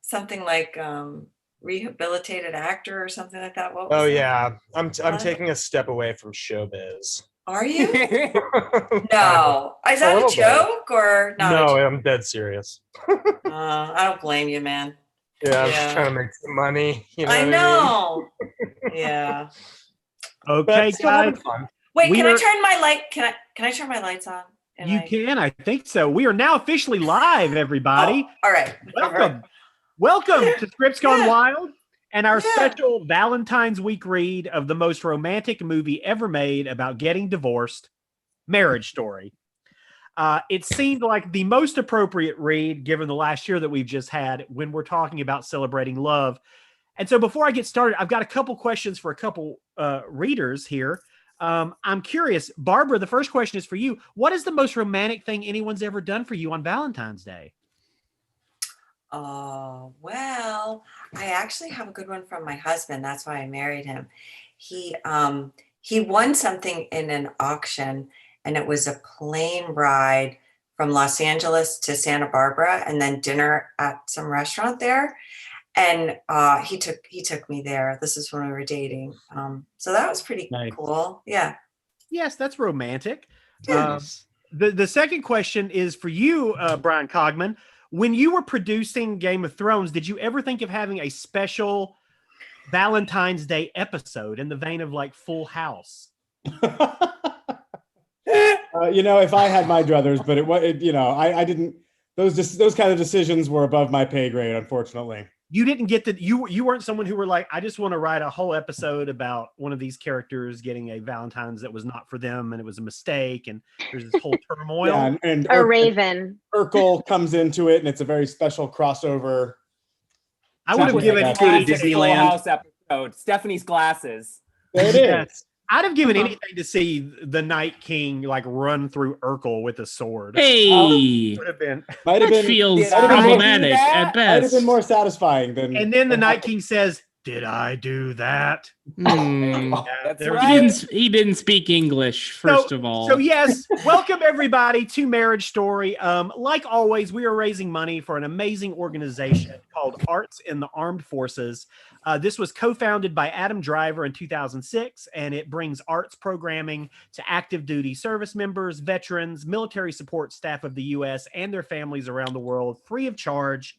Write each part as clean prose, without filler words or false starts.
something like rehabilitated actor or something like that. What was Oh that? yeah, I'm taking a step away from showbiz. Are you? No. Is that a joke or not? No, I'm dead serious. I don't blame you, man. Yeah, I'm just trying to make some money. You know I what know. Yeah. Okay, guys. Wait, can I turn my light? Can I turn my lights on? You can, I think so. We are now officially live, everybody. Oh, all right. Welcome to Scripts Gone Wild and our special Valentine's Week read of the most romantic movie ever made about getting divorced, Marriage Story. It seemed like the most appropriate read given the last year that we've just had when we're talking about celebrating love. And so before I get started, I've got a couple questions for a couple readers here. I'm curious, Barbara, the first question is for you. What is the most romantic thing anyone's ever done for you on Valentine's Day? Oh, well, I actually have a good one from my husband. That's why I married him. He won something in an auction, and it was a plane ride from Los Angeles to Santa Barbara and then dinner at some restaurant there. And he took me there. This is when we were dating. So that was pretty cool. Yeah. Yes, that's romantic. Yes. The second question is for you, Bryan Cogman. When you were producing Game of Thrones, did you ever think of having a special Valentine's Day episode in the vein of like Full House? If I had my druthers, but I didn't. Those kind of decisions were above my pay grade, unfortunately. You didn't get that. You weren't someone who were like, I just want to write a whole episode about one of these characters getting a Valentine's that was not for them, and it was a mistake, and there's this whole turmoil. Yeah, and a Raven. Urkel comes into it, and it's a very special crossover. I would have given Disneyland House episode. Stephanie's glasses. There it is. I'd have given anything to see the Night King like run through Urkel with a sword. Hey, that feels problematic at best. Might have been more satisfying than. And then the Night King says, "Did I do that?" That's right. He didn't speak English, first of all. So yes, welcome everybody to Marriage Story. Like always, we are raising money for an amazing organization called Arts in the Armed Forces. This was co-founded by Adam Driver in 2006, and it brings arts programming to active duty service members, veterans, military support staff of the U.S., and their families around the world, free of charge.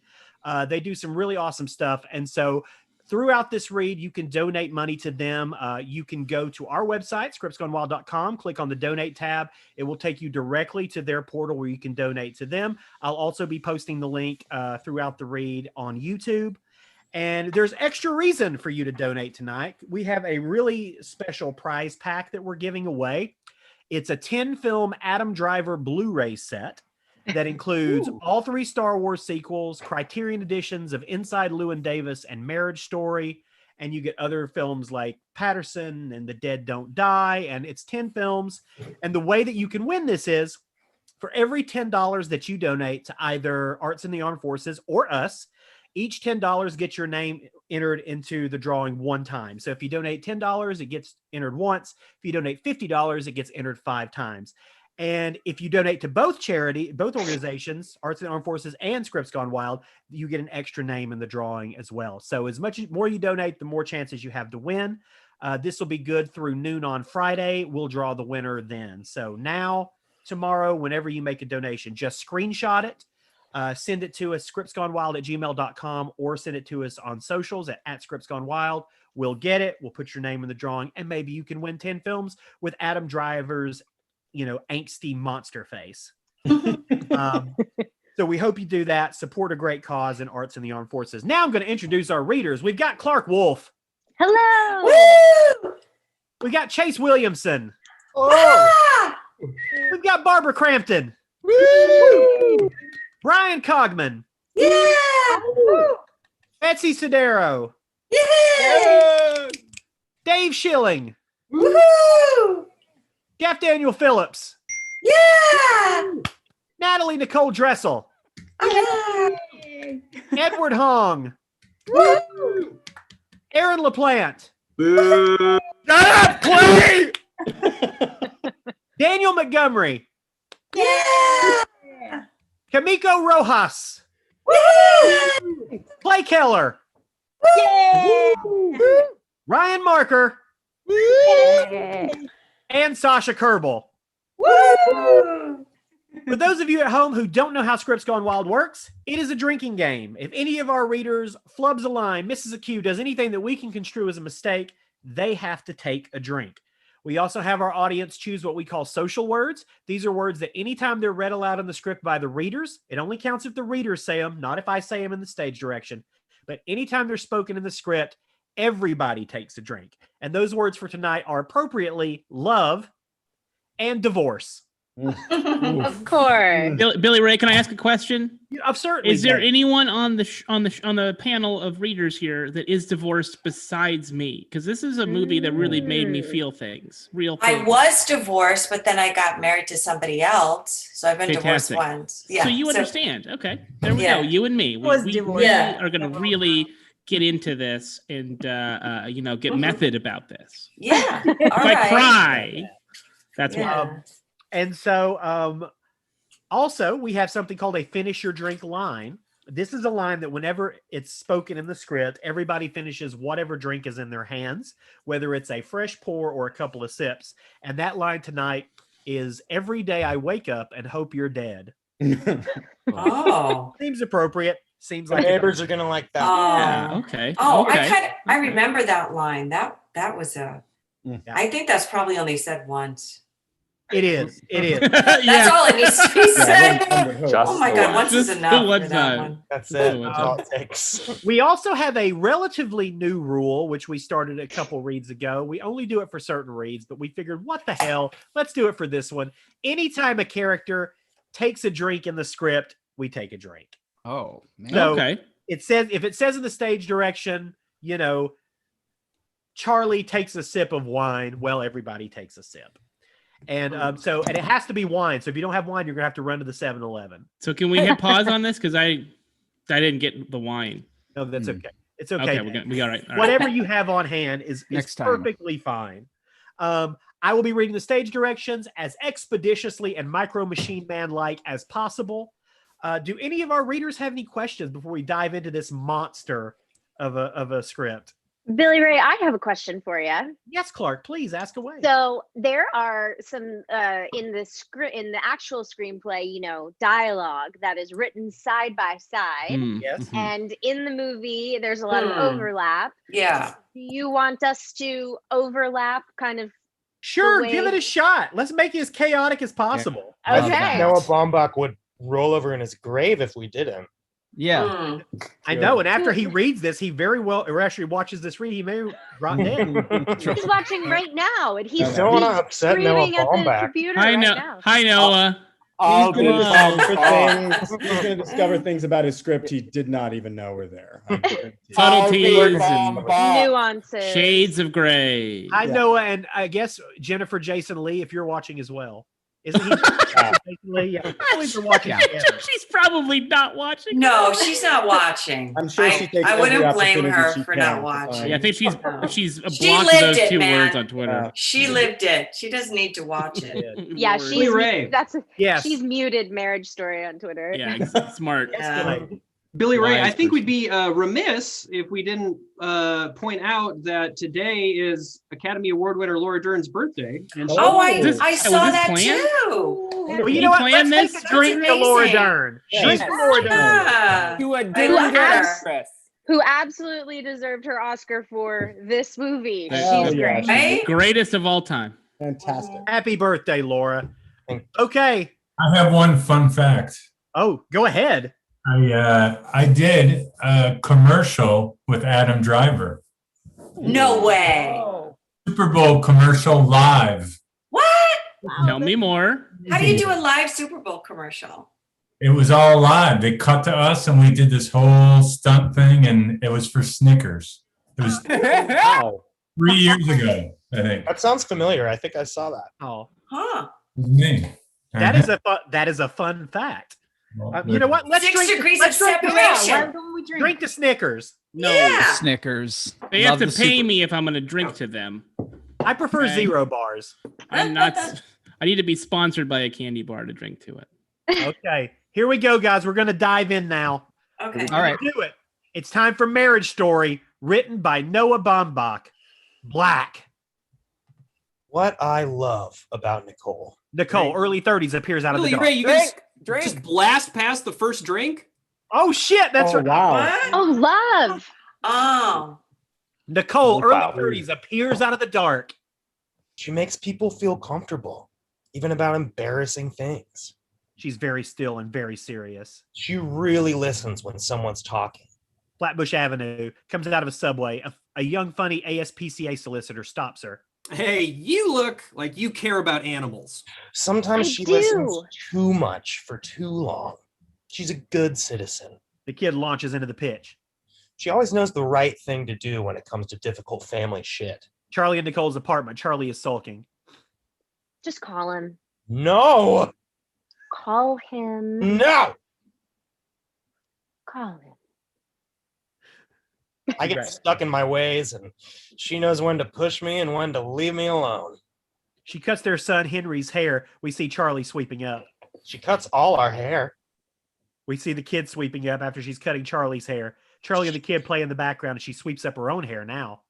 They do some really awesome stuff. And so throughout this read, you can donate money to them. You can go to our website, scriptsgonewild.com, click on the donate tab. It will take you directly to their portal where you can donate to them. I'll also be posting the link throughout the read on YouTube. And there's extra reason for you to donate tonight. We have a really special prize pack that we're giving away. It's a 10-film Adam Driver Blu-ray set that includes all 3 Star Wars sequels, Criterion editions of Inside Llewyn Davis and Marriage Story, and you get other films like Patterson and The Dead Don't Die, and it's 10 films. And the way that you can win this is for every $10 that you donate to either Arts in the Armed Forces or us, each $10 gets your name entered into the drawing one time. So if you donate $10, it gets entered once. If you donate $50, it gets entered 5 times. And if you donate to both organizations, Arts in the Armed Forces and Scripts Gone Wild, you get an extra name in the drawing as well. So as more you donate, the more chances you have to win. This will be good through noon on Friday. We'll draw the winner then. So now, tomorrow, whenever you make a donation, just screenshot it. Send it to us, scriptsgonewild@gmail.com, or send it to us on socials at scriptsgonewild. We'll get it. We'll put your name in the drawing, and maybe you can win 10 films with Adam Driver's, angsty monster face. So we hope you do that. Support a great cause in Arts in the Armed Forces. Now I'm going to introduce our readers. We've got Clarke Wolfe. Hello. Woo! We got Chase Williamson. Ah! We've got Barbara Crampton. Woo! Bryan Cogman. Yeah! Betsy Sodaro. Yeah! Dave Schilling. Woo! Jeff Daniel Phillips. Yeah! Natalie Nicole Dressel. Yeah! Edward Hong. Woo! Aaron LaPlante. Boo. Shut up, Clay! Daniel Montgomery. Yeah! Kimiko Rojas. Clay Keller, Ryan Marker, and Sasha Kerbel. For those of you at home who don't know how Scripts Gone Wild works, it is a drinking game. If any of our readers flubs a line, misses a cue, does anything that we can construe as a mistake, they have to take a drink. We also have our audience choose what we call social words. These are words that anytime they're read aloud in the script by the readers, it only counts if the readers say them, not if I say them in the stage direction. But anytime they're spoken in the script, everybody takes a drink. And those words for tonight are appropriately love and divorce. Of course. Billy Ray, can I ask a question? Certainly. Is there anyone on the panel of readers here that is divorced besides me? Because this is a movie that really made me feel things, real things. I was divorced, but then I got married to somebody else. So I've been Fantastic. divorced once. Yeah. So you understand. Okay. There we Yeah. go. You and me. We really are going to really get into this and, get method about this. Yeah. If I cry, that's why. Yeah. And so also we have something called a finish your drink line. This is a line that whenever it's spoken in the script, everybody finishes whatever drink is in their hands, whether it's a fresh pour or a couple of sips. And that line tonight is every day I wake up and hope you're dead. Oh. Seems appropriate. Seems The like neighbors are gonna like that. Yeah, okay. Oh, okay. I remember that line. That was Yeah. I think that's probably only said once. It is. It is. That's all it needs to be said. Just Oh my God, once is Just the enough one for that time. one. That's it. Oh, That's all it takes. We also have a relatively new rule, which we started a couple reads ago. We only do it for certain reads, but we figured, what the hell? Let's do it for this one. Anytime a character takes a drink in the script, we take a drink. Oh, man. So Okay. it says, if it says in the stage direction, Charlie takes a sip of wine, well, everybody takes a sip. And and it has to be wine. So if you don't have wine, you're gonna have to run to the 7-Eleven. So can we hit pause on this? Because I didn't get the wine. No, that's okay. It's okay. Okay, we got it. All right. Whatever you have on hand is Next time. perfectly fine. I will be reading the stage directions as expeditiously and Micro Machine Man-like as possible. Do any of our readers have any questions before we dive into this monster of a script? Billy Ray, I have a question for you. Yes, Clarke, please ask away. So there are some in the actual screenplay, dialogue that is written side by side. Yes. And in the movie, there's a lot of overlap. Yeah. Do you want us to overlap kind of? Sure, the give way- it a shot. Let's make it as chaotic as possible. Okay. Noah Baumbach would roll over in his grave if we didn't. Yeah. Mm. I know, and after he reads this, he very well, or actually watches this read, he may drop dead. He's watching right now, and he's, Don't wanna he's upset Noah screaming at the Baumbach. computer Hi, right no- now. Hi, Noah. He's going to Come discover on. things. He's going to discover things about his script he did not even know were there. I guarantee you. Subtleties and Nuances. shades of gray. Hi, Noah, and I guess Jennifer Jason Lee, if you're watching as well. Isn't he? Jason Lee? Yeah. Always are watching together. She's probably not watching. No, she's not watching. I'm sure she takes I wouldn't every blame her opportunity she for can not to watching. find- Yeah, I think she's She blocked lived those it, two man. words on Twitter. She lived it. She doesn't need to watch it. Yeah, Lord. she's Ray. Yes. she's muted Marriage Story on Twitter. Yeah, smart. Yeah. Billy Ray, I Wise think we'd person. be remiss if we didn't point out that today is Academy Award winner Laura Dern's birthday. And she- Oh, I Was saw this that planned? too. Well, you You know what? planned Let's this? take a drink That's to Laura amazing. Dern. Yeah. Drink to Laura Dern. Yeah. To a I dinner love her. actress. Who absolutely deserved her Oscar for this movie. Hell She's yeah. great. Right? Greatest of all time. Fantastic. Happy birthday, Laura. Thank Okay. I have one fun fact. Oh, go ahead. I did a commercial with Adam Driver. No way. Super Bowl commercial live. What? Tell me more. How do you do a live Super Bowl commercial? It was all live. They cut to us and we did this whole stunt thing, and it was for Snickers. It was Wow. 3 years ago, I think. That sounds familiar. I think I saw that. Oh, Huh. It was me. that is a fun fact. You know what? Let's 6 drink. degrees Let's of drink to separation. that. Why- Drink to Snickers. No. Yeah. Snickers. They have Love to the pay Super- me if I'm going to drink to them. I prefer Okay. 0 bars. I'm not. I need to be sponsored by a candy bar to drink to it. Okay, here we go, guys. We're gonna dive in now. Okay. All right. Do it. It's time for Marriage Story, written by Noah Baumbach. Black. What I love about Nicole. Nicole, early 30s, appears out of the Really, dark. Ray, you guys Drink. just blast past the first drink? Oh, shit. That's Oh, right. wow. What? Oh, love. Oh. Nicole, Wow. early 30s, appears out of the dark. She makes people feel comfortable, even about embarrassing things. She's very still and very serious. She really listens when someone's talking. Flatbush Avenue comes out of a subway. A young, funny ASPCA solicitor stops her. Hey, you look like you care about animals. Sometimes I she do. listens too much for too long. She's a good citizen. The kid launches into the pitch. She always knows the right thing to do when it comes to difficult family shit. Charlie and Nicole's apartment. Charlie is sulking. Just call him. No! Call him. No! Call him. I get stuck in my ways, and she knows when to push me and when to leave me alone. She cuts their son Henry's hair. We see Charlie sweeping up. She cuts all our hair. We see the kid sweeping up after she's cutting Charlie's hair. Charlie and the kid play in the background, and she sweeps up her own hair now.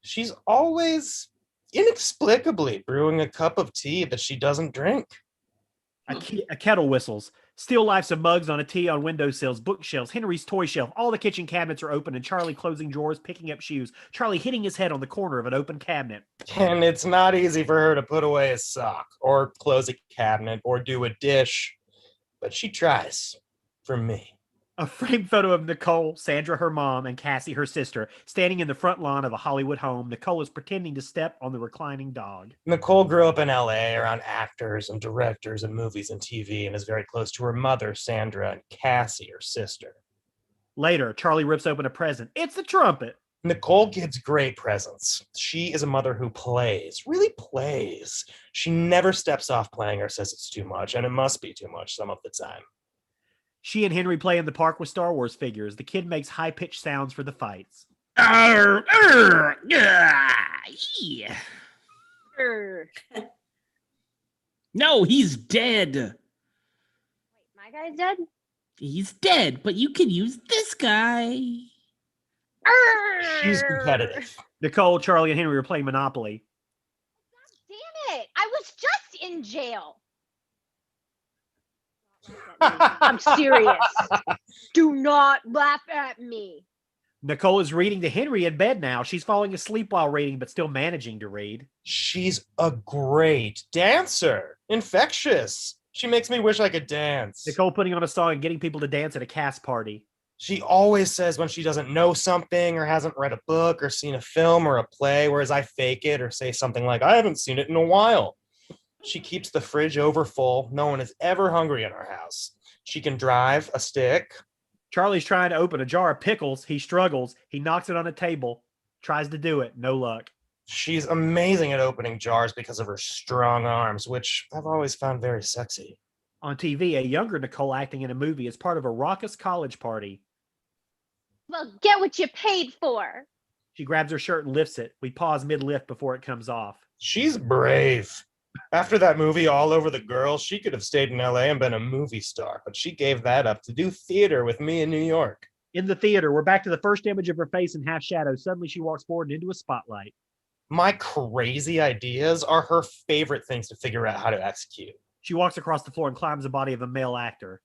She's always inexplicably brewing a cup of tea that she doesn't drink. A kettle whistles. Still lifes of mugs on a tea on windowsills, bookshelves, Henry's toy shelf. All the kitchen cabinets are open, and Charlie closing drawers, picking up shoes. Charlie hitting his head on the corner of an open cabinet. And it's not easy for her to put away a sock, or close a cabinet, or do a dish. But she tries. For me. A framed photo of Nicole, Sandra, her mom, and Cassie, her sister, standing in the front lawn of a Hollywood home. Nicole is pretending to step on the reclining dog. Nicole grew up in LA around actors and directors and movies and TV, and is very close to her mother, Sandra, and Cassie, her sister. Later, Charlie rips open a present. It's the trumpet. Nicole gives great presents. She is a mother who plays, really plays. She never steps off playing or says it's too much, and it must be too much some of the time. She and Henry play in the park with Star Wars figures. The kid makes high-pitched sounds for the fights. Yeah. Wait, No, he's dead. my guy's dead? He's dead, but you can use this guy. She's competitive. Nicole, Charlie, and Henry are playing Monopoly. Damn it. I was just in jail. I'm serious. Do not laugh at me. Nicole is reading to Henry in bed now. She's falling asleep while reading, but still managing to read. She's a great dancer. Infectious. She makes me wish I could dance. Nicole putting on a song and getting people to dance at a cast party. She always says when she doesn't know something or hasn't read a book or seen a film or a play, whereas I fake it or say something like, I haven't seen it in a while. She keeps the fridge over full. No one is ever hungry in our house. She can drive a stick. Charlie's trying to open a jar of pickles. He struggles. He knocks it on a table. Tries to do it. No luck. She's amazing at opening jars because of her strong arms, which I've always found very sexy. On TV, a younger Nicole acting in a movie is part of a raucous college party. Well, get what you paid for. She grabs her shirt and lifts it. We pause mid-lift before it comes off. She's brave. After that movie, All Over the Girls, she could have stayed in LA and been a movie star, but she gave that up to do theater with me in New York. In the theater, we're back to the first image of her face in half shadow. Suddenly, she walks forward and into a spotlight. My crazy ideas are her favorite things to figure out how to execute. She walks across the floor and climbs the body of a male actor.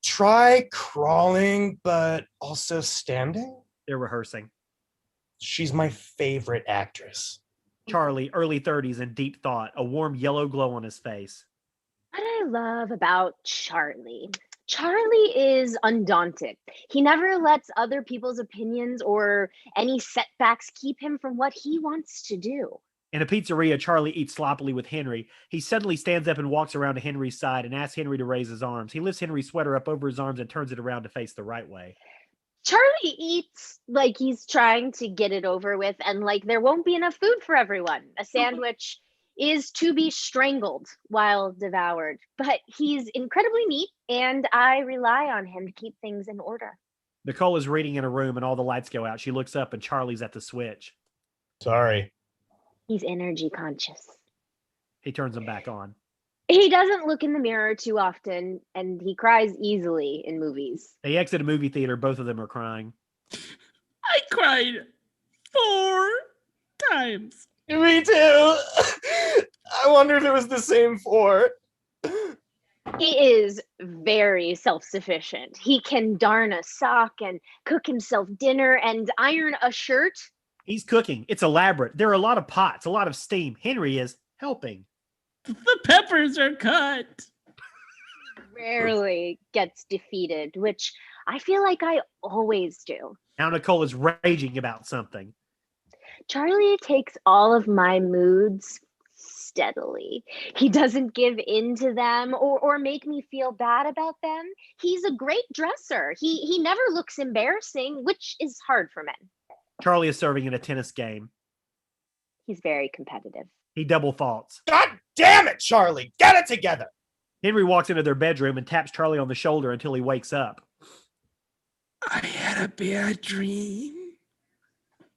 Try crawling, but also standing. They're rehearsing. She's my favorite actress. Charlie, early 30s in deep thought, a warm yellow glow on his face. What I love about Charlie is undaunted. He never lets other people's opinions or any setbacks keep him from what he wants to do. In a pizzeria, Charlie eats sloppily with Henry. He suddenly stands up and walks around to Henry's side and asks Henry to raise his arms. He lifts Henry's sweater up over his arms and turns it around to face the right way. Charlie eats like he's trying to get it over with, and like there won't be enough food for everyone. A sandwich is to be strangled while devoured, but he's incredibly neat, and I rely on him to keep things in order. Nicole is reading in a room and all the lights go out. She looks up and Charlie's at the switch. Sorry. He's energy conscious. He turns them back on. He doesn't look in the mirror too often, and he cries easily in movies. They exit a movie theater. Both of them are crying. I cried 4 times. Me too. I wonder if it was the same 4. He is very self-sufficient. He can darn a sock and cook himself dinner and iron a shirt. He's cooking. It's elaborate. There are a lot of pots, a lot of steam. Henry is helping. The peppers are cut. Rarely gets defeated, which I feel like I always do. Now Nicole is raging about something. Charlie takes all of my moods steadily. He doesn't give in to them or make me feel bad about them. He's a great dresser. He never looks embarrassing, which is hard for men. Charlie is serving in a tennis game. He's very competitive. He double faults. God damn it, Charlie. Get it together. Henry walks into their bedroom and taps Charlie on the shoulder until he wakes up. I had a bad dream.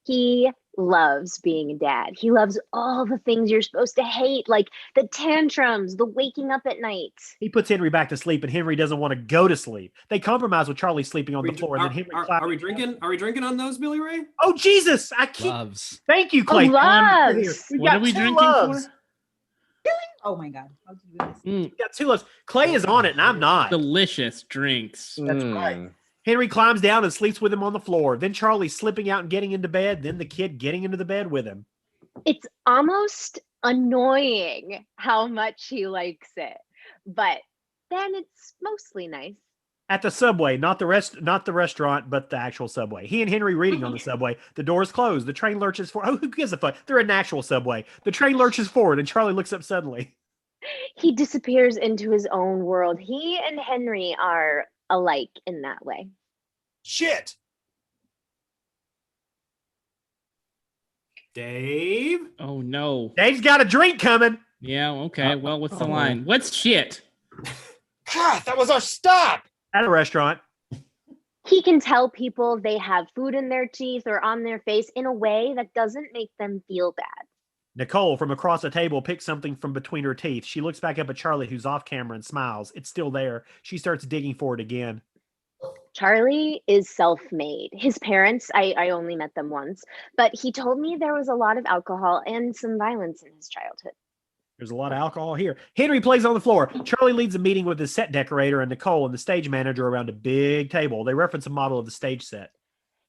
He loves being a dad. He loves all the things you're supposed to hate, like the tantrums, the waking up at night. He puts Henry back to sleep, and Henry doesn't want to go to sleep. They compromise with Charlie sleeping on the floor, and then Henry Are we drinking? Are we drinking on those, Billy Ray? Oh, Jesus! I keep. Loves. Thank you, Clay. Loves. We've What got are we 2 drinking loves. for? Oh my God. How did you do this? We've got 2 loves. Clay is on it, and I'm not. Delicious drinks. That's right. Henry climbs down and sleeps with him on the floor. Then Charlie slipping out and getting into bed. Then the kid getting into the bed with him. It's almost annoying how much he likes it, but then it's mostly nice. At the subway, not the restaurant, but the actual subway. He and Henry reading on the subway. The door's closed. The train lurches forward. Oh, who gives a fuck? They're in an actual subway. The train lurches forward, and Charlie looks up suddenly. He disappears into his own world. He and Henry are alike in that way. Shit. Dave? Oh, no. Dave's got a drink coming. Yeah, okay. Well, what's the line? What's shit? God, that was our stop. At a restaurant. He can tell people they have food in their teeth or on their face in a way that doesn't make them feel bad. Nicole, from across the table, picks something from between her teeth. She looks back up at Charlie, who's off camera, and smiles. It's still there. She starts digging for it again. Charlie is self-made. His parents, I only met them once, but he told me there was a lot of alcohol and some violence in his childhood. There's a lot of alcohol here. Henry plays on the floor. Charlie leads a meeting with his set decorator and Nicole and the stage manager around a big table. They reference a model of the stage set.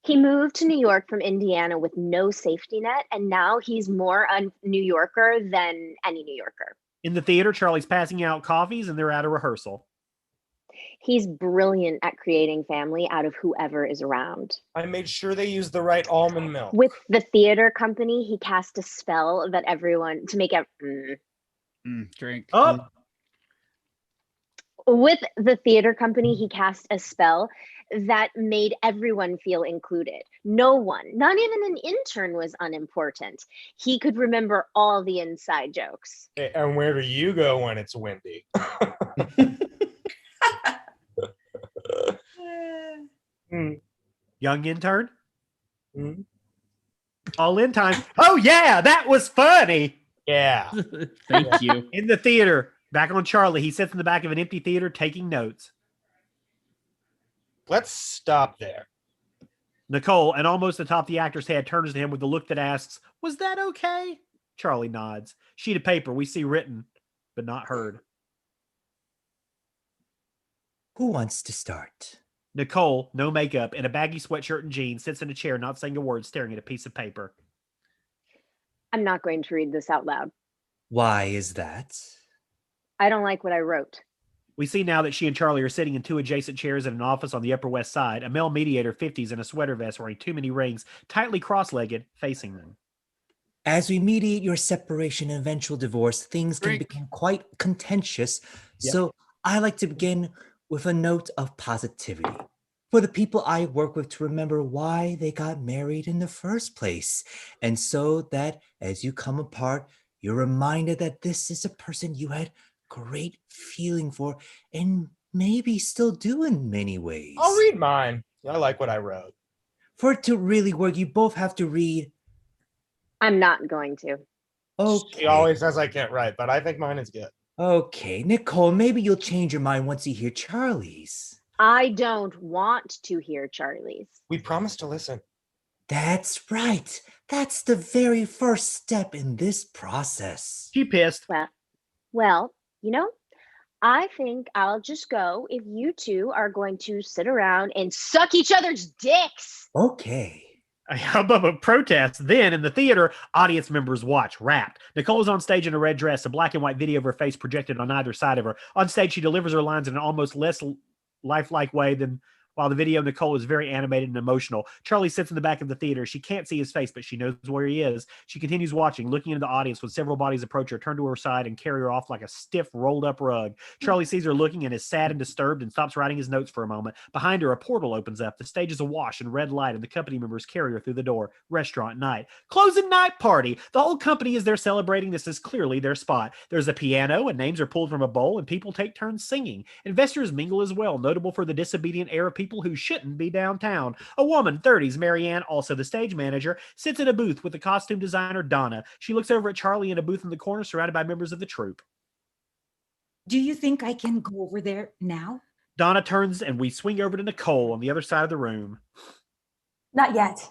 He moved to New York from Indiana with no safety net, and now he's more a New Yorker than any New Yorker. In the theater, Charlie's passing out coffees and they're at a rehearsal. He's brilliant at creating family out of whoever is around. I made sure they used the right almond milk. With the theater company, he cast a spell that everyone to make Drink. Oh, with the theater company, he cast a spell that made everyone feel included. No one, not even an intern, was unimportant. He could remember all the inside jokes. And where do you go when it's windy? young intern. Hmm? All in time. Oh, yeah, that was funny. Yeah. Thank you. In the theater, back on Charlie, he sits in the back of an empty theater taking notes. Let's stop there. Nicole, and almost atop the actor's head, turns to him with a look that asks, "Was that okay?" Charlie nods. Sheet of paper we see written, but not heard. Who wants to start? Nicole, no makeup, in a baggy sweatshirt and jeans, sits in a chair, not saying a word, staring at a piece of paper. I'm not going to read this out loud. Why is that? I don't like what I wrote. We see now that she and Charlie are sitting in 2 adjacent chairs in an office on the Upper West Side, a male mediator, 50s, in a sweater vest wearing too many rings, tightly cross-legged, facing them. As we mediate your separation and eventual divorce, things can become quite contentious. Yep. So I like to begin with a note of positivity for the people I work with to remember why they got married in the first place. And so that as you come apart, you're reminded that this is a person you had great feeling for and maybe still do in many ways. I'll read mine. I like what I wrote. For it to really work, you both have to read. I'm not going to. Okay. She always says I can't write, but I think mine is good. Okay, Nicole, maybe you'll change your mind once you hear Charlie's. I don't want to hear Charlie's. We promised to listen. That's right. That's the very first step in this process. She pissed. Well, I think I'll just go if you two are going to sit around and suck each other's dicks. Okay. A hubbub of protest. Then, in the theater, audience members watch, rapt. Nicole is on stage in a red dress, a black and white video of her face projected on either side of her. On stage, she delivers her lines in an almost less lifelike way than while the video of Nicole is very animated and emotional. Charlie sits in the back of the theater. She can't see his face, but she knows where he is. She continues watching, looking into the audience when several bodies approach her, turn to her side, and carry her off like a stiff, rolled-up rug. Charlie sees her looking and is sad and disturbed and stops writing his notes for a moment. Behind her, a portal opens up. The stage is awash in red light, and the company members carry her through the door. Restaurant night. Closing night party. The whole company is there celebrating. This is clearly their spot. There's a piano, and names are pulled from a bowl, and people take turns singing. Investors mingle as well, notable for the disobedient air of people who shouldn't be downtown. A woman, 30s, Marianne, also the stage manager, sits in a booth with the costume designer, Donna. She looks over at Charlie in a booth in the corner, surrounded by members of the troupe. Do you think I can go over there now? Donna turns and we swing over to Nicole on the other side of the room. Not yet.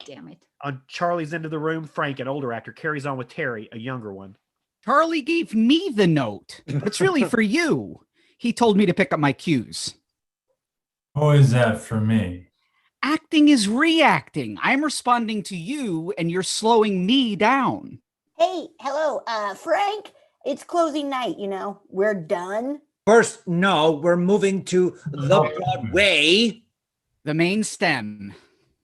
Damn it. On Charlie's end of the room, Frank, an older actor, carries on with Terry, a younger one. Charlie gave me the note. It's really for you. He told me to pick up my cues. How is that for me? Acting is reacting. I'm responding to you, and you're slowing me down. Hey, hello, Frank. It's closing night, We're done. First, no, we're moving to the Broadway. The main stem.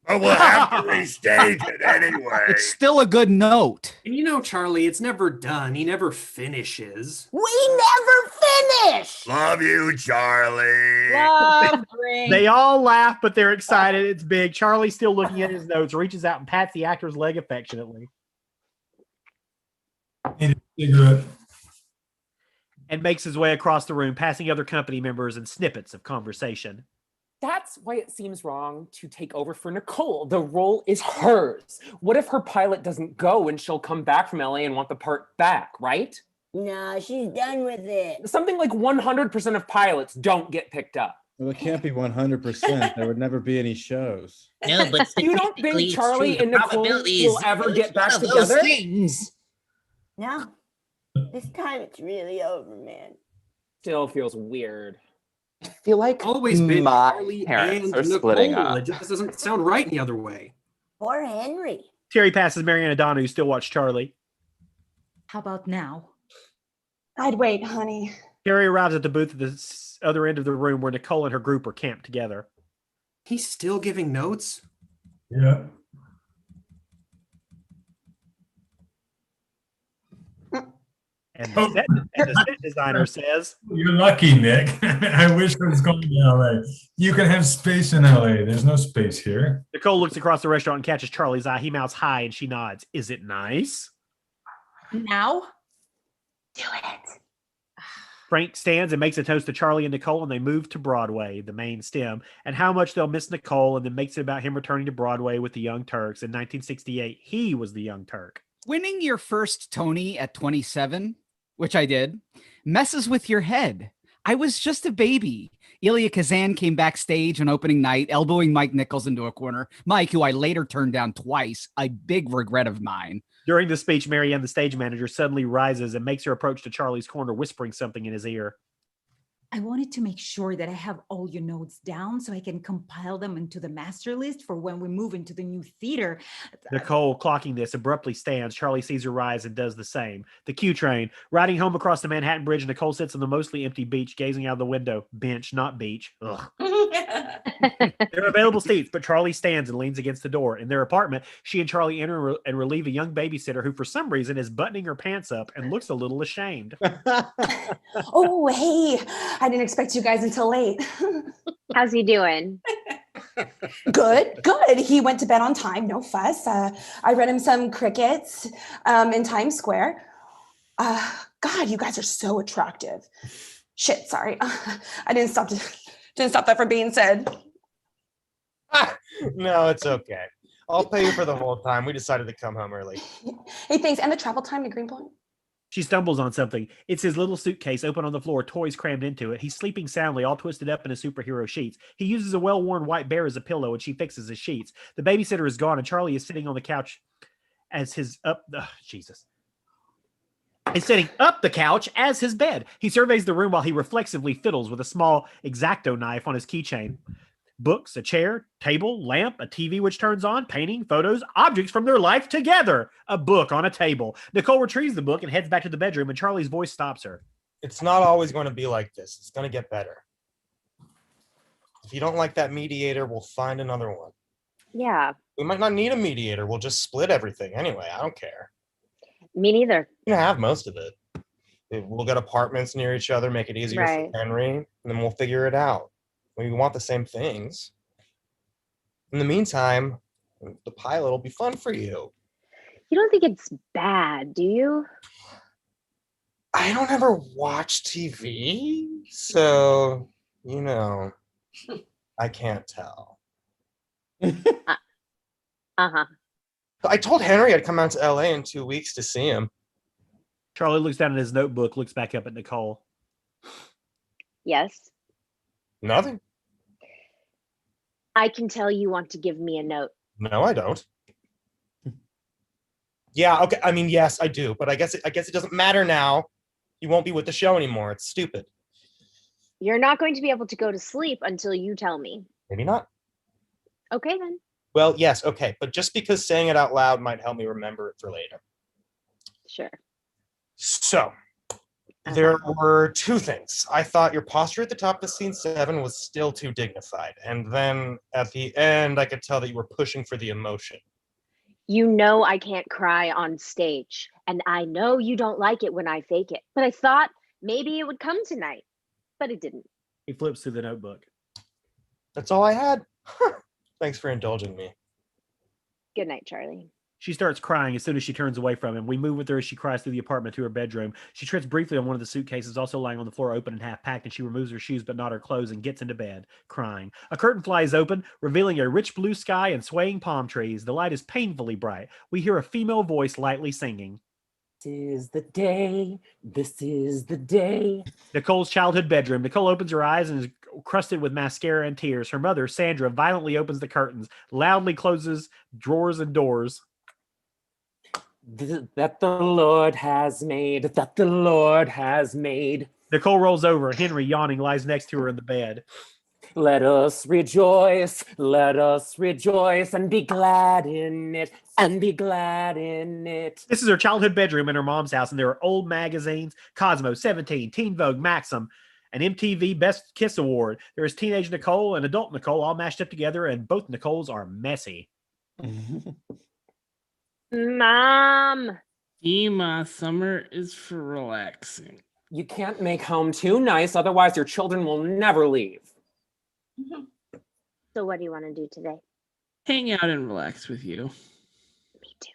But we'll have to restage it anyway. It's still a good note. And Charlie, it's never done. He never finishes. We never finish. Love you, Charlie. Love They all laugh, but they're excited. It's big. Charlie's still looking at his notes, reaches out and pats the actor's leg affectionately. Need a cigarette. And makes his way across the room, passing other company members and snippets of conversation. That's why it seems wrong to take over for Nicole. The role is hers. What if her pilot doesn't go and she'll come back from LA and want the part back, right? Nah, she's done with it. Something like 100% of pilots don't get picked up. Well, it can't be 100%. There would never be any shows. No, but You don't think Charlie and Nicole will ever get back one of together? those things. No, this time it's really over, man. Still feels weird. I feel like Always been my Charlie parents and are splitting Nicole. up. It just doesn't sound right any other way. Poor Henry. Terry passes Marianne and Donna, who still watch Charlie. How about now? I'd wait, honey. Terry arrives at the booth at the other end of the room where Nicole and her group are camped together. He's still giving notes? Yeah. And the set designer says, You're lucky, Nick. I wish I was going to LA. You can have space in LA. There's no space here. Nicole looks across the restaurant and catches Charlie's eye. He mouths hi and she nods. Is it nice? Now? Do it. Frank stands and makes a toast to Charlie and Nicole, and they move to Broadway, the main stem, and how much they'll miss Nicole, and then makes it about him returning to Broadway with the Young Turks. In 1968, he was the Young Turk. Winning your first Tony at 27, which I did, messes with your head. I was just a baby. Elia Kazan came backstage on opening night, elbowing Mike Nichols into a corner. Mike, who I later turned down twice, a big regret of mine. During the speech, Marianne, the stage manager, suddenly rises and makes her approach to Charlie's corner, whispering something in his ear. I wanted to make sure that I have all your notes down so I can compile them into the master list for when we move into the new theater. Nicole, clocking this, abruptly stands. Charlie sees her rise and does the same. The Q train. Riding home across the Manhattan Bridge, Nicole sits on the mostly empty beach, gazing out the window. Bench, not beach. Ugh. There are available seats, but Charlie stands and leans against the door. In their apartment, she and Charlie enter and relieve a young babysitter who, for some reason, is buttoning her pants up and looks a little ashamed. Oh, hey. I didn't expect you guys until late. How's he doing? Good. He went to bed on time. No fuss. I read him some crickets in Times Square. God, you guys are so attractive. Shit, sorry. I didn't stop that from being said. No, it's okay. I'll pay you for the whole time. We decided to come home early. Hey, thanks. And the travel time to Greenpoint? She stumbles on something. It's his little suitcase open on the floor, toys crammed into it. He's sleeping soundly, all twisted up in his superhero sheets. He uses a well-worn white bear as a pillow, and she fixes his sheets. The babysitter is gone, and Charlie is sitting on the couch as his Jesus. Is sitting up the couch as his bed. He surveys the room while he reflexively fiddles with a small X-Acto knife on his keychain. Books, a chair, table, lamp, a TV which turns on, painting, photos, objects from their life together. A book on a table. Nicole retrieves the book and heads back to the bedroom, and Charlie's voice stops her. It's not always going to be like this. It's going to get better. If you don't like that mediator, we'll find another one. Yeah. We might not need a mediator. We'll just split everything anyway. I don't care. Me neither. You can have most of it. We'll get apartments near each other, make it easier Right. for Henry, and then we'll figure it out. We want the same things. In the meantime, the pilot will be fun for you. You don't think it's bad, do you? I don't ever watch TV, so, I can't tell. Uh-huh. I told Henry I'd come out to LA in 2 weeks to see him. Charlie looks down at his notebook, looks back up at Nicole. Yes. Nothing. I can tell you want to give me a note. No, I don't. Yeah, okay. I mean, yes, I do, but I guess it doesn't matter now. You won't be with the show anymore. It's stupid. You're not going to be able to go to sleep until you tell me. Maybe not. Okay, then. Well, yes, okay, but just because saying it out loud might help me remember it for later. Sure. So, there were two things. I thought your posture at the top of scene 7 was still too dignified. And then at the end, I could tell that you were pushing for the emotion. You know I can't cry on stage, and I know you don't like it when I fake it. But I thought maybe it would come tonight, but it didn't. He flips through the notebook. That's all I had. Thanks for indulging me. Good night, Charlie. She starts crying as soon as she turns away from him. We move with her as she cries through the apartment to her bedroom. She trips briefly on one of the suitcases, also lying on the floor, open and half packed, and she removes her shoes but not her clothes and gets into bed, crying. A curtain flies open, revealing a rich blue sky and swaying palm trees. The light is painfully bright. We hear a female voice lightly singing. This is the day. This is the day. Nicole's childhood bedroom. Nicole opens her eyes and is crusted with mascara and tears. Her mother, Sandra, violently opens the curtains, loudly closes drawers and doors. That the Lord has made, that the Lord has made. Nicole rolls over. Henry, yawning, lies next to her in the bed. Let us rejoice and be glad in it, and be glad in it. This is her childhood bedroom in her mom's house, and there are old magazines, Cosmo, 17, Teen Vogue, Maxim, an MTV Best Kiss Award. There is teenage Nicole and adult Nicole all mashed up together, and both Nicoles are messy. Mom. Ema, summer is for relaxing. You can't make home too nice, otherwise your children will never leave. So what do you want to do today? Hang out and relax with you. Me too.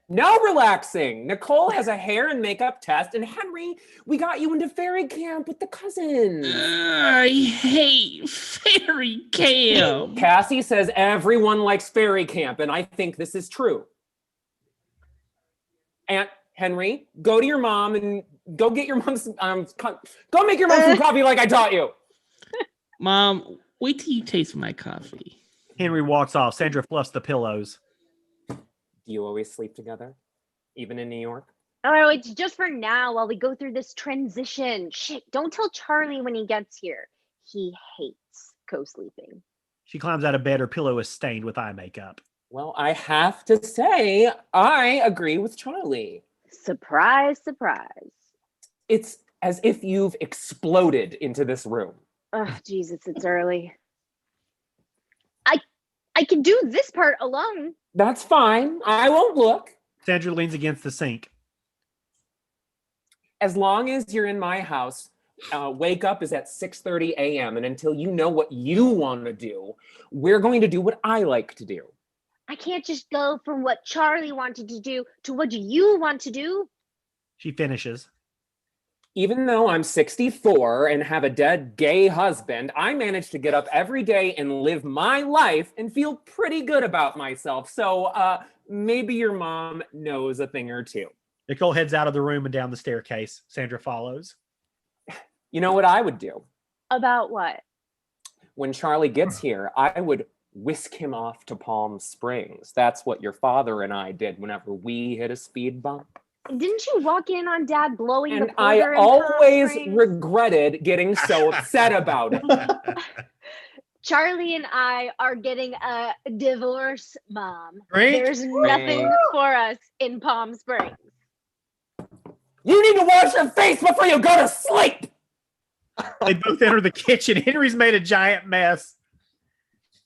No relaxing. Nicole has a hair and makeup test, and Henry, we got you into fairy camp with the cousins. I hate fairy camp. Cassie says everyone likes fairy camp, and I think this is true. Aunt Henry, go to your mom and go get your mom's go make your mom some coffee like I taught you. Mom, wait till you taste my coffee. Henry walks off. Sandra fluffs the pillows. Do you always sleep together, even in New York? Oh, it's just for now while we go through this transition. Shit, don't tell Charlie when he gets here. He hates co-sleeping. She climbs out of bed. Her pillow is stained with eye makeup. Well, I have to say, I agree with Charlie. Surprise, surprise. It's as if you've exploded into this room. Oh, Jesus, it's early. I can do this part alone. That's fine. I won't look. Sandra leans against the sink. As long as you're in my house, wake up is at 6:30 a.m. And until you know what you want to do, we're going to do what I like to do. I can't just go from what Charlie wanted to do to what you want to do. She finishes. Even though I'm 64 and have a dead gay husband, I manage to get up every day and live my life and feel pretty good about myself. So maybe your mom knows a thing or two. Nicole heads out of the room and down the staircase. Sandra follows. You know what I would do? About what? When Charlie gets here, I would whisk him off to Palm Springs. That's what your father and I did whenever we hit a speed bump. Didn't you walk in on Dad blowing And the I quarter in Palm always Springs? regretted getting so upset about it. Charlie and I are getting a divorce, Mom. Drink. There's nothing for us in Palm Springs. You need to wash your face before you go to sleep. They both enter the kitchen. Henry's made a giant mess.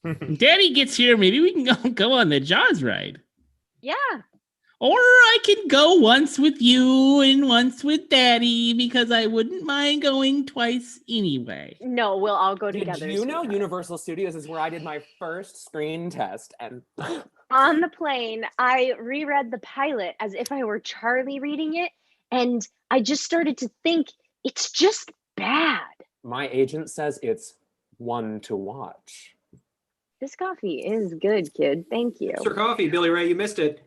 Daddy gets here, maybe we can go on the Jaws ride. Yeah. Or I can go once with you and once with Daddy because I wouldn't mind going twice anyway. No, we'll all go together. Did you know Universal Studios is where I did my first screen test? And on the plane, I reread the pilot as if I were Charlie reading it, and I just started to think it's just bad. My agent says it's one to watch. This coffee is good, kid. Thank you. Mr. Coffee, Billy Ray, you missed it.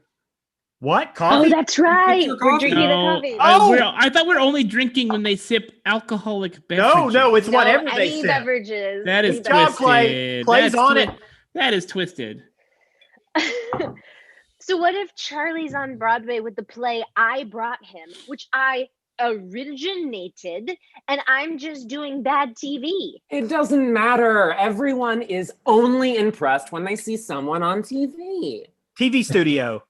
What? Coffee? Oh, that's right. Mr. We're Coffee. drinking the No, coffee. I thought we were only drinking when they sip alcoholic beverages. No, it's whatever they any sip. beverages. That is Any Job, twisted. Clay. Clay's That's on it. That is twisted. beverages. So what if Charlie's on Broadway with the play I Brought Him, which I originated, and I'm just doing bad TV? It doesn't matter. Everyone is only impressed when they see someone on TV. TV studio.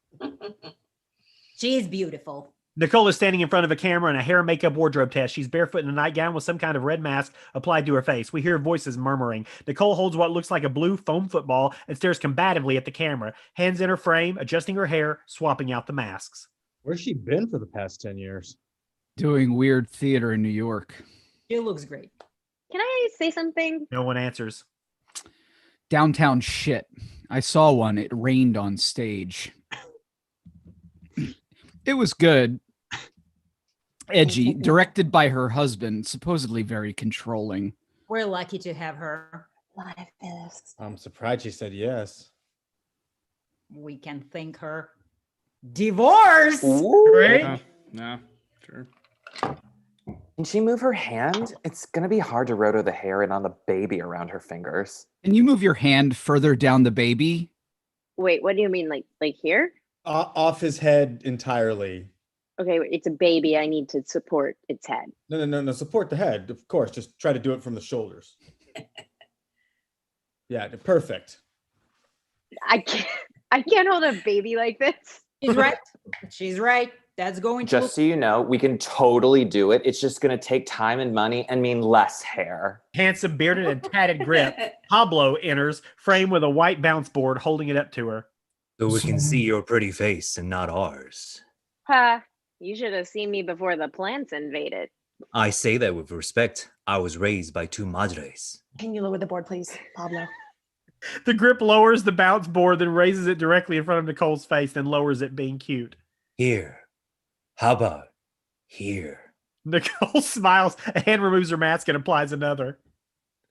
She is beautiful. Nicole is standing in front of a camera in a hair and makeup wardrobe test. She's barefoot in a nightgown with some kind of red mask applied to her face. We hear voices murmuring. Nicole holds what looks like a blue foam football and stares combatively at the camera, hands in her frame, adjusting her hair, swapping out the masks. Where's she been for the past 10 years? Doing weird theater in New York. She looks great. Can I say something? No one answers. Downtown shit. I saw one. It rained on stage. It was good. Edgy, directed by her husband, supposedly very controlling. We're lucky to have her. I'm surprised she said yes. We can thank her. Divorce! Right? No, sure. Can she move her hand? It's gonna be hard to rotor the hair in on the baby around her fingers. Can you move your hand further down the baby? Wait, what do you mean? Like here? Off his head entirely. Okay, it's a baby. I need to support its head. No. Support the head, of course. Just try to do it from the shoulders. Yeah, perfect. I can't hold a baby like this. She's right. She's right. That's going to Just so you know, we can totally do it. It's just gonna take time and money and mean less hair. Handsome, bearded, and tatted grip. Pablo enters, framed with a white bounce board, holding it up to her. So we can see your pretty face and not ours. Ha! You should have seen me before the plants invaded. I say that with respect. I was raised by two madres. Can you lower the board, please, Pablo? The grip lowers the bounce board, then raises it directly in front of Nicole's face, then lowers it, being cute. Here. How about here? Nicole smiles, a hand removes her mask and applies another.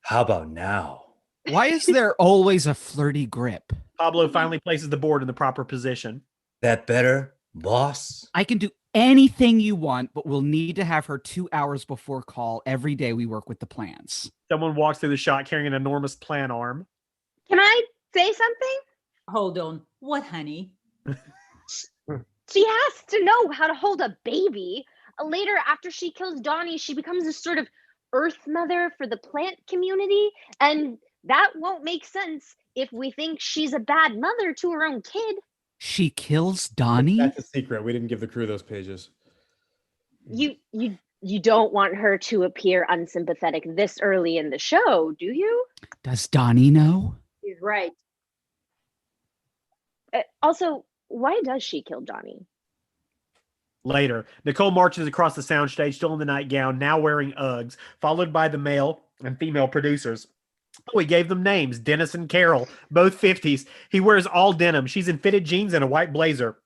How about now? Why is there always a flirty grip? Pablo finally places the board in the proper position. That better, boss? I can do anything you want, but we'll need to have her 2 hours before call every day we work with the plants. Someone walks through the shot carrying an enormous plant arm. Can I say something? Hold on. What, honey? She has to know how to hold a baby. Later, after she kills Donnie, she becomes a sort of earth mother for the plant community. And that won't make sense if we think she's a bad mother to her own kid. She kills Donnie? That's a secret. We didn't give the crew those pages. You don't want her to appear unsympathetic this early in the show, do you? Does Donnie know? She's right. Also, why does she kill Donnie? Later, Nicole marches across the soundstage, still in the nightgown, now wearing Uggs, followed by the male and female producers. Oh, he gave them names, Dennis and Carol, both 50s. He wears all denim. She's in fitted jeans and a white blazer.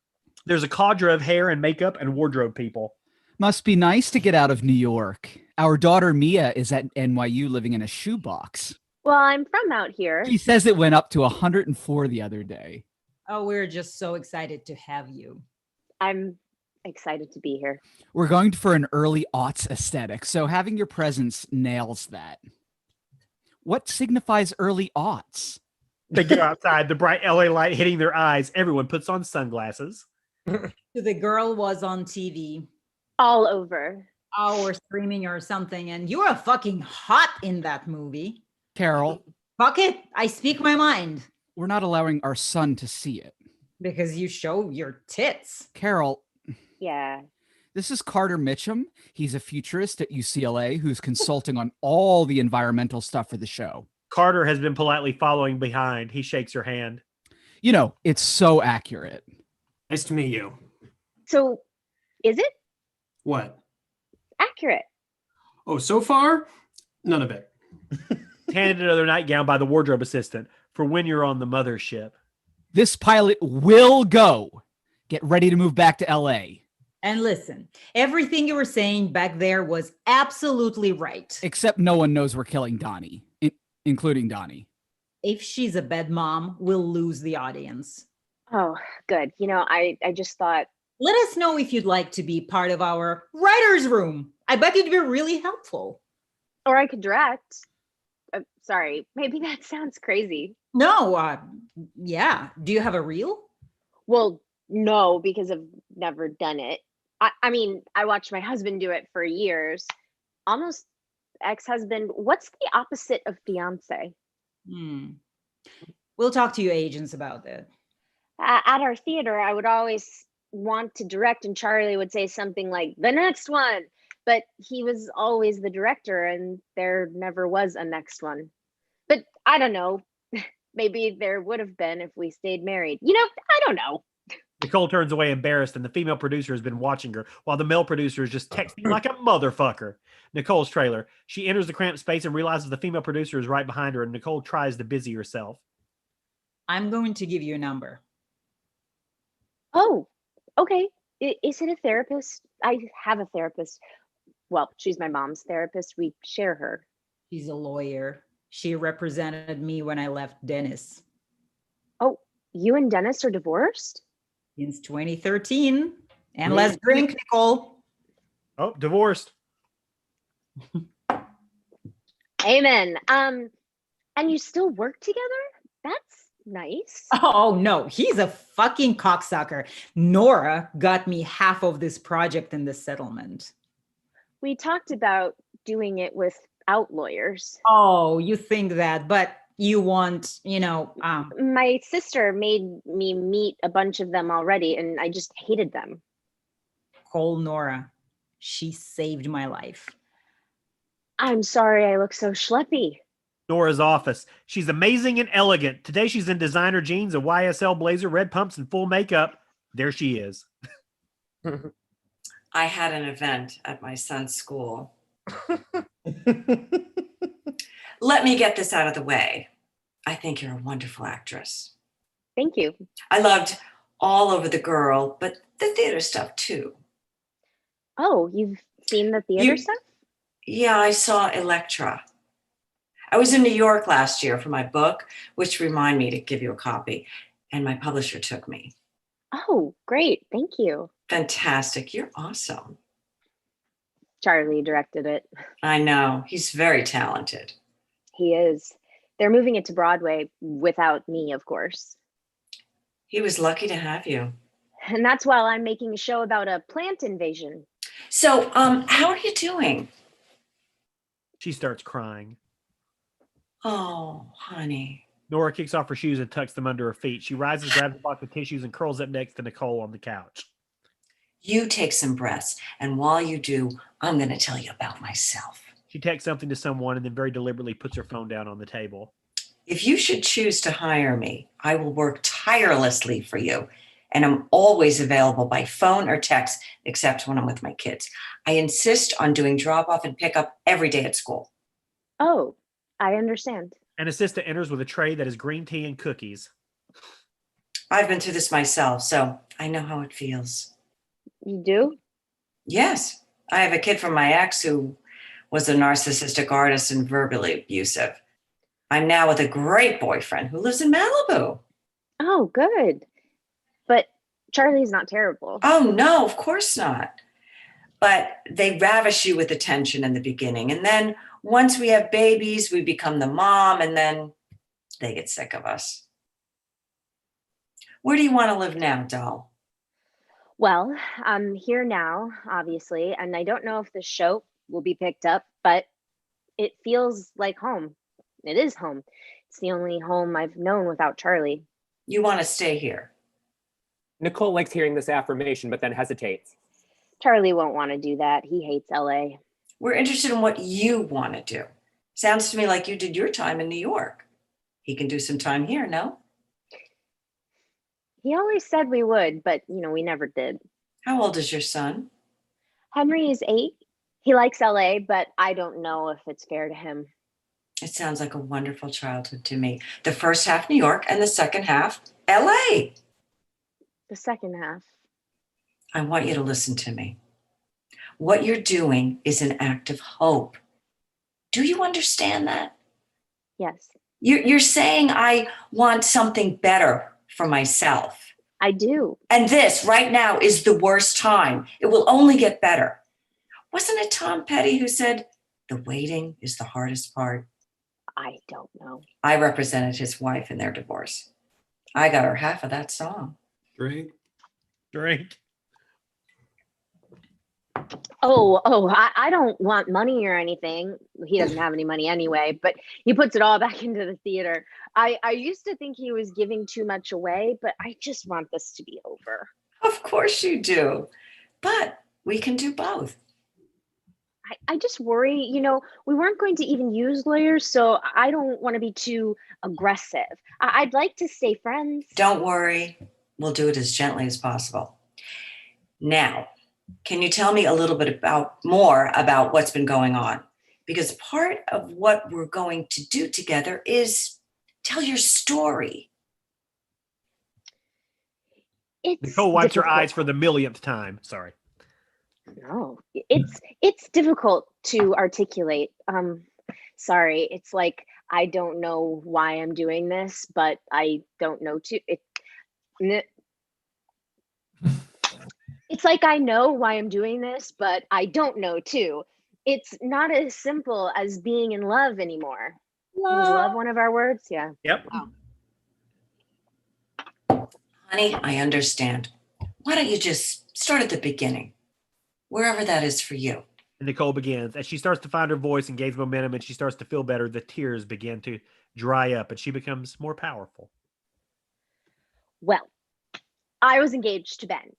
There's a cadre of hair and makeup and wardrobe people. Must be nice to get out of New York. Our daughter Mia is at NYU living in a shoebox. Well, I'm from out here. She says it went up to 104 the other day. Oh, we're just so excited to have you. I'm excited to be here. We're going for an early aughts aesthetic, so having your presence nails that. What signifies early aughts? They go outside, the bright LA light hitting their eyes. Everyone puts on sunglasses. The girl was on TV. All over. Or streaming or something, and you are fucking hot in that movie. Carol. Fuck it. I speak my mind. We're not allowing our son to see it. Because you show your tits. Carol. Yeah. This is Carter Mitchum. He's a futurist at UCLA who's consulting on all the environmental stuff for the show. Carter has been politely following behind. He shakes her hand. You know, it's so accurate. Nice to meet you. So, is it? What? Accurate. Oh, so far, none of it. Handed another nightgown by the wardrobe assistant for when you're on the mothership. This pilot will go. Get ready to move back to LA. And listen, everything you were saying back there was absolutely right. Except no one knows we're killing Donnie, including Donnie. If she's a bad mom, we'll lose the audience. Oh, good. You know, I just thought. Let us know if you'd like to be part of our writer's room. I bet it'd be really helpful. Or I could direct. Sorry, maybe that sounds crazy. No, yeah. Do you have a reel? Well, no, because I've never done it. I mean, I watched my husband do it for years. Almost ex-husband. What's the opposite of fiance? We'll talk to your agents about that. At our theater, I would always want to direct, and Charlie would say something like, the next one. But he was always the director, and there never was a next one. But I don't know. Maybe there would have been if we stayed married. You know, I don't know. Nicole turns away embarrassed, and the female producer has been watching her while the male producer is just texting like a motherfucker. Nicole's trailer. She enters the cramped space and realizes the female producer is right behind her, and Nicole tries to busy herself. I'm going to give you a number. Oh, okay. Is it a therapist? I have a therapist. Well, she's my mom's therapist. We share her. She's a lawyer. She represented me when I left Dennis. Oh, you and Dennis are divorced? Since 2013. And let's drink, Nicole. Oh, divorced. Amen. And you still work together? That's nice. Oh, no. He's a fucking cocksucker. Nora got me half of this project in the settlement. We talked about doing it without lawyers. Oh, you think that, but you want, you know. My sister made me meet a bunch of them already, and I just hated them. Call Nora. She saved my life. I'm sorry I look so schleppy. Nora's office. She's amazing and elegant. Today she's in designer jeans, a YSL blazer, red pumps, and full makeup. There she is. I had an event at my son's school. Let me get this out of the way. I think you're a wonderful actress. Thank you. I loved All Over the Girl, but the theater stuff too. Oh, you've seen the theater stuff? Yeah, I saw Electra. I was in New York last year for my book, which reminded me to give you a copy, and my publisher took me. Oh, great. Thank you. Fantastic. You're awesome. Charlie directed it. I know. He's very talented. He is. They're moving it to Broadway without me, of course. He was lucky to have you. And that's while I'm making a show about a plant invasion. So, how are you doing? She starts crying. Oh, honey. Nora kicks off her shoes and tucks them under her feet. She rises, grabs a box of tissues, and curls up next to Nicole on the couch. You take some breaths, and while you do, I'm going to tell you about myself. She texts something to someone and then very deliberately puts her phone down on the table. If you should choose to hire me, I will work tirelessly for you, and I'm always available by phone or text, except when I'm with my kids. I insist on doing drop-off and pickup every day at school. Oh, I understand. An assistant enters with a tray that is green tea and cookies. I've been through this myself, so I know how it feels. You do? Yes. I have a kid from my ex who was a narcissistic artist and verbally abusive. I'm now with a great boyfriend who lives in Malibu. Oh, good. But Charlie's not terrible. Oh, no, of course not. But they ravish you with attention in the beginning. And then once we have babies, we become the mom, and then they get sick of us. Where do you want to live now, doll? Well, I'm here now, obviously, and I don't know if the show will be picked up, but it feels like home. It is home. It's the only home I've known without Charlie. You want to stay here? Nicole likes hearing this affirmation, but then hesitates. Charlie won't want to do that. He hates LA. We're interested in what you want to do. Sounds to me like you did your time in New York. He can do some time here, no? He always said we would, but we never did. How old is your son? Henry is 8. He likes LA, but I don't know if it's fair to him. It sounds like a wonderful childhood to me. The first half New York and the second half LA. The second half. I want you to listen to me. What you're doing is an act of hope. Do you understand that? Yes. You're saying I want something better for myself. I do. And this right now is the worst time. It will only get better. Wasn't it Tom Petty who said, the waiting is the hardest part? I don't know. I represented his wife in their divorce. I got her half of that song. Drink. I don't want money or anything. He doesn't have any money anyway, but he puts it all back into the theater. I used to think he was giving too much away, but I just want this to be over. Of course you do. But we can do both. I just worry, we weren't going to even use lawyers, so I don't want to be too aggressive. I'd like to stay friends. Don't worry. We'll do it as gently as possible. Now, can you tell me a little bit more about what's been going on? Because part of what we're going to do together is tell your story. Nicole wipes her eyes for the millionth time. Sorry. No, it's difficult to articulate. Sorry, it's like I don't know why I'm doing this, but I don't know It's like I know why I'm doing this, but I don't know too. It's not as simple as being in love anymore. Was love one of our words? Yeah. Yep. Wow. Honey, I understand. Why don't you just start at the beginning? Wherever that is for you. And Nicole begins. As she starts to find her voice and gains momentum and she starts to feel better, the tears begin to dry up and she becomes more powerful. Well, I was engaged to Ben,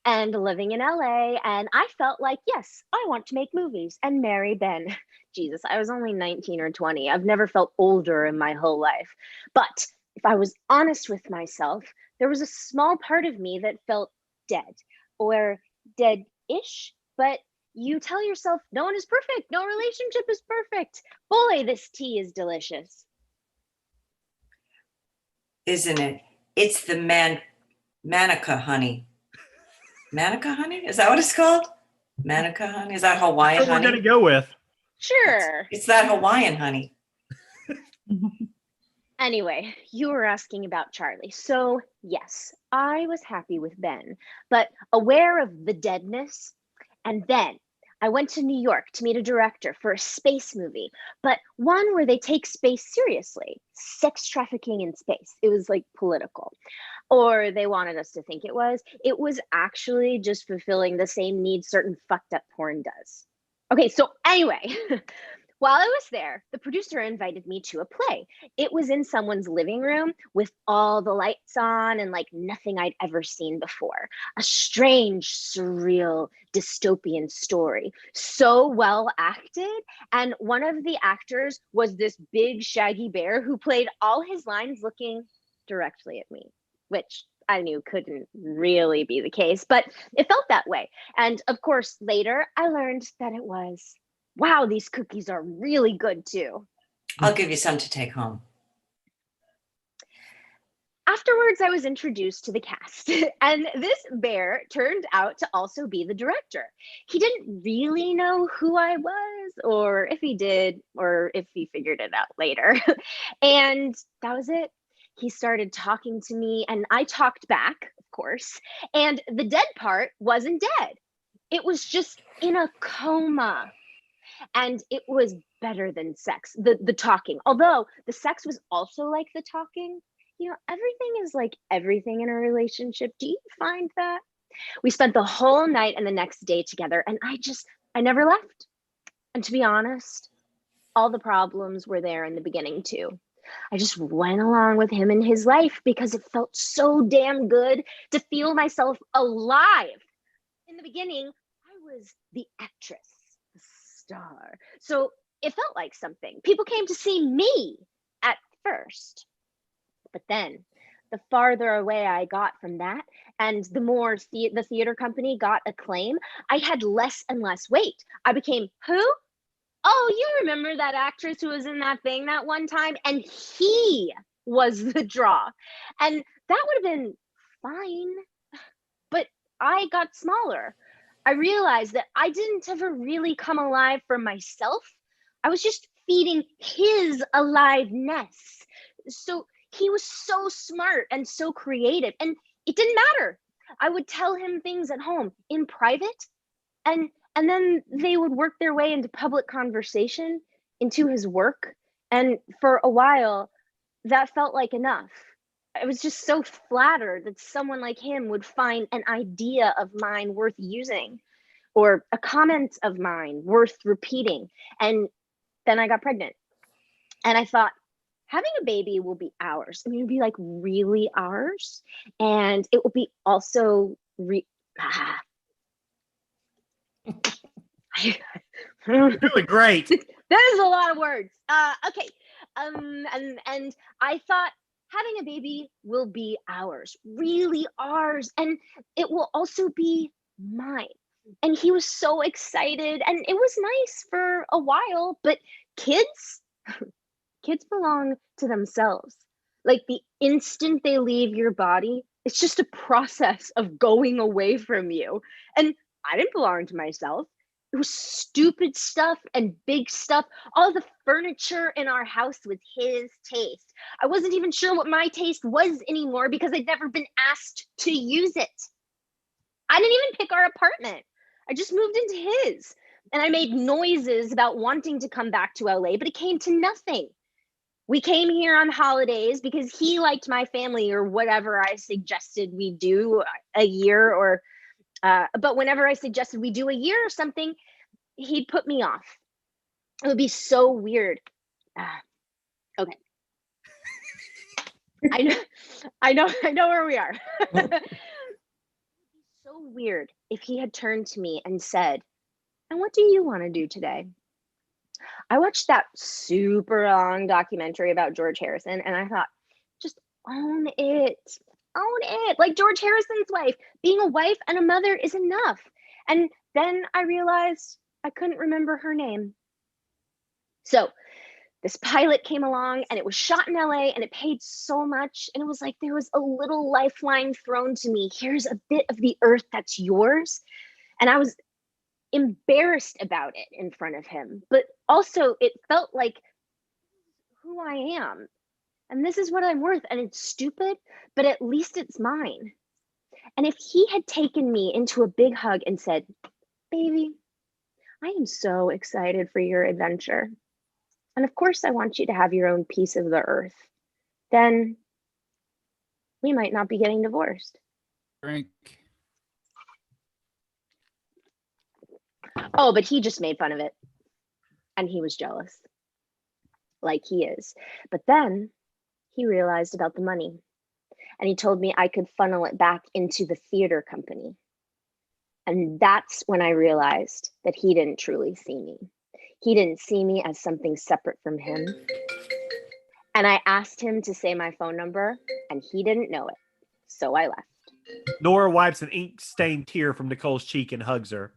and living in LA, and I felt like, yes, I want to make movies and marry Ben. Jesus, I was only 19 or 20. I've never felt older in my whole life. But if I was honest with myself, there was a small part of me that felt dead or dead-ish, but you tell yourself no one is perfect. No relationship is perfect. Boy, this tea is delicious. Isn't it? It's the Manuka honey. Manuka honey? Is that what it's called? Manuka honey? Is that Hawaiian That's what honey? we're going to go with. Sure. It's that Hawaiian honey. Anyway, you were asking about Charlie. So yes, I was happy with Ben, but aware of the deadness. And then I went to New York to meet a director for a space movie, but one where they take space seriously. Sex trafficking in space. It was like political. Or they wanted us to think it was. It was actually just fulfilling the same needs certain fucked up porn does. Okay, so anyway, while I was there, the producer invited me to a play. It was in someone's living room with all the lights on and like nothing I'd ever seen before. A strange, surreal, dystopian story. So well acted. And one of the actors was this big, shaggy bear who played all his lines looking directly at me, which I knew couldn't really be the case, but it felt that way. And of course, later I learned that it was. Wow, these cookies are really good too. I'll give you some to take home. Afterwards, I was introduced to the cast, and this bear turned out to also be the director. He didn't really know who I was, or if he did, or if he figured it out later. And that was it. He started talking to me, and I talked back, of course. And the dead part wasn't dead. It was just in a coma. And it was better than sex, the talking. Although the sex was also like the talking. You know, everything is like everything in a relationship. Do you find that? We spent the whole night and the next day together, and I never left. And to be honest, all the problems were there in the beginning too. I just went along with him in his life because it felt so damn good to feel myself alive. In the beginning, I was the actress, the star. So it felt like something. People came to see me at first. But then the farther away I got from that, and the more the theater company got acclaim, I had less and less weight. I became who? Oh, you remember that actress who was in that thing that one time? And he was the draw. And that would have been fine. But I got smaller. I realized that I didn't ever really come alive for myself. I was just feeding his aliveness. So he was so smart and so creative, and it didn't matter. I would tell him things at home in private, and then they would work their way into public conversation, into his work. And for a while, that felt like enough. I was just so flattered that someone like him would find an idea of mine worth using, or a comment of mine worth repeating. And then I got pregnant. And I thought, having a baby will be ours. I mean, it'll be like really ours. And it will be also Really great. That is a lot of words. Okay. And I thought having a baby will be ours, really ours. And it will also be mine. And he was so excited, and it was nice for a while, but kids belong to themselves. Like the instant they leave your body, it's just a process of going away from you. And I didn't belong to myself. It was stupid stuff and big stuff. All the furniture in our house was his taste. I wasn't even sure what my taste was anymore because I'd never been asked to use it. I didn't even pick our apartment. I just moved into his. And I made noises about wanting to come back to LA, but it came to nothing. We came here on holidays because he liked my family or whatever I suggested we do a year, or but whenever I suggested we do a year or something, he'd put me off. It would be so weird. Okay. I know where we are. It would be so weird if he had turned to me and said, "And what do you want to do today?" I watched that super long documentary about George Harrison, and I thought, just own it. Own it. Like George Harrison's wife. Being a wife and a mother is enough. And then I realized I couldn't remember her name. So this pilot came along, and it was shot in LA, and it paid so much. And it was like there was a little lifeline thrown to me. Here's a bit of the earth that's yours. And I was embarrassed about it in front of him, but also it felt like who I am, and this is what I'm worth, and it's stupid, but at least it's mine. And if he had taken me into a big hug and said, "Baby, I am so excited for your adventure, and of course I want you to have your own piece of the earth," then we might not be getting divorced. Drink. Oh, but he just made fun of it. And he was jealous. Like he is. But then he realized about the money. And he told me I could funnel it back into the theater company. And that's when I realized that he didn't truly see me. He didn't see me as something separate from him. And I asked him to say my phone number, and he didn't know it. So I left. Nora wipes an ink-stained tear from Nicole's cheek and hugs her.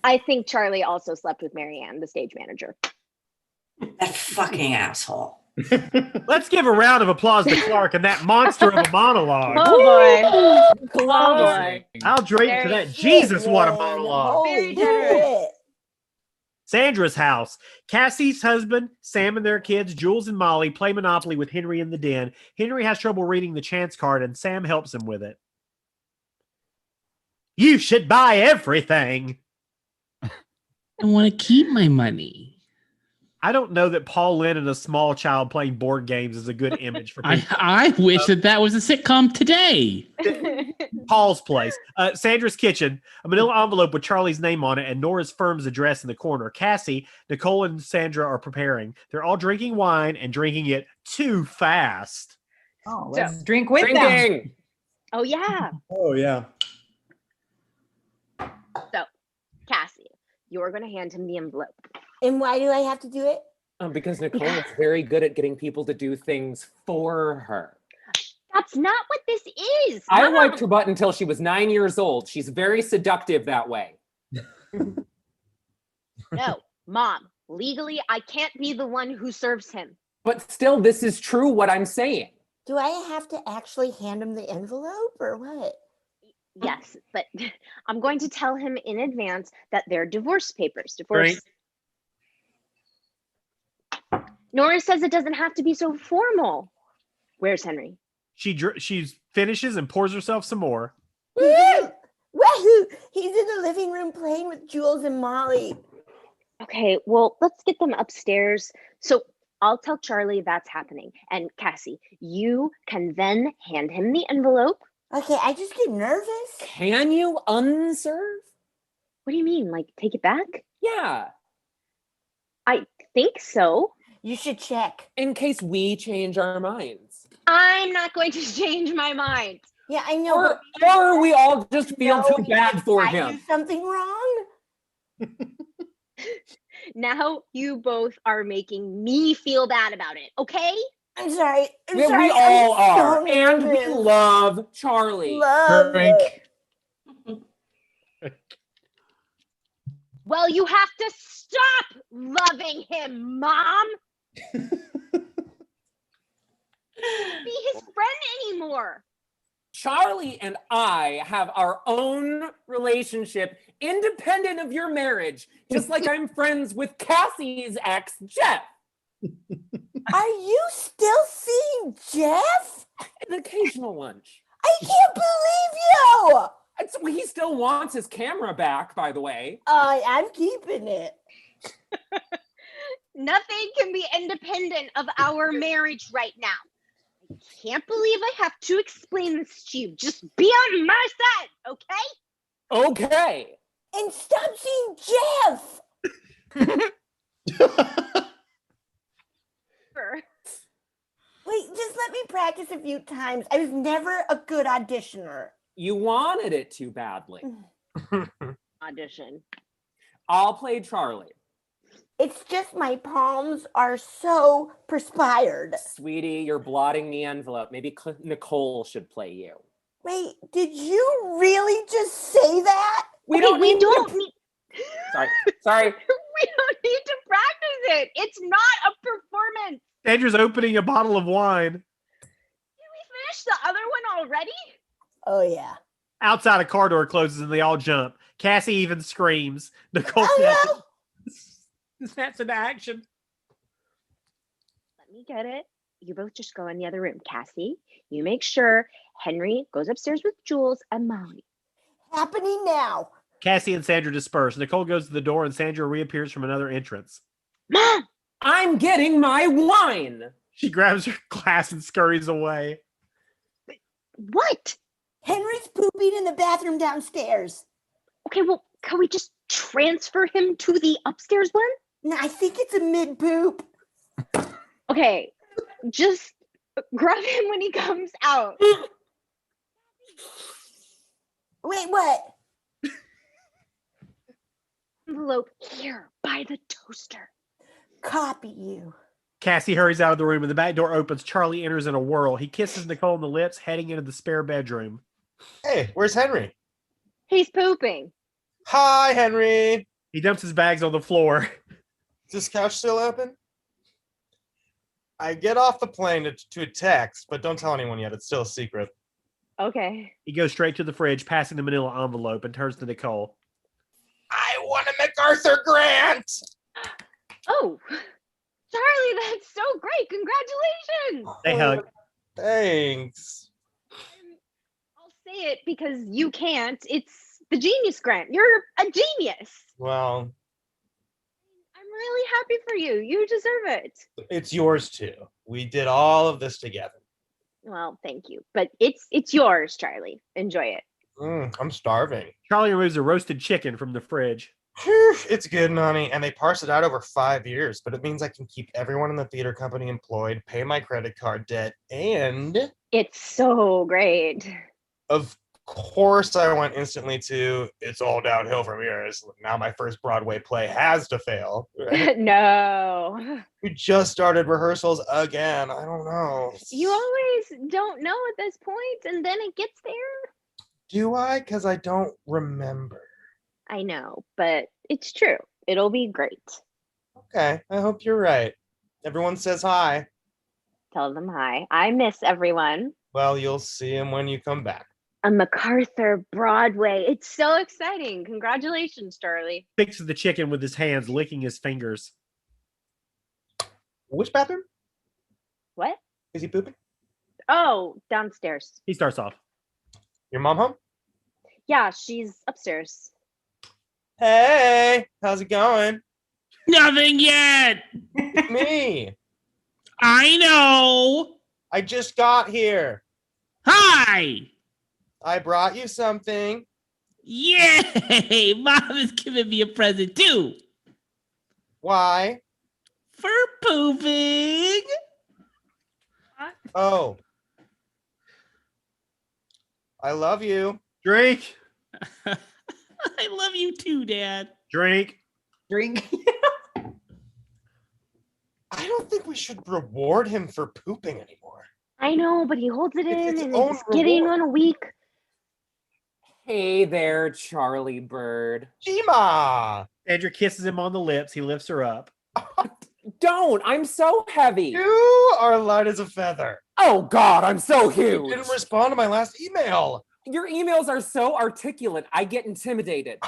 I think Charlie also slept with Marianne, the stage manager. That fucking asshole. Let's give a round of applause to Clarke and that monster of a monologue. Oh boy. Oh boy. I'll drink to that. Jesus, what a monologue. Very generous. Sandra's house. Cassie's husband, Sam and their kids, Jules and Molly, play Monopoly with Henry in the den. Henry has trouble reading the chance card, and Sam helps him with it. You should buy everything. I want to keep my money. I don't know that Paul Lynde and a small child playing board games is a good image for people. I wish that was a sitcom today. Paul's place. Sandra's kitchen. A manila envelope with Charlie's name on it and Nora's firm's address in the corner. Cassie, Nicole, and Sandra are preparing. They're all drinking wine and drinking it too fast. Oh, let's drink with them. Drinking. Oh, yeah. Oh, yeah. So, Cassie, you're going to hand him the envelope. And why do I have to do it? Because Nicole is very good at getting people to do things for her. That's not what this is. I Mom. wiped her butt until she was 9 years old. She's very seductive that way. No, Mom. Legally, I can't be the one who serves him. But still, this is true what I'm saying. Do I have to actually hand him the envelope or what? Yes, but I'm going to tell him in advance that they're divorce papers. Divorce. Nora says it doesn't have to be so formal. Where's Henry? She finishes and pours herself some more. Woohoo! Woohoo! He's in the living room playing with Jules and Molly. Okay, well, let's get them upstairs. So I'll tell Charlie that's happening. And Cassie, you can then hand him the envelope. Okay, I just get nervous. Can you unserve? What do you mean? Like, take it back? Yeah. I think so. You should check. In case we change our minds. I'm not going to change my mind. Yeah, I know. Or we all just feel too bad for I him. do something wrong? Now you both are making me feel bad about it, okay? I'm sorry. We all are. And we love Charlie. Love it. Well, you have to stop loving him, Mom. Be his friend anymore. Charlie and I have our own relationship independent of your marriage, just like I'm friends with Cassie's ex, Jeff. Are you still seeing Jeff? An occasional lunch. I can't believe you! He still wants his camera back, by the way. I'm keeping it. Nothing can be independent of our marriage right now. I can't believe I have to explain this to you. Just be on my side, okay? Okay. And stop seeing Jeff! Wait, just let me practice a few times. I was never a good auditioner. You wanted it too badly. Audition. I'll play Charlie. It's just my palms are so perspired. Sweetie, you're blotting the envelope. Maybe Nicole should play you. Wait, did you really just say that? We don't need. Sorry. We don't need to practice it. It's not a performance. Sandra's opening a bottle of wine. Did we finish the other one already? Oh, yeah. Outside, a car door closes and they all jump. Cassie even screams. Nicole snaps into action. Let me get it. You both just go in the other room. Cassie, you make sure Henry goes upstairs with Jules and Molly. Happening now. Cassie and Sandra disperse. Nicole goes to the door and Sandra reappears from another entrance. Mom! I'm getting my wine! She grabs her glass and scurries away. What? Henry's pooping in the bathroom downstairs. Okay, well, can we just transfer him to the upstairs one? No, I think it's a mid-poop. Okay, just grab him when he comes out. Wait, what? Envelope here by the toaster. Copy you. Cassie hurries out of the room and the back door opens. Charlie enters in a whirl. He kisses Nicole on the lips, heading into the spare bedroom. Hey, where's Henry? He's pooping. Hi, Henry. He dumps his bags on the floor. Is this couch still open? I get off the plane to a text, but don't tell anyone yet. It's still a secret. Okay. He goes straight to the fridge, passing the manila envelope, and turns to Nicole. I want a MacArthur grant. Oh, Charlie, that's so great. Congratulations. They hug. Thanks. I'll say it because you can't. It's the genius grant. You're a genius. Well, I'm really happy for you. You deserve it. it's yours too. We did all of this together. Well, thank you. But it's yours, Charlie. Enjoy it. I'm starving. Charlie removes a roasted chicken from the fridge. It's good, Nani, and they parse it out over 5 years, but it means I can keep everyone in the theater company employed, pay my credit card debt, and It's so great. of course I went instantly to it's all downhill from here. Now my first Broadway play has to fail. No. We just started rehearsals again. I don't know. You always don't know at this point, and then it gets there. Do I? Because I don't remember. I know, but it's true. It'll be great. Okay, I hope you're right. Everyone says hi. Tell them hi. I miss everyone. Well, you'll see him when you come back. A MacArthur Broadway. It's so exciting. Congratulations, Charlie. Fixes the chicken with his hands, licking his fingers. Which bathroom? What? Is he pooping? Oh, downstairs. He starts off. Your mom home? Yeah, she's upstairs. Hey, how's it going? Nothing yet. Me. I know. I just got here. Hi. I brought you something. Yay! Mom is giving me a present too. Why? For pooping. Oh. I love you. Drink. I love you too, Dad. Drink. Drink. I don't think we should reward him for pooping anymore. I know, but he holds it in its and own it's getting reward. on a week. Hey there, Charlie Bird. Gima! Sandra kisses him on the lips. He lifts her up. Don't! I'm so heavy. You are light as a feather. Oh God, I'm so You huge. didn't respond to my last email. Your emails are so articulate. I get intimidated.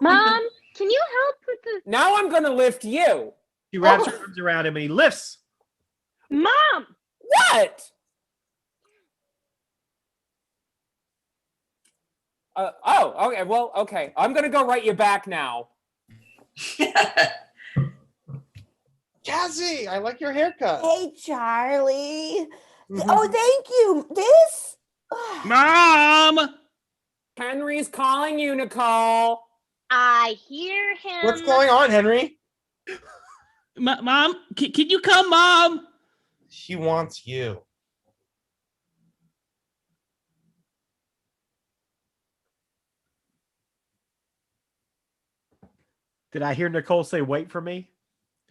Mom, can you help with the Now I'm gonna lift you. She wraps her arms around him and he lifts. Mom? What? Okay. Well, okay. I'm gonna go write you back now. Jazzy, I like your haircut. Hey, Charlie. Mhm. Oh, thank you. This? Mom. Henry's calling you, Nicole. I hear him. What's going on, Henry? Mom, can you come, Mom? He wants you. Did I hear Nicole say, wait for me?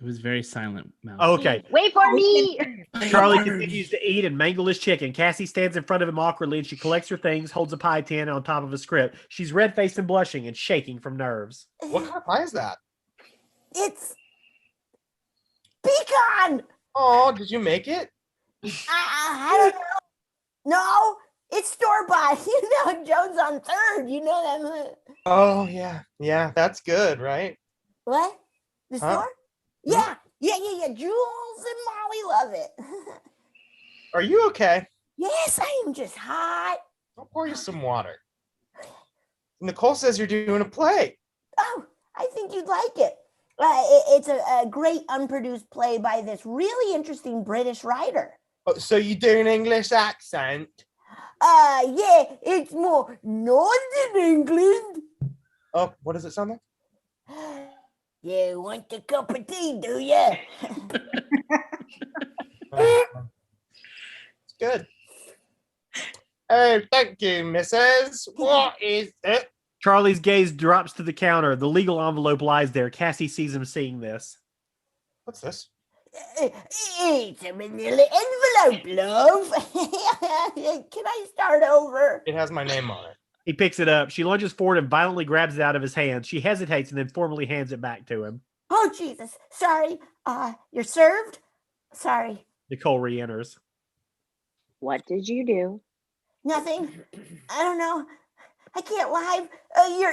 It was very silent, Mom. Okay. Wait for me. Charlie continues to eat and mangle his chicken. Cassie stands in front of him awkwardly and she collects her things, holds a pie tin on top of a script. She's red-faced and blushing and shaking from nerves. What kind of pie is that? It's pecan. Oh, did you make it? I don't know. No, it's store-bought. You know, Jones on Third. You know that. Oh, yeah. Yeah, that's good, right? What? The Huh? store? Yeah. Jules and Molly love it. Are you okay? Yes, I am just hot. I'll pour you some water. Nicole says you're doing a play. Oh, I think you'd like it. It's a great unproduced play by this really interesting British writer. Oh, so you do an English accent? Yeah, it's more Northern England. Oh, what does it sound like? You want a cup of tea, do you? It's good. Oh, thank you, Mrs. What is it? Charlie's gaze drops to the counter. The legal envelope lies there. Cassie sees him seeing this. What's this? It's a manila envelope, love. Can I start over? It has my name on it. He picks it up. She lunges forward and violently grabs it out of his hand. She hesitates and then formally hands it back to him. Oh, Jesus. Sorry. You're served? Sorry. Nicole re-enters. What did you do? Nothing. I don't know. I can't live.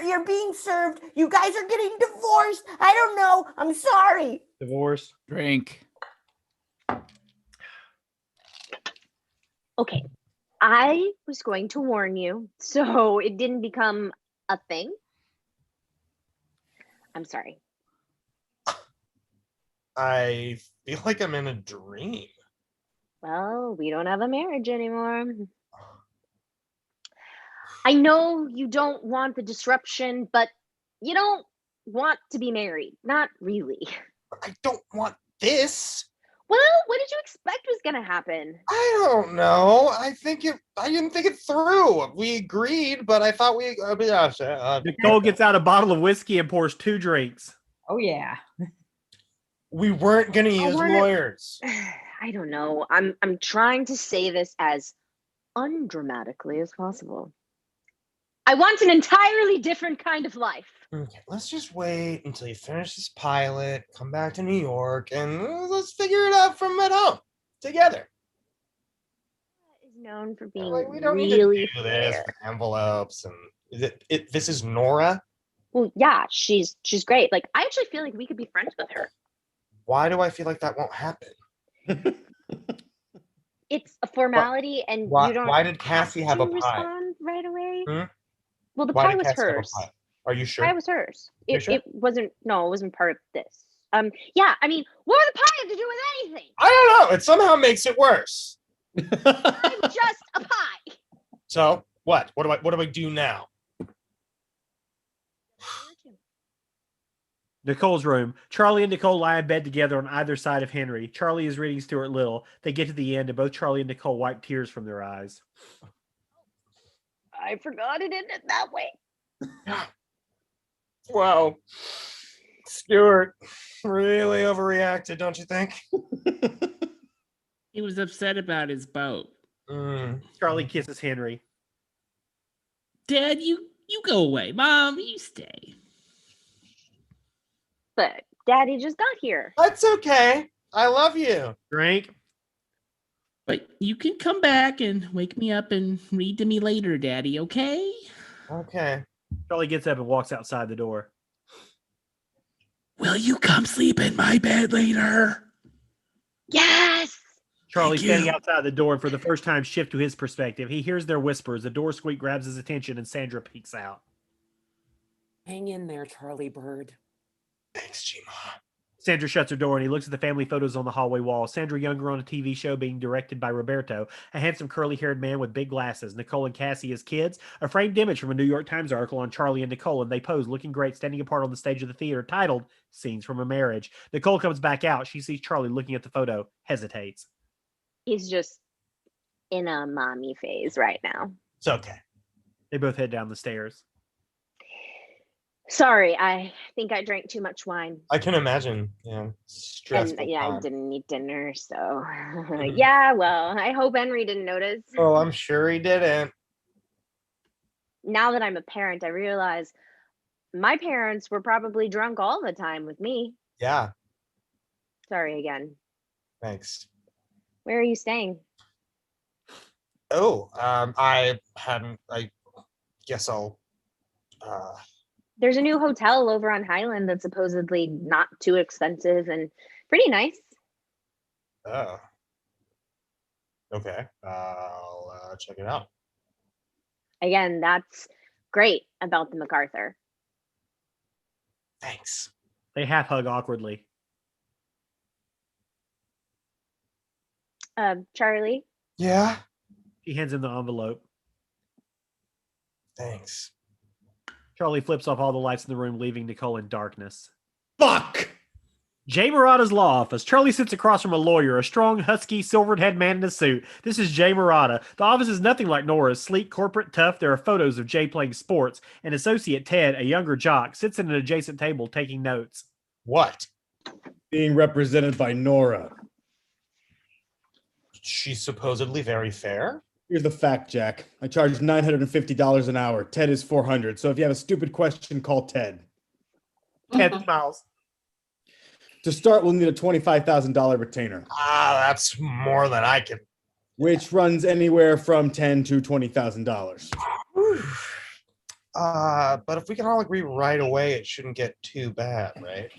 You're being served. You guys are getting divorced. I don't know. I'm sorry. Divorce. Drink. Okay. I was going to warn you, so it didn't become a thing. I'm sorry. I feel like I'm in a dream. Well, we don't have a marriage anymore. I know you don't want the disruption, but you don't want to be married. Not really. I don't want this. Well, what did you expect was going to happen? I don't know. I didn't think it through. We agreed, but I thought Nicole gets out a bottle of whiskey and pours 2 drinks. Oh yeah. We weren't going to use lawyers. I don't know. I'm trying to say this as undramatically as possible. I want an entirely different kind of life. Okay, let's just wait until you finish this pilot, come back to New York, and let's figure it out from at home together. Is known for being We don't really need to do this fair. with envelopes and this is Nora. Well, yeah, she's great. Like, I actually feel like we could be friends with her. Why do I feel like that won't happen? It's a formality, and Why, you don't. why did Cassie have a pie? Respond right away. Hmm? Well, the Why pie did was Cassie have a hers. pie? Are you sure? Pie was hers. You It, sure? it wasn't. No, it wasn't part of this. Yeah, I mean, what did the pie have to do with anything? I don't know. It somehow makes it worse. I'm just a pie. So what? What do I do now? Nicole's room. Charlie and Nicole lie in bed together on either side of Henry. Charlie is reading Stuart Little. They get to the end, and both Charlie and Nicole wipe tears from their eyes. I forgot it ended that way. Wow. Stuart really overreacted, don't you think? He was upset about his boat. Charlie kisses Henry. Dad, you go away. Mom, you stay. But Daddy just got here. That's okay. I love you. Drink. But you can come back and wake me up and read to me later, Daddy, okay? Okay. Charlie gets up and walks outside the door. Will you come sleep in my bed later? Yes. Charlie Thank standing you. outside the door and for the first time shift to his perspective. He hears their whispers. The door squeak grabs his attention and Sandra peeks out. Hang in there, Charlie Bird. Thanks, Gma. Sandra shuts her door and he looks at the family photos on the hallway wall. Sandra younger on a TV show being directed by Roberto, a handsome curly-haired man with big glasses. Nicole and Cassie as kids, a framed image from a New York Times article on Charlie and Nicole, and they pose looking great standing apart on the stage of the theater titled Scenes from a Marriage. Nicole comes back out. She sees Charlie looking at the photo, hesitates. He's just in a mommy phase right now. It's okay. They both head down the stairs. Sorry, I think I drank too much wine. I can imagine. Yeah. Stressful. And yeah, time. I didn't eat dinner, so yeah, well, I hope Henry didn't notice. Oh, I'm sure he didn't. Now that I'm a parent, I realize my parents were probably drunk all the time with me. Yeah. Sorry again. Thanks. Where are you staying? Oh, I guess I'll There's a new hotel over on Highland that's supposedly not too expensive and pretty nice. Oh. Okay. I'll check it out. Again, that's great about the MacArthur. Thanks. They half hug awkwardly. Charlie? Yeah. She hands him the envelope. Thanks. Charlie flips off all the lights in the room, leaving Nicole in darkness. Fuck! Jay Murata's law office. Charlie sits across from a lawyer, a strong, husky, silvered-haired man in a suit. This is Jay Murata. The office is nothing like Nora's. Sleek, corporate, tough. There are photos of Jay playing sports. An associate, Ted, a younger jock, sits at an adjacent table taking notes. What? Being represented by Nora. She's supposedly very fair. Here's the fact, Jack. I charge $950 an hour. Ted is $400. So if you have a stupid question, call Ted. Ted smiles. To start, we'll need a $25,000 retainer. That's more than I can. Which runs anywhere from $10,000 to $20,000. But if we can all agree right away, it shouldn't get too bad, right?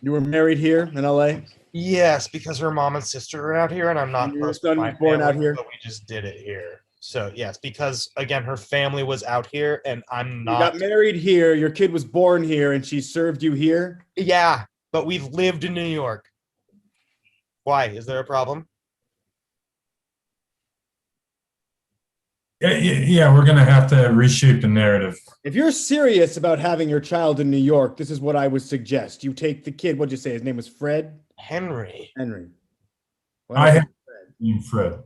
You were married here in LA? Yes, because her mom and sister are out here, and I'm not And your close son to my was born out family, here? so we just did it here. So yes, because again, her family was out here, and I'm You not. got married here, your kid was born here, and she served you here? Yeah, but we've lived in New York. Why? Is there a problem? Yeah, we're gonna have to reshape the narrative. If you're serious about having your child in New York, this is what I would suggest. You take the kid, what'd you say? His name was Fred? Henry. I have Fred.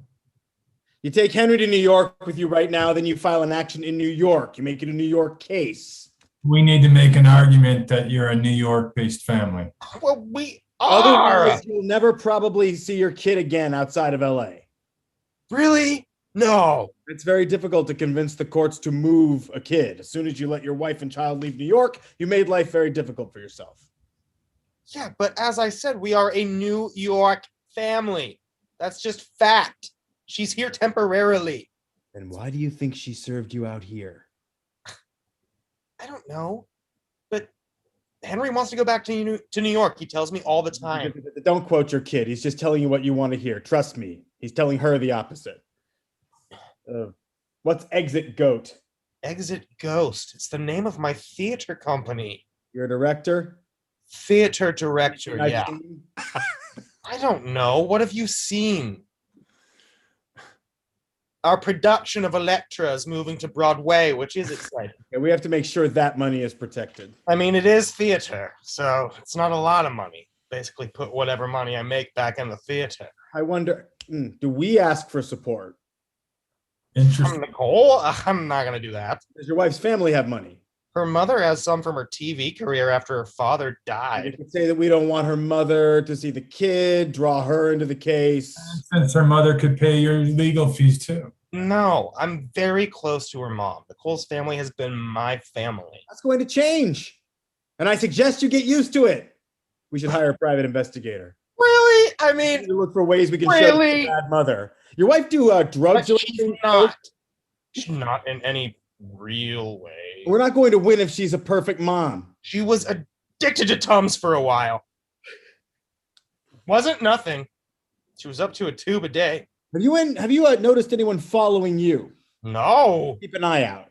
You take Henry to New York with you right now, then you file an action in New York. You make it a New York case. We need to make an argument that you're a New York-based family. Well, we are. Otherwise, you'll never probably see your kid again outside of LA. Really? No. It's very difficult to convince the courts to move a kid. As soon as you let your wife and child leave New York, you made life very difficult for yourself. Yeah, but as I said, we are a New York family. That's just fact. She's here temporarily. Then why do you think she served you out here? I don't know. But Henry wants to go back to New York. He tells me all the time. Don't quote your kid. He's just telling you what you want to hear. Trust me. He's telling her the opposite. What's Exit Goat? Exit Ghost. It's the name of my theater company. You're a director? Theater director, I've yeah. seen- I don't know. What have you seen? Our production of Elektra is moving to Broadway, which is exciting. Yeah, we have to make sure that money is protected. I mean, it is theater, so it's not a lot of money. Basically, put whatever money I make back in the theater. I wonder, do we ask for support? Interesting. Nicole, I'm not going to do that. Does your wife's family have money? Her mother has some from her TV career after her father You died. could say that we don't want her mother to see the kid, draw her into the case. Since her mother could pay your legal fees too. No, I'm very close to her mom. Nicole's family has been my family. That's going to change. And I suggest you get used to it. We should hire a private investigator. Really? I We mean, need to look for ways we can show Really? she's a bad mother. Your wife do drugs? but she's not in any real way. We're not going to win if she's a perfect mom. She was addicted to Tums for a while. Wasn't nothing. She was up to a tube a day. Have you noticed anyone following you? No. Keep an eye out.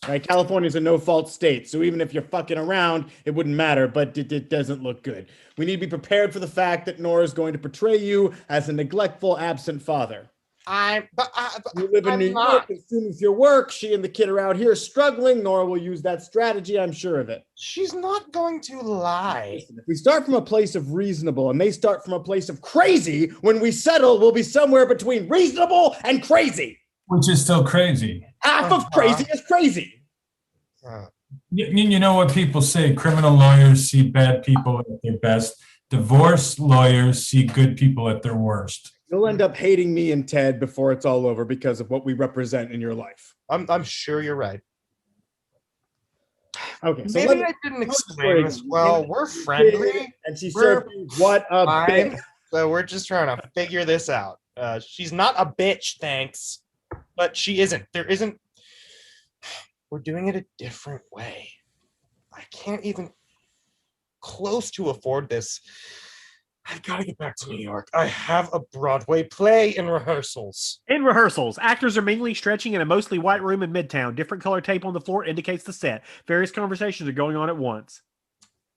Right, California's a no-fault state, so even if you're fucking around, it wouldn't matter, but it doesn't look good. We need to be prepared for the fact that Nora's going to portray you as a neglectful, absent father. You live in I'm New not. York, as soon as your work, she and the kid are out here struggling. Nora will use that strategy, I'm sure of it. She's not going to lie. If we start from a place of reasonable and they start from a place of crazy, when we settle, we'll be somewhere between reasonable and crazy. Which is still crazy. Half of crazy is crazy. You know what people say, criminal lawyers see bad people at their best. Divorce lawyers see good people at their worst. You'll end up hating me and Ted before it's all over because of what we represent in your life. I'm sure you're right. Okay, so Maybe I didn't explain this well. We're friendly. And she We're served you. What a fine. bitch. So we're just trying to figure this out. She's not a bitch, thanks. But she isn't. We're doing it a different way. I can't even close to afford this. I've got to get back to New York. I have a Broadway play in rehearsals. In rehearsals, actors are mingling, stretching in a mostly white room in Midtown. Different color tape on the floor indicates the set. Various conversations are going on at once.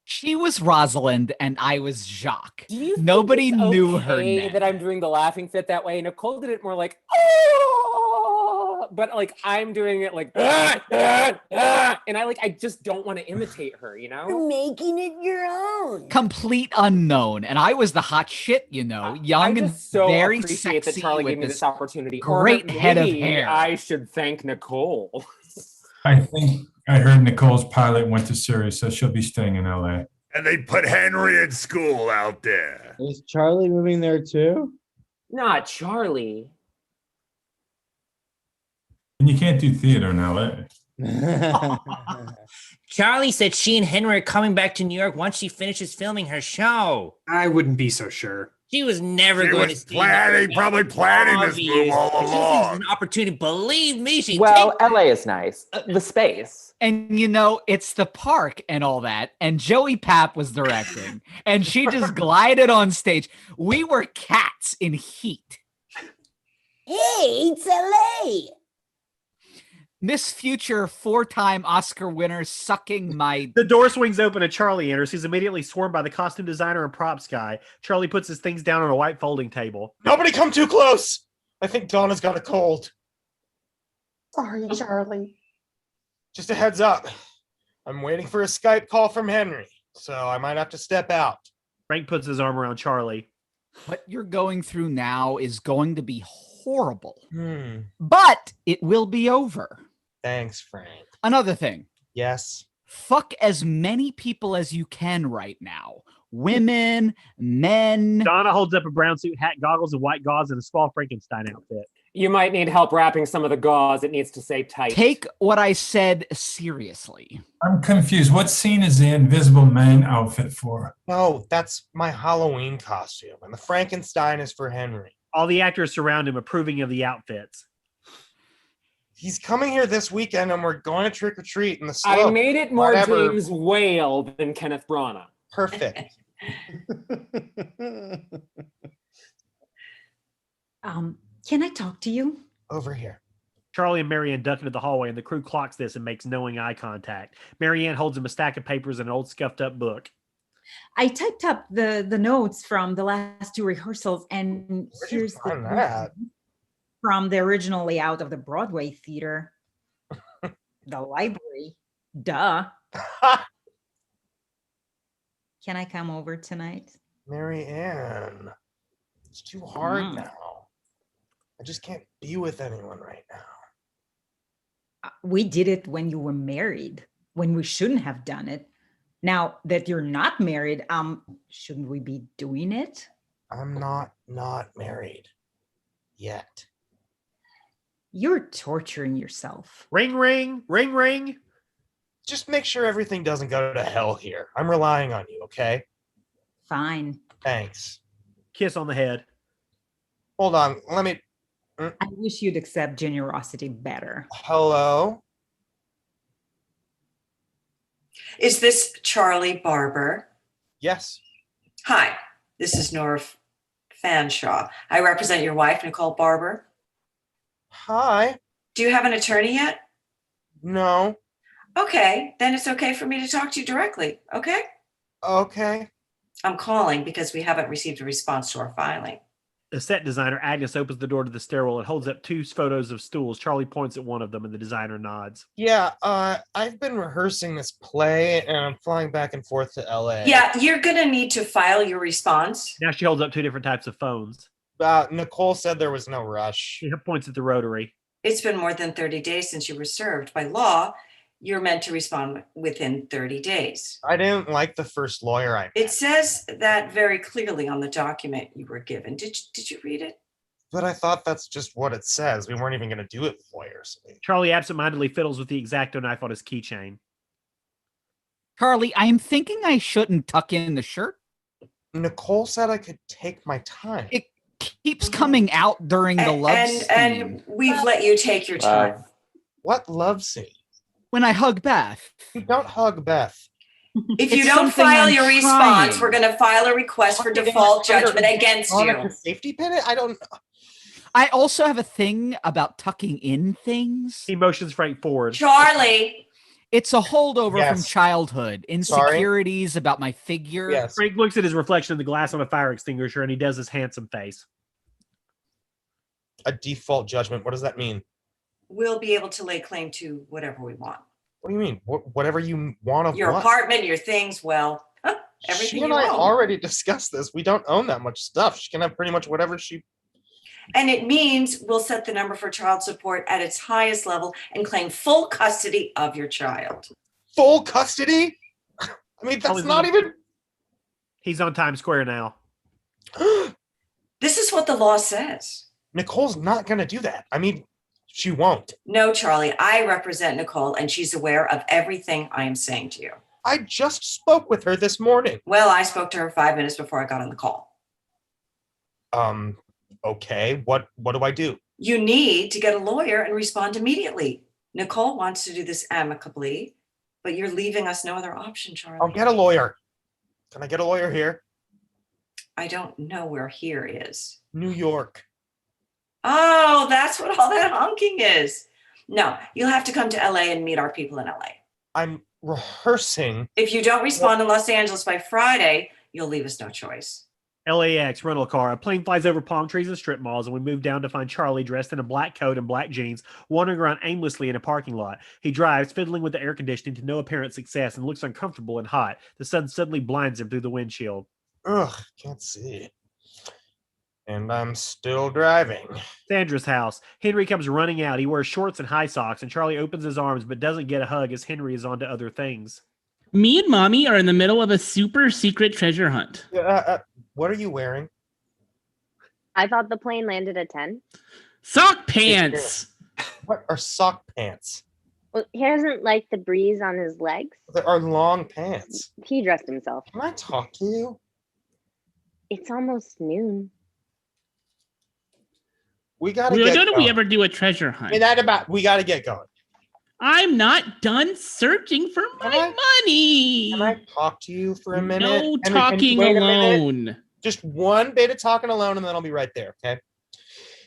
She was Rosalind and I was Jacques. Do you think Nobody it's knew her okay name. that I'm doing the laughing fit that way? Nicole did it more like, oh, but like I'm doing it like, and I just don't want to imitate her, you know? You're making it your own. Complete unknown. And I was the hot shit, young I and just so very appreciate that sexy Charlie with gave me this this opportunity. Or great head of maybe hair. I should thank Nicole. I think I heard Nicole's pilot went to Sirius, so she'll be staying in LA. And they put Henry in school out there. Is Charlie moving there too? Not Charlie. And you can't do theater in LA. Charlie said she and Henry are coming back to New York once she finishes filming her show. I wouldn't be so sure. She was never She going was to see planning, probably planning this move all Obvious. She thinks along. it's an opportunity. Believe me, she Well, LA is nice. The space. And it's the park and all that. And Joey Papp was directing. And she just glided on stage. We were cats in heat. Hey, it's LA. Miss Future 4-time Oscar winner sucking my... The door swings open and Charlie enters. He's immediately swarmed by the costume designer and props guy. Charlie puts his things down on a white folding table. Nobody come too close. I think Donna's got a cold. Sorry, Charlie. Just a heads up. I'm waiting for a Skype call from Henry, so I might have to step out. Frank puts his arm around Charlie. What you're going through now is going to be horrible. But it will be over. Thanks, Frank. Another thing. Yes. Fuck as many people as you can right now. Women, men. Donna holds up a brown suit, hat, goggles, and white gauze, and a small Frankenstein outfit. You might need help wrapping some of the gauze. It needs to stay tight. Take what I said seriously. I'm confused. What scene is the Invisible Man outfit for? No, that's my Halloween costume, and the Frankenstein is for Henry. All the actors surround him, approving of the outfits. He's coming here this weekend, and we're going to trick or treat in the slope. I made it more Whatever. James Whale than Kenneth Branagh. Perfect. Can I talk to you? Over here. Charlie and Marianne duck into the hallway, and the crew clocks this and makes knowing eye contact. Marianne holds him a stack of papers and an old scuffed up book. I typed up the notes from the last 2 rehearsals, and here's the from the original layout of the Broadway theater. The library. Duh. Can I come over tonight? Marianne, it's too hard now. I just can't be with anyone right now. We did it when you were married, when we shouldn't have done it. Now that you're not married, shouldn't we be doing it? I'm not married yet. You're torturing yourself. Ring, ring, ring, ring. Just make sure everything doesn't go to hell here. I'm relying on you, okay? Fine. Thanks. Kiss on the head. Hold on, let me... I wish you'd accept generosity better. Hello? Is this Charlie Barber? Yes. Hi, this is Nora Fanshawe. I represent your wife, Nicole Barber. Hi. Do you have an attorney yet? No. Okay, then it's okay for me to talk to you directly, okay? Okay. I'm calling because we haven't received a response to our filing. The set designer, Agnes, opens the door to the stairwell and holds up 2 photos of stools. Charlie points at one of them and the designer nods. Yeah, I've been rehearsing this play and I'm flying back and forth to LA. Yeah, you're gonna need to file your response. Now she holds up 2 different types of phones. Nicole said there was no rush. She points at the rotary. It's been more than 30 days since you were served. By law, you're meant to respond within 30 days. I didn't like the first lawyer I met. It says that very clearly on the document you were given. Did you read it? But I thought that's just what it says. We weren't even going to do it with lawyers. Charlie absentmindedly fiddles with the X-Acto knife on his keychain. Charlie, I'm thinking I shouldn't tuck in the shirt. Nicole said I could take my time. It keeps coming out during the love scene. And we've let you take your time. What love scene? When I hug Beth. You don't hug Beth. If you It's don't something file I'm your response, trying. we're going to file a request for default judgment against you. Safety pin it? I don't. I also have a thing about tucking in things. He motions Frank forward. Charlie. It's a holdover from Yes. childhood. Sorry? Insecurities about my figure. Yes. Frank looks at his reflection in the glass on a fire extinguisher and he does his handsome face. A default judgment. What does that mean? We'll be able to lay claim to whatever we want. What do you mean? Whatever you want of Your what? apartment, your things, well, everything She and you I own. already discussed this. We don't own that much stuff. She can have pretty much whatever she... And it means we'll set the number for child support at its highest level and claim full custody of your child. Full custody? I mean, that's not even... He's on Times Square now. This is what the law says. Nicole's not going to do that. I mean, she won't. No, Charlie, I represent Nicole and she's aware of everything I am saying to you. I just spoke with her this morning. Well, I spoke to her 5 minutes before I got on the call. Okay. What do I do? You need to get a lawyer and respond immediately. Nicole wants to do this amicably, but you're leaving us no other option, Charlie. I'll get a lawyer. Can I get a lawyer here? I don't know where here is. New York. Oh, that's what all that honking is. No, you'll have to come to LA and meet our people in LA. I'm rehearsing. If you don't respond in Los Angeles by Friday, you'll leave us no choice. LAX rental car. A plane flies over palm trees and strip malls, and we move down to find Charlie dressed in a black coat and black jeans, wandering around aimlessly in a parking lot. He drives, fiddling with the air conditioning to no apparent success, and looks uncomfortable and hot. The sun suddenly blinds him through the windshield. Ugh, can't see. And I'm still driving. Sandra's house. Henry comes running out. He wears shorts and high socks, and Charlie opens his arms but doesn't get a hug as Henry is on to other things. Me and Mommy are in the middle of a super secret treasure hunt. What are you wearing? I thought the plane landed at 10. Sock pants. What are sock pants? Well, he doesn't like the breeze on his legs. There are long pants. He dressed himself. Can I talk to you? It's almost noon. We gotta When get do going. we ever do a treasure hunt? We gotta get going. I'm not done searching for my money. Can I talk to you for a minute? No Henry, talking wait a minute? alone. Just one bit of talking alone, and then I'll be right there, okay?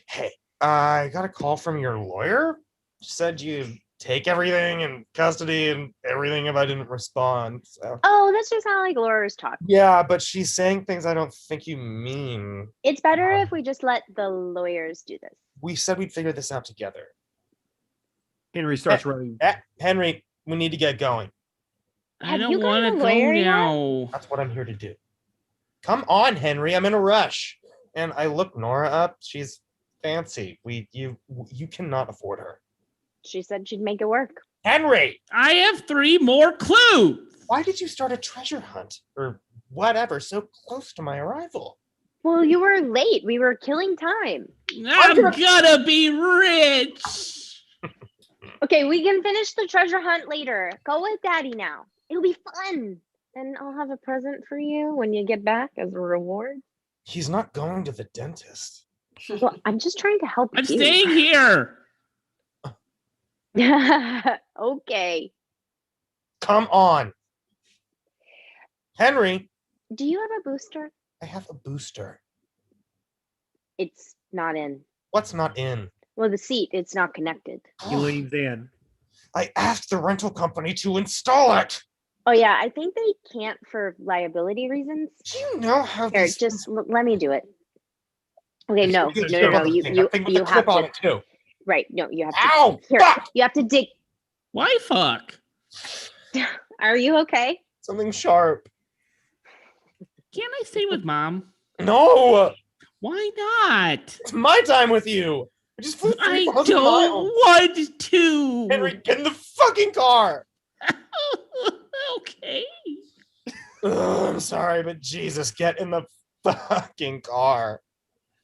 Hey, I got a call from your lawyer. She said you'd take everything in custody and everything if I didn't respond. So. Oh, that's just how like lawyers talk. Yeah, but she's saying things I don't think you mean. It's better if we just let the lawyers do this. We said we'd figure this out together. Henry starts running. Henry, we need to get going. I don't want to go now. That's what I'm here to do. Come on, Henry. I'm in a rush. And I look Nora up. She's fancy. You cannot afford her. She said she'd make it work. Henry! I have 3 more clues. Why did you start a treasure hunt or whatever so close to my arrival? Well, you were late. We were killing time. I'm gonna be rich. Okay, we can finish the treasure hunt later. Go with Daddy now. It'll be fun. And I'll have a present for you when you get back as a reward. He's not going to the dentist. Well, I'm just trying to help I'm you. staying here. Okay. Come on. Henry. Do you have a booster? I have a booster. It's not in. What's not in? Well, the seat, it's not connected. He leans in. I asked the rental company to install it. Oh, yeah, I think they can't for liability reasons. Do you know how Here, these just let me do it. Okay, no. You You have on to. it too. Right, no, you have to. Ow! Here, Fuck! you have to dig. Why fuck? Are you okay? Something sharp. Can't I stay with Mom? No! Why not? It's my time with you. I just flew I 3,000 don't miles. want to. Henry, get in the fucking car. Okay. Ugh, I'm sorry, but Jesus, get in the fucking car.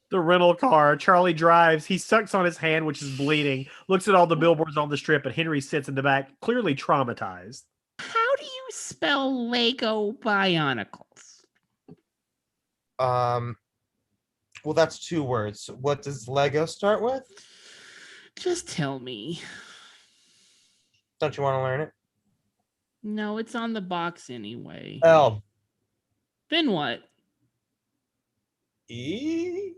The rental car. Charlie drives. He sucks on his hand, which is bleeding. Looks at all the billboards on the strip, and Henry sits in the back, clearly traumatized. How do you spell Lego Bionicles? Well, that's 2 words. What does Lego start with? Just tell me. Don't you want to learn it? No, it's on the box anyway. L. Then what? E?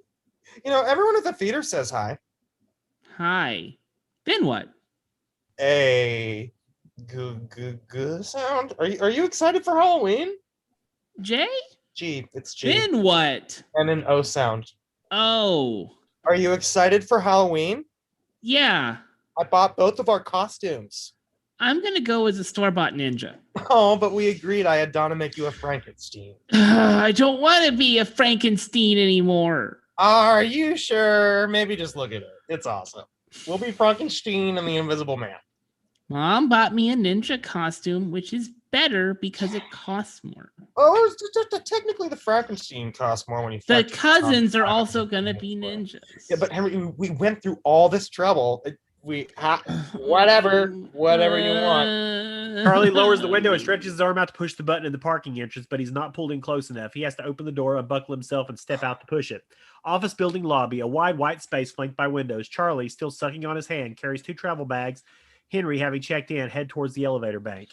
You know, everyone at the theater says hi. Hi. Then what? A. G sound. Are you excited for Halloween? J? G. It's G. Then what? And an O sound. Oh. Are you excited for Halloween? Yeah. I bought both of our costumes. I'm going to go as a store-bought ninja. Oh, but we agreed I had Donna make you a Frankenstein. I don't want to be a Frankenstein anymore. Are you sure? Maybe just look at it. It's awesome. We'll be Frankenstein and the Invisible Man. Mom bought me a ninja costume, which is better because it costs more. Oh, technically the Frankenstein costs more when you. The cousins are also going to be ninjas. Yeah, but Henry, we went through all this trouble. Whatever you want. Charlie lowers the window and stretches his arm out to push the button in the parking entrance, but he's not pulled in close enough. He has to open the door, unbuckle himself, and step out to push it. Office building lobby, a wide white space flanked by windows. Charlie, still sucking on his hand, carries 2 travel bags. Henry, having checked in, head towards the elevator bank.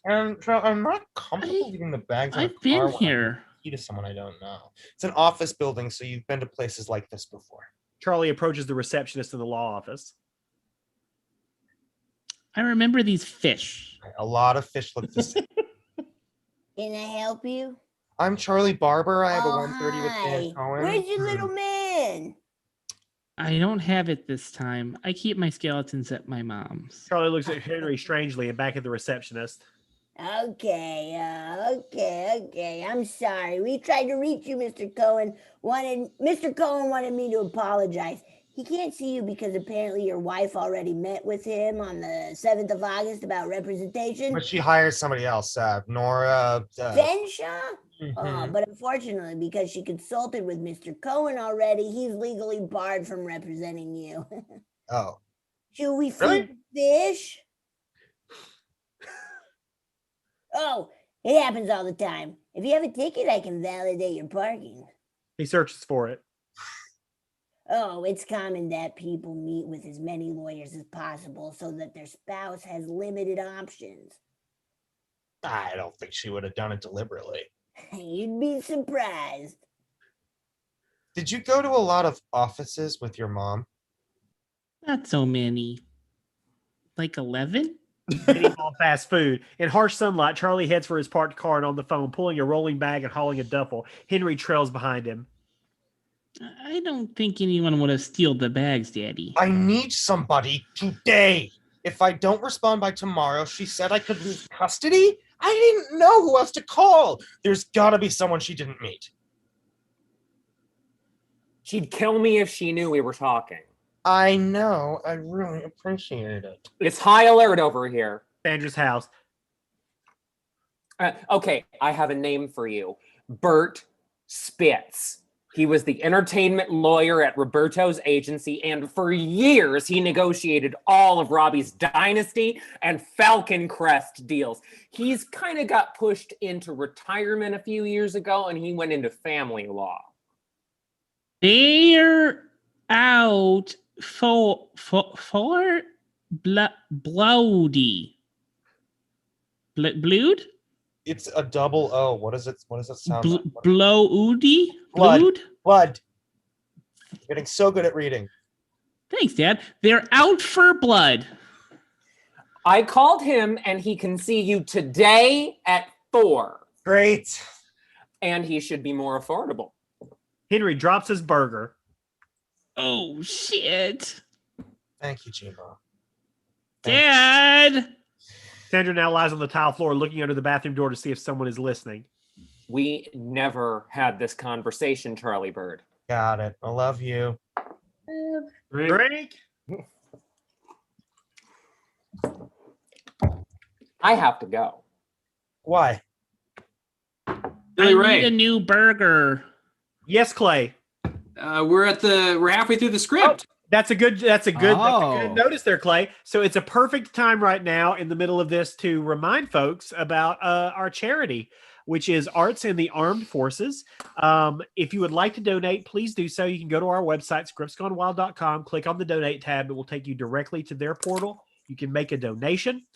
And I'm not comfortable leaving the bags in I've a been car when I'm here. key to someone I don't know. It's an office building, so you've been to places like this before. Charlie approaches the receptionist in the law office. I remember these fish. A lot of fish look the same. Can I help you? I'm Charlie Barber. I have a Oh, 1:30 with Dan hi. Cohen. Where's your little man? I don't have it this time. I keep my skeletons at my mom's. Charlie looks at Henry strangely and back at the receptionist. Okay. I'm sorry. We tried to reach you, Mr. Cohen. Mr. Cohen wanted me to apologize. He can't see you because apparently your wife already met with him on the 7th of August about representation. But she hires somebody else, Nora. Fenshaw? But unfortunately, because she consulted with Mr. Cohen already, he's legally barred from representing you. Oh. Should we feed Really? fish? Oh, it happens all the time. If you have a ticket, I can validate your parking. He searches for it. Oh, it's common that people meet with as many lawyers as possible so that their spouse has limited options. I don't think she would have done it deliberately. You'd be surprised. Did you go to a lot of offices with your mom? Not so many. Like 11? Eating all fast food. In harsh sunlight, Charlie heads for his parked car and on the phone, pulling a rolling bag and hauling a duffel. Henry trails behind him. I don't think anyone would have stealed the bags, Daddy. I need somebody today. If I don't respond by tomorrow, she said I could lose custody? I didn't know who else to call. There's gotta be someone she didn't meet. She'd kill me if she knew we were talking. I know. I really appreciate it. It's high alert over here. Sandra's house. Okay, I have a name for you. Bert Spitz. He was the entertainment lawyer at Roberto's agency, and for years he negotiated all of Robbie's Dynasty and Falcon Crest deals. He's kind of got pushed into retirement a few years ago, and he went into family law. They're out for Blowdy. Blood? It's a double O. What does it sound like? Blowdy? Blood. Getting so good at reading. Thanks, Dad. They're out for blood. I called him, and he can see you today at 4. Great. And he should be more affordable. Henry drops his burger. Oh, shit. Thank you, Jimbo. Dad! Sandra now lies on the tile floor looking under the bathroom door to see if someone is listening. We never had this conversation, Charlie Bird. Got it. I love you. Drink. I have to go. Why? Billy I Ray. need a new burger. Yes, Clay. We're halfway through the script. That's a good notice there, Clay. So it's a perfect time right now in the middle of this to remind folks about our charity, which is Arts in the Armed Forces. If you would like to donate, please do so. You can go to our website, scriptsgonewild.com, click on the donate tab. It will take you directly to their portal. You can make a donation.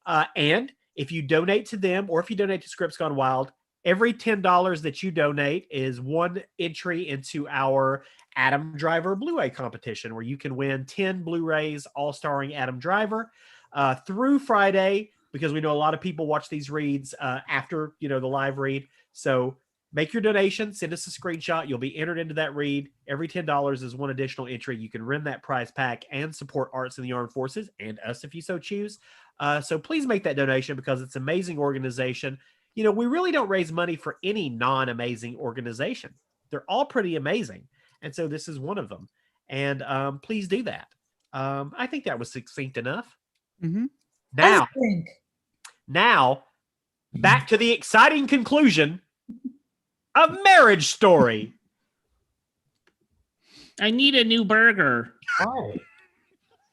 And if you donate to them or if you donate to Scripts Gone Wild, every $10 that you donate is one entry into our Adam Driver Blu-ray competition where you can win 10 Blu-rays all starring Adam Driver through Friday, because we know a lot of people watch these reads after the live read. So make your donation, send us a screenshot. You'll be entered into that read. Every $10 is one additional entry. You can win that prize pack and support Arts in the Armed Forces and us if you so choose. So please make that donation because it's an amazing organization. We really don't raise money for any non-amazing organization. They're all pretty amazing. And so this is one of them. And please do that. I think that was succinct enough. Mm-hmm. Now, back to the exciting conclusion of Marriage Story. I need a new burger. Why?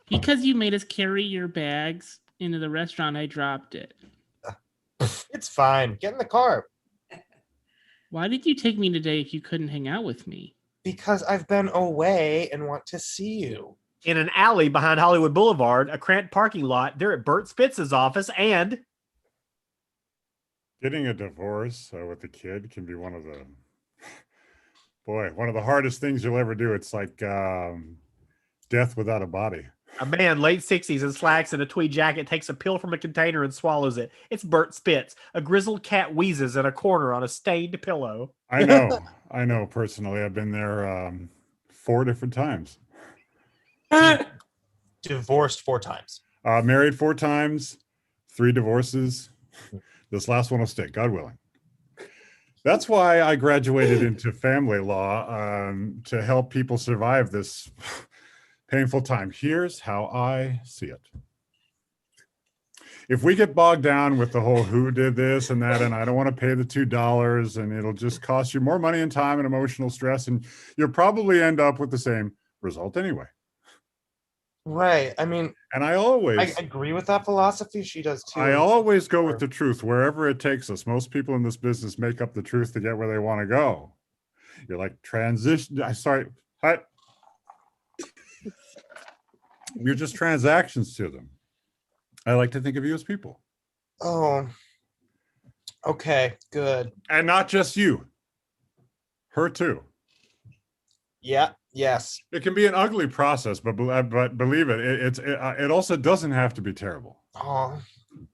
Because you made us carry your bags into the restaurant, I dropped it. It's fine. Get in the car. Why did you take me today if you couldn't hang out with me? Because I've been away and want to see you. In an alley behind Hollywood Boulevard, a cramped parking lot, they're at Bert Spitz's office, and getting a divorce with a kid can be one of the hardest things you'll ever do. It's like death without a body. a man, late 60s, in slacks and a tweed jacket, takes a pill from a container and swallows it. It's Bert Spitz. A grizzled cat wheezes in a corner on a stained pillow. I know personally. I've been there 4 different times. Divorced 4 times. Married 4 times, 3 divorces. This last one will stick, God willing. That's why I graduated into family law, to help people survive this painful time. Here's how I see it. If we get bogged down with the whole who did this and that, and I don't want to pay the $2, and it'll just cost you more money and time and emotional stress, and you'll probably end up with the same result anyway. Right. I mean, and I agree with that philosophy. She does too. I always go with the truth wherever it takes us. Most people in this business make up the truth to get where they want to go. You're like you're just transactions to them. I like to think of you as people. Oh, okay, good. And not just you. Her too. Yeah. Yes. It can be an ugly process, but believe it, it also doesn't have to be terrible. Oh,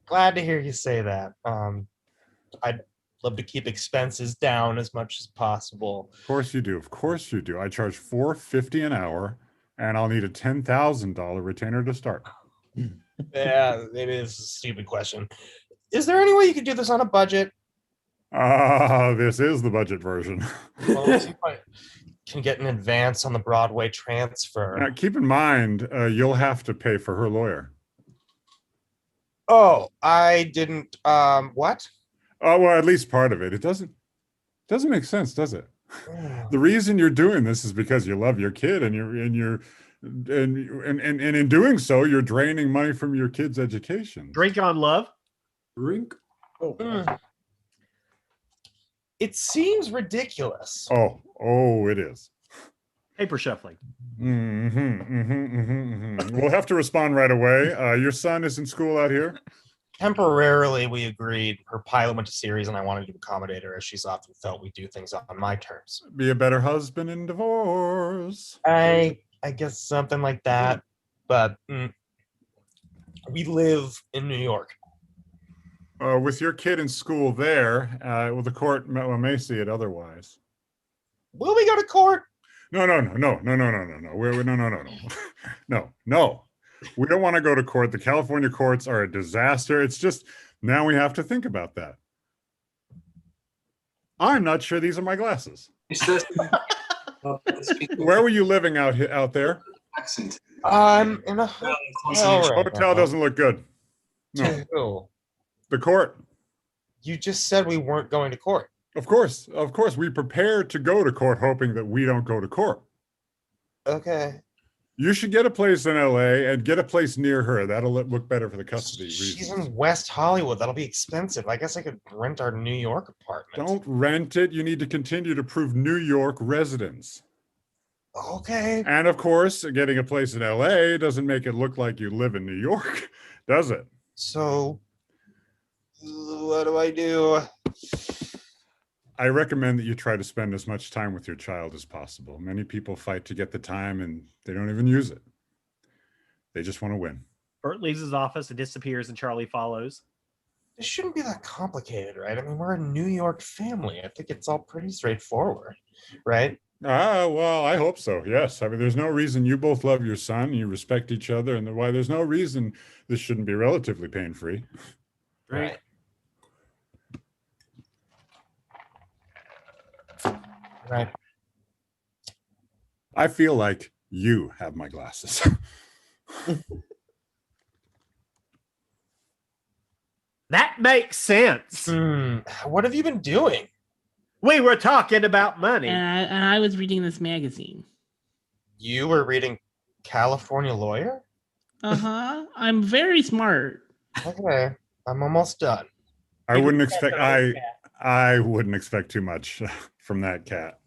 glad to hear you say that. I'd love to keep expenses down as much as possible. Of course you do. Of course you do. I charge $4.50 an hour, and I'll need a $10,000 retainer to start. Yeah, maybe this is a stupid question. Is there any way you could do this on a budget? This is the budget version. Well, can get an advance on the Broadway transfer. Now, keep in mind, you'll have to pay for her lawyer. Oh, I didn't. What? Oh, well, at least part of it. It doesn't make sense, does it? The reason you're doing this is because you love your kid, and in doing so, you're draining money from your kid's education. Drink on love. Drink. Oh. It seems ridiculous. Oh, it is. Paper shuffling. We'll have to respond right away. Your son is in school out here? Temporarily, we agreed. Her pilot went to series, and I wanted to accommodate her, as she's often felt we do things on my terms. Be a better husband in divorce. I guess something like that. But we live in New York. With your kid in school there, the court may see it otherwise. Will we go to court? No. No. We don't want to go to court. The California courts are a disaster. It's just, now we have to think about that. I'm not sure these are my glasses. Where were you living out there? I'm in a hotel. Hotel doesn't look good. No. The court. You just said we weren't going to court. Of course. We prepared to go to court hoping that we don't go to court. Okay. You should get a place in LA and get a place near her. That'll look better for the custody reasons. She's in West Hollywood. That'll be expensive. I guess I could rent our New York apartment. Don't rent it. You need to continue to prove New York residence. Okay. And of course, getting a place in LA doesn't make it look like you live in New York, does it? So what do I do? I recommend that you try to spend as much time with your child as possible. Many people fight to get the time and they don't even use it. They just want to win. Bert leaves his office and disappears, and Charlie follows. It shouldn't be that complicated, right? I mean, we're a New York family. I think it's all pretty straightforward, right? Well, I hope so. Yes. I mean, there's no reason. You both love your son. You respect each other. And why there's no reason this shouldn't be relatively pain-free. Right. Right. I feel like you have my glasses. That makes sense. What have you been doing? We were talking about money. And I was reading this magazine. You were reading California Lawyer? Uh-huh. I'm very smart. Okay, I'm almost done. I wouldn't expect I wouldn't expect too much from that cat.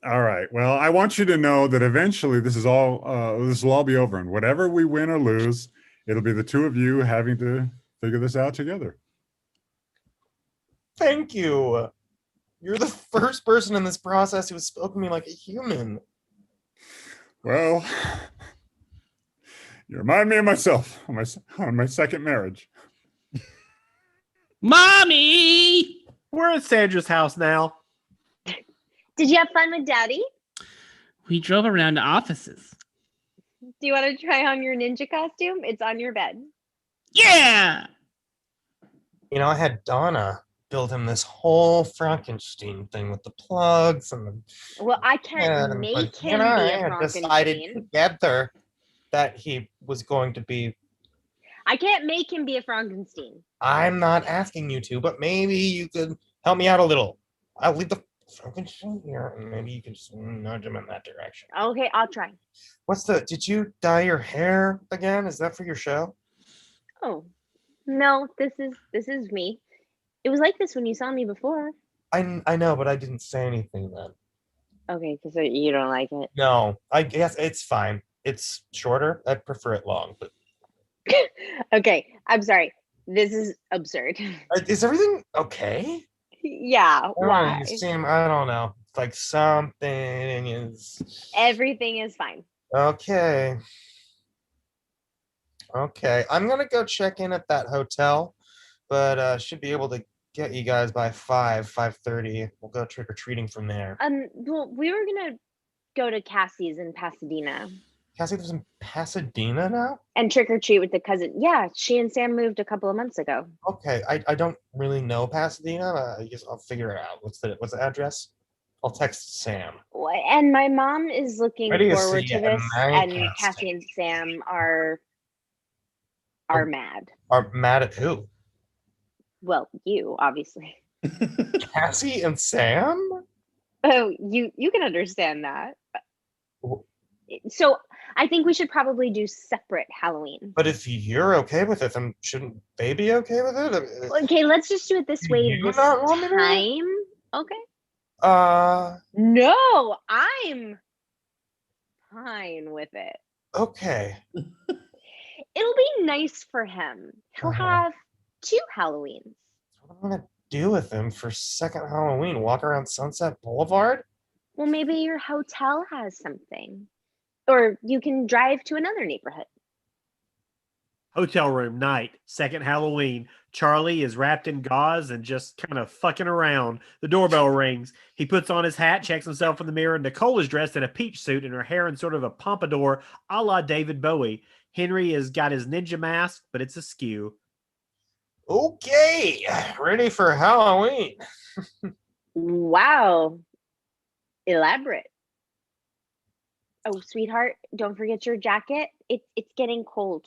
All right. Well, I want you to know that eventually this will all be over, and whatever we win or lose, it'll be the two of you having to figure this out together. Thank you. You're the first person in this process who spoke to me like a human. Well, you remind me of myself on my second marriage. Mommy! We're at Sandra's house now. Did you have fun with Daddy? We drove around to offices. Do you want to try on your ninja costume? It's on your bed. Yeah! You know, I had Donna build him this whole Frankenstein thing with the plugs and the Well, I can't make but him he and be I a had decided Frankenstein. together that he was going to be. I can't make him be a Frankenstein. I'm not asking you to, but maybe you could help me out a little. I'll leave the Frankenstein here, and maybe you can just nudge him in that direction. Okay, I'll try. Did you dye your hair again? Is that for your show? Oh, no, this is me. It was like this when you saw me before. I know, but I didn't say anything then. Okay, because you don't like it. No, I guess it's fine. It's shorter. I prefer it long, but Okay, I'm sorry. This is absurd. is everything okay? Yeah, why? You seem, I don't know. It's like something is Everything is fine. okay. Okay, I'm gonna go check in at that hotel, but should be able to get you guys by 5:30. We'll go trick or treating from there. Well, we were gonna go to Cassie's in Pasadena Cassie lives in Pasadena now? and trick or treat with the cousin. Yeah, she and Sam moved a couple of months ago. Okay, I don't really know Pasadena. I guess I'll figure it out. What's the address? I'll text Sam. And my mom is looking Ready to forward see to you at this, my and casting. Cassie and Sam are mad. Are mad at who? Well, you obviously. Cassie and Sam? Oh, you can understand that. So I think we should probably do separate Halloween. But if you're okay with it, then shouldn't they be okay with it? Okay, let's just do it this way you this not want me to? time. Okay. No, I'm fine with it. Okay. It'll be nice for him. He'll have 2 Halloweens. What am I gonna do with him for second Halloween? Walk around Sunset Boulevard? Well, maybe your hotel has something. Or you can drive to another neighborhood. Hotel room night, second Halloween. Charlie is wrapped in gauze and just kind of fucking around. The doorbell rings. He puts on his hat, checks himself in the mirror. Nicole is dressed in a peach suit and her hair in sort of a pompadour a la David Bowie. Henry has got his ninja mask, but it's askew. Okay, ready for Halloween. Wow. Elaborate. Oh, sweetheart, don't forget your jacket. It's getting cold.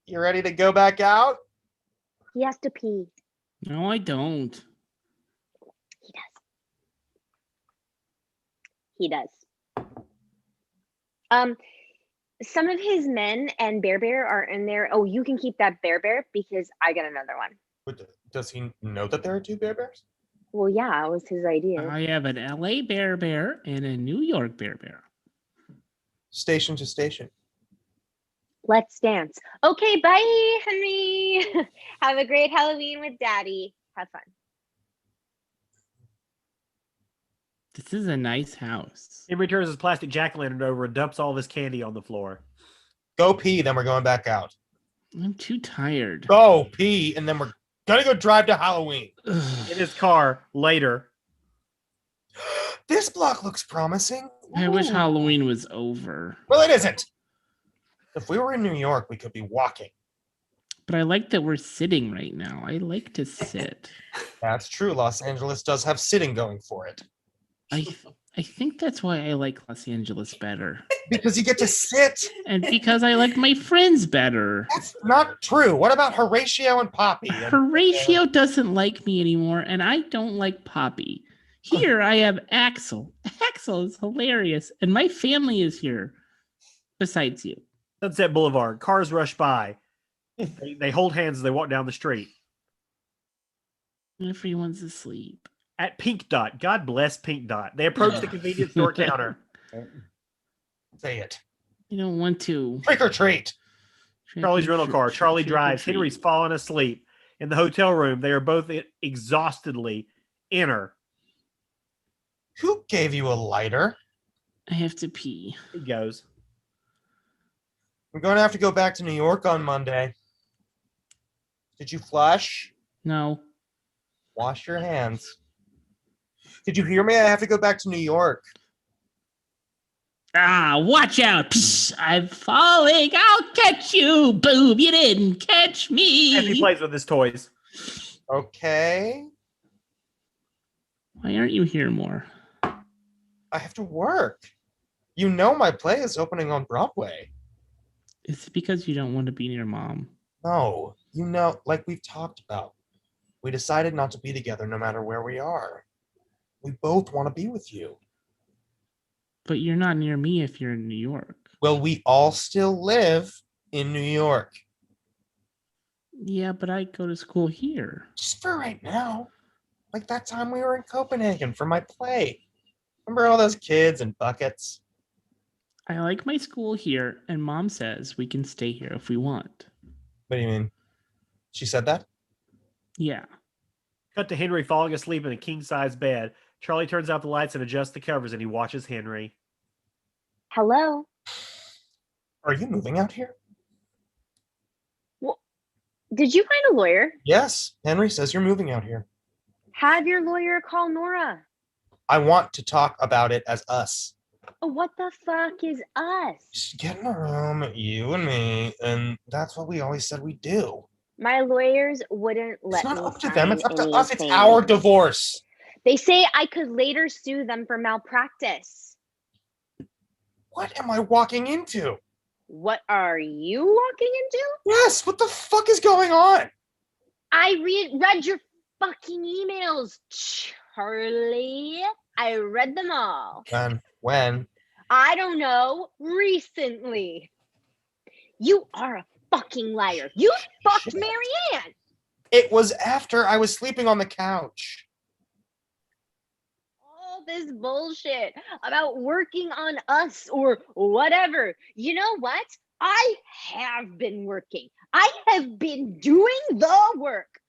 You ready to go back out? He has to pee. No, I don't. He does. Some of his men and Bear are in there. Oh, you can keep that Bear because I got another one. But does he know that there are 2 Bears? Well, yeah, it was his idea. I have an LA Bear and a New York Bear. Station to station. Let's dance. Okay, bye, Henry. Have a great Halloween with Daddy. Have fun. This is a nice house. Henry turns his plastic jack-o'-lantern over and dumps all of his candy on the floor. Go pee, then we're going back out. I'm too tired. Go pee, and then we're gonna go drive to Halloween. In his car later. This block looks promising. I wish Halloween was over. Well, it isn't. If we were in New York, we could be walking. But I like that we're sitting right now. I like to sit. That's true. Los Angeles does have sitting going for it. I think that's why I like Los Angeles better. Because you get to sit. And because I like my friends better. That's not true. What about Horatio and Poppy? Horatio doesn't like me anymore, and I don't like Poppy. Here I have Axel. Axel is hilarious, and my family is here. Besides you. Sunset Boulevard. Cars rush by. They hold hands as they walk down the street. Everyone's asleep. At Pink Dot. God bless Pink Dot. They approach the convenience store counter. Say it. You don't want to. Trick or treat. Charlie's rental car. Charlie drives. Henry's fallen asleep. In the hotel room, they are both exhaustedly in her. Who gave you a lighter? I have to pee. He goes. We're going to have to go back to New York on Monday. Did you flush? No. Wash your hands. Did you hear me? I have to go back to New York. Ah, watch out. Psh, I'm falling. I'll catch you. Boom, you didn't catch me. As he plays with his toys. Okay. Why aren't you here more? I have to work. You know my play is opening on Broadway. It's because you don't want to be near Mom. No, you know, like we've talked about. We decided not to be together no matter where we are. We both want to be with you. But you're not near me if you're in New York. Well, we all still live in New York. Yeah, but I go to school here. Just for right now. Like that time we were in Copenhagen for my play. Remember all those kids and buckets? I like my school here, and Mom says we can stay here if we want. What do you mean? She said that? Yeah. Cut to Henry falling asleep in a king-size bed. Charlie turns out the lights and adjusts the covers, and he watches Henry. Hello? Are you moving out here? Well, did you find a lawyer? Yes. Henry says you're moving out here. Have your lawyer call Nora. I want to talk about it as us. Oh, what the fuck is us? Just get in a room, you and me, and that's what we always said we'd do. My lawyers wouldn't let me. It's not up to them, it's up to us. It's our divorce. They say I could later sue them for malpractice. What am I walking into? What are you walking into? Yes, what the fuck is going on? I read your fucking emails, Charlie. I read them all. When? I don't know. Recently. You are a fucking liar. You fucked Marianne. It was after I was sleeping on the couch. All this bullshit about working on us or whatever. You know what? I have been working. I have been doing the work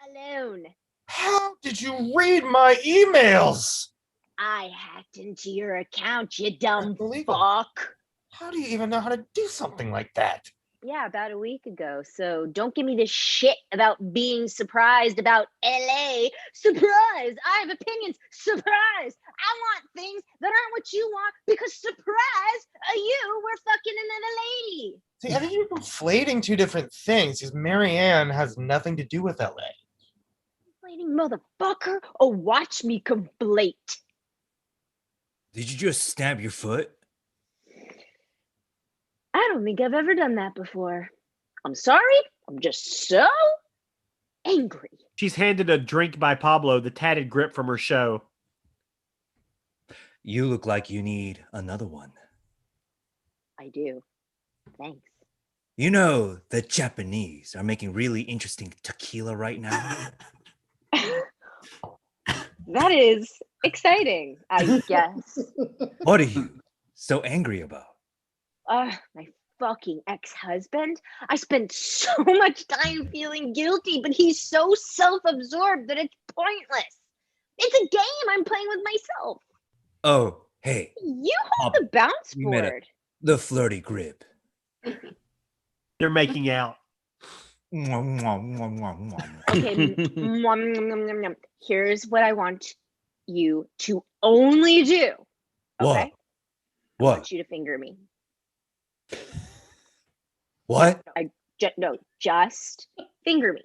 alone. How did you read my emails? I hacked into your account, you dumb fuck. How do you even know how to do something like that? Yeah, about a week ago. So don't give me this shit about being surprised about LA. Surprise! I have opinions. Surprise! I want things that aren't what you want because surprise, you were fucking another lady. See, I think you're conflating two different things because Marianne has nothing to do with LA. Complaining motherfucker, or watch me conflate. Did you just stab your foot? I don't think I've ever done that before. I'm sorry. I'm just so angry. She's handed a drink by Pablo, the tatted grip from her show. You look like you need another one. I do. Thanks. You know, the Japanese are making really interesting tequila right now. That is exciting, I guess. What are you so angry about? My fucking ex-husband. I spent so much time feeling guilty, but he's so self-absorbed that it's pointless. It's a game I'm playing with myself. Oh, hey. You hold the bounce board. The flirty grip. They're making out. Okay. Here's what I want you to only do. Okay? What? I want you to finger me. What? Just finger me.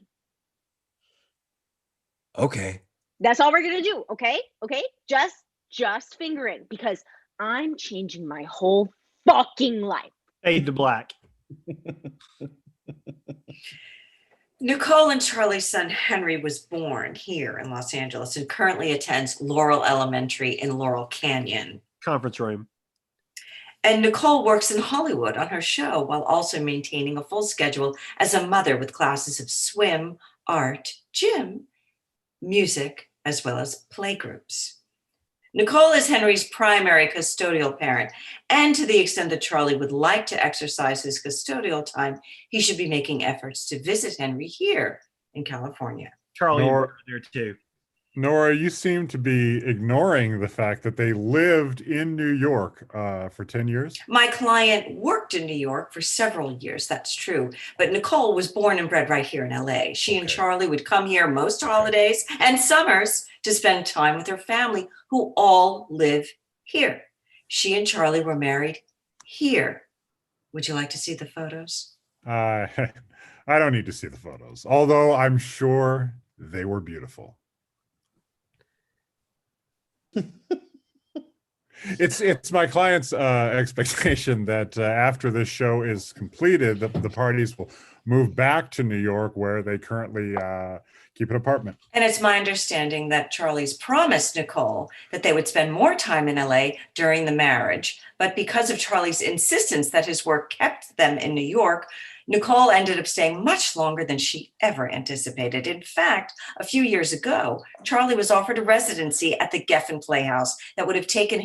Okay. That's all we're gonna do, okay? Okay? Just fingering because I'm changing my whole fucking life. Fade to black. Nicole and Charlie's son Henry was born here in Los Angeles and currently attends Laurel Elementary in Laurel Canyon. Conference room. And Nicole works in Hollywood on her show while also maintaining a full schedule as a mother with classes of swim, art, gym, music, as well as playgroups. Nicole is Henry's primary custodial parent, and to the extent that Charlie would like to exercise his custodial time, he should be making efforts to visit Henry here in California. Charlie and Bert are there too. Nora, you seem to be ignoring the fact that they lived in New York for 10 years. My client worked in New York for several years, that's true. But Nicole was born and bred right here in LA. She and Charlie would come here most holidays and summers to spend time with her family, who all live here. She and Charlie were married here. Would you like to see the photos? I don't need to see the photos, although I'm sure they were beautiful. It's my client's expectation that after this show is completed, the parties will move back to New York, where they currently keep an apartment. And it's my understanding that Charlie's promised Nicole that they would spend more time in LA during the marriage. But because of Charlie's insistence that his work kept them in New York, Nicole ended up staying much longer than she ever anticipated. In fact, a few years ago, Charlie was offered a residency at the Geffen Playhouse that would have taken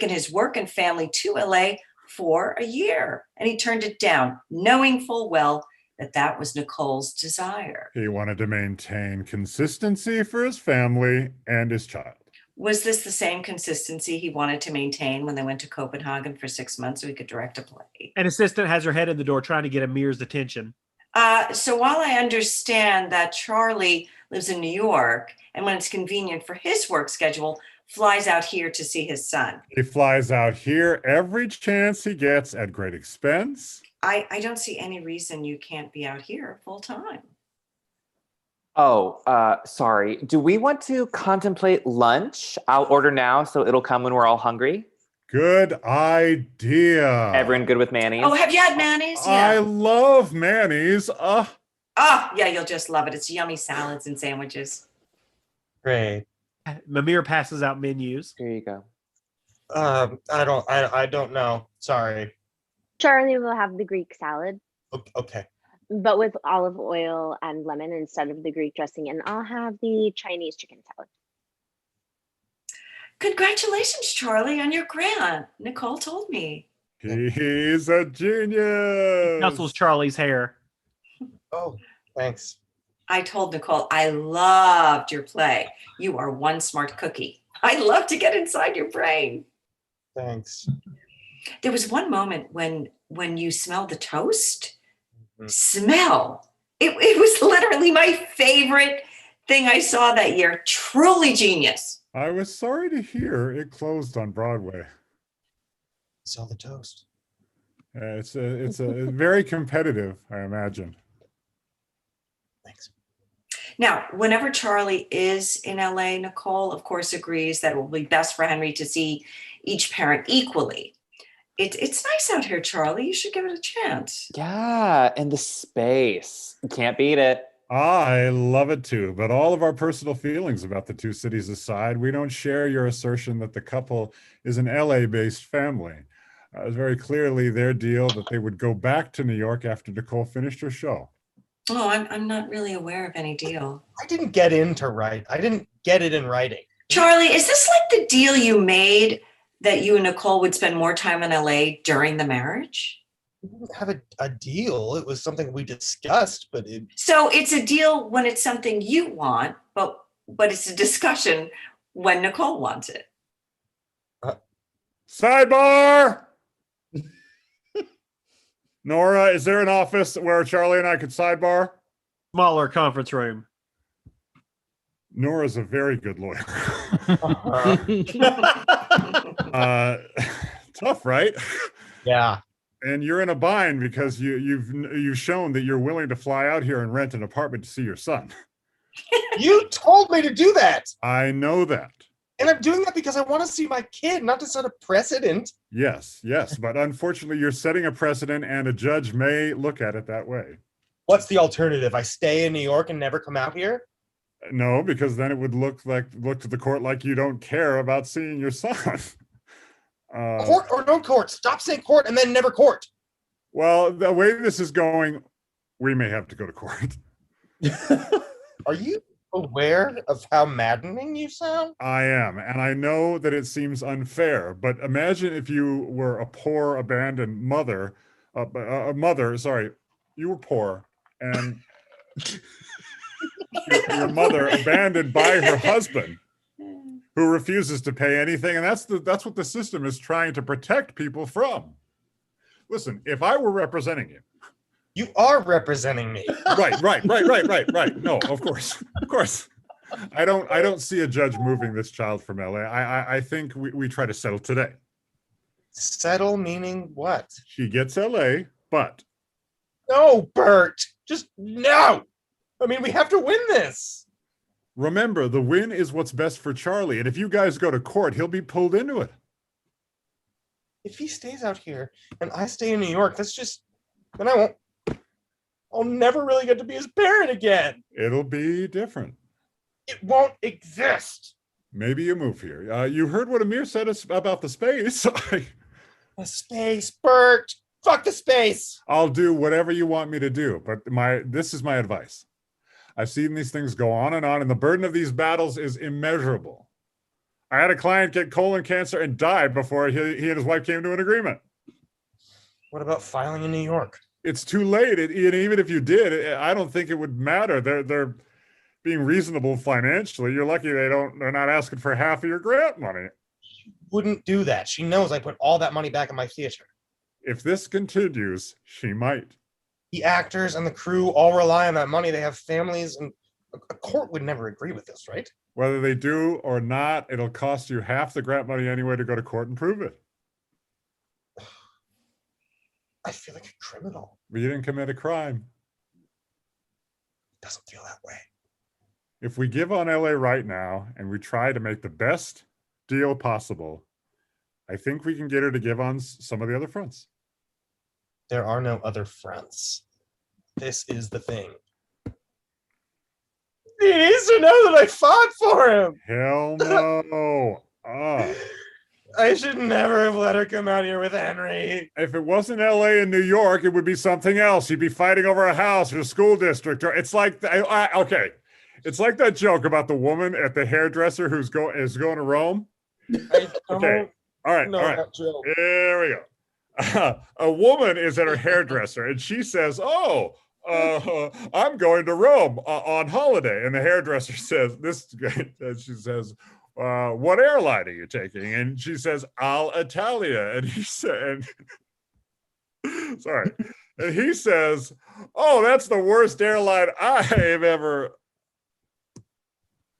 his work and family to LA for a year. And he turned it down, knowing full well that that was Nicole's desire. He wanted to maintain consistency for his family and his child. Was this the same consistency he wanted to maintain when they went to Copenhagen for 6 months so he could direct a play? An assistant has her head in the door trying to get Amir's attention. So while I understand that Charlie lives in New York, and when it's convenient for his work schedule, flies out here to see his son. He flies out here every chance he gets at great expense. I don't see any reason you can't be out here full time. Oh, sorry. Do we want to contemplate lunch? I'll order now, so it'll come when we're all hungry. Good idea. Everyone good with mayonnaise? Oh, have you had mayonnaise? I love mayonnaise. Yeah, you'll just love it. It's yummy salads and sandwiches. Great. Amir passes out menus. Here you go. I don't know. Sorry. Charlie will have the Greek salad, Okay. but with olive oil and lemon instead of the Greek dressing, and I'll have the Chinese chicken salad. Congratulations, Charlie, on your grant. Nicole told me. He's a genius. Nuzzles Charlie's hair. Oh, thanks. I told Nicole I loved your play. You are one smart cookie. I'd love to get inside your brain. Thanks. There was one moment when you smelled the toast. Smell. It was literally my favorite thing I saw that year. Truly genius. I was sorry to hear it closed on Broadway. Saw the toast. It's a very competitive, I imagine. Thanks. Now, whenever Charlie is in LA, Nicole, of course, agrees that it will be best for Henry to see each parent equally. It's nice out here, Charlie. You should give it a chance. Yeah, and the space. You can't beat it. I love it too, but all of our personal feelings about the two cities aside, we don't share your assertion that the couple is an LA-based family. It was very clearly their deal that they would go back to New York after Nicole finished her show. Oh, I'm not really aware of any deal. I didn't get into write. I didn't get it in writing. Charlie, is this like the deal you made that you and Nicole would spend more time in LA during the marriage? We didn't have a deal. It was something we discussed, but So it's a deal when it's something you want, but it's a discussion when Nicole wants it. Sidebar! Nora, is there an office where Charlie and I could sidebar? Smaller conference room. Nora's a very good lawyer. Tough, right? Yeah. And you're in a bind because you've shown that you're willing to fly out here and rent an apartment to see your son. You told me to do that. I know that. And I'm doing that because I want to see my kid, not to set a precedent. Yes, but unfortunately you're setting a precedent and a judge may look at it that way. What's the alternative? I stay in New York and never come out here? No, because then it would look to the court like you don't care about seeing your son. Court or no court? Stop saying court and then never court. Well, the way this is going, we may have to go to court. Are you aware of how maddening you sound? I am, and I know that it seems unfair, but imagine if you were a poor, abandoned mother, sorry, you were poor, and your mother abandoned by her husband, who refuses to pay anything, and that's what the system is trying to protect people from. Listen, if I were representing you, you are representing me. Right. No, of course. I don't see a judge moving this child from LA. I think we try to settle today. Settle meaning what? She gets LA, but no, Bert. Just no. I mean, we have to win this. Remember, the win is what's best for Charlie, and if you guys go to court, he'll be pulled into it. If he stays out here and I stay in New York, then I'll never really get to be his parent again. It'll be different. It won't exist. Maybe you move here. You heard what Amir said about the space. The space, Bert. Fuck the space. I'll do whatever you want me to do, but this is my advice. I've seen these things go on, and the burden of these battles is immeasurable. I had a client get colon cancer and die before he and his wife came to an agreement. What about filing in New York? It's too late. Even if you did, I don't think it would matter. They're being reasonable financially. You're lucky they're not asking for half of your grant money. She wouldn't do that. She knows I put all that money back in my theater. If this continues, she might. The actors and the crew all rely on that money. They have families, and a court would never agree with this, right? Whether they do or not, it'll cost you half the grant money anyway to go to court and prove it. I feel like a criminal. But you didn't commit a crime. It doesn't feel that way. If we give on LA right now and we try to make the best deal possible, I think we can get her to give on some of the other fronts. There are no other fronts. This is the thing. He needs to know that I fought for him. Hell no. I should never have let her come out here with Henry. If it wasn't LA and New York, it would be something else. You'd be fighting over a house or a school district. Or it's like, okay. It's like that joke about the woman at the hairdresser who's going to Rome. Okay. All right. Here we go. A woman is at her hairdresser and she says, I'm going to Rome on holiday. And the hairdresser says, she says, what airline are you taking? And she says, Alitalia. And he said, sorry. And he says, oh, that's the worst airline I've ever.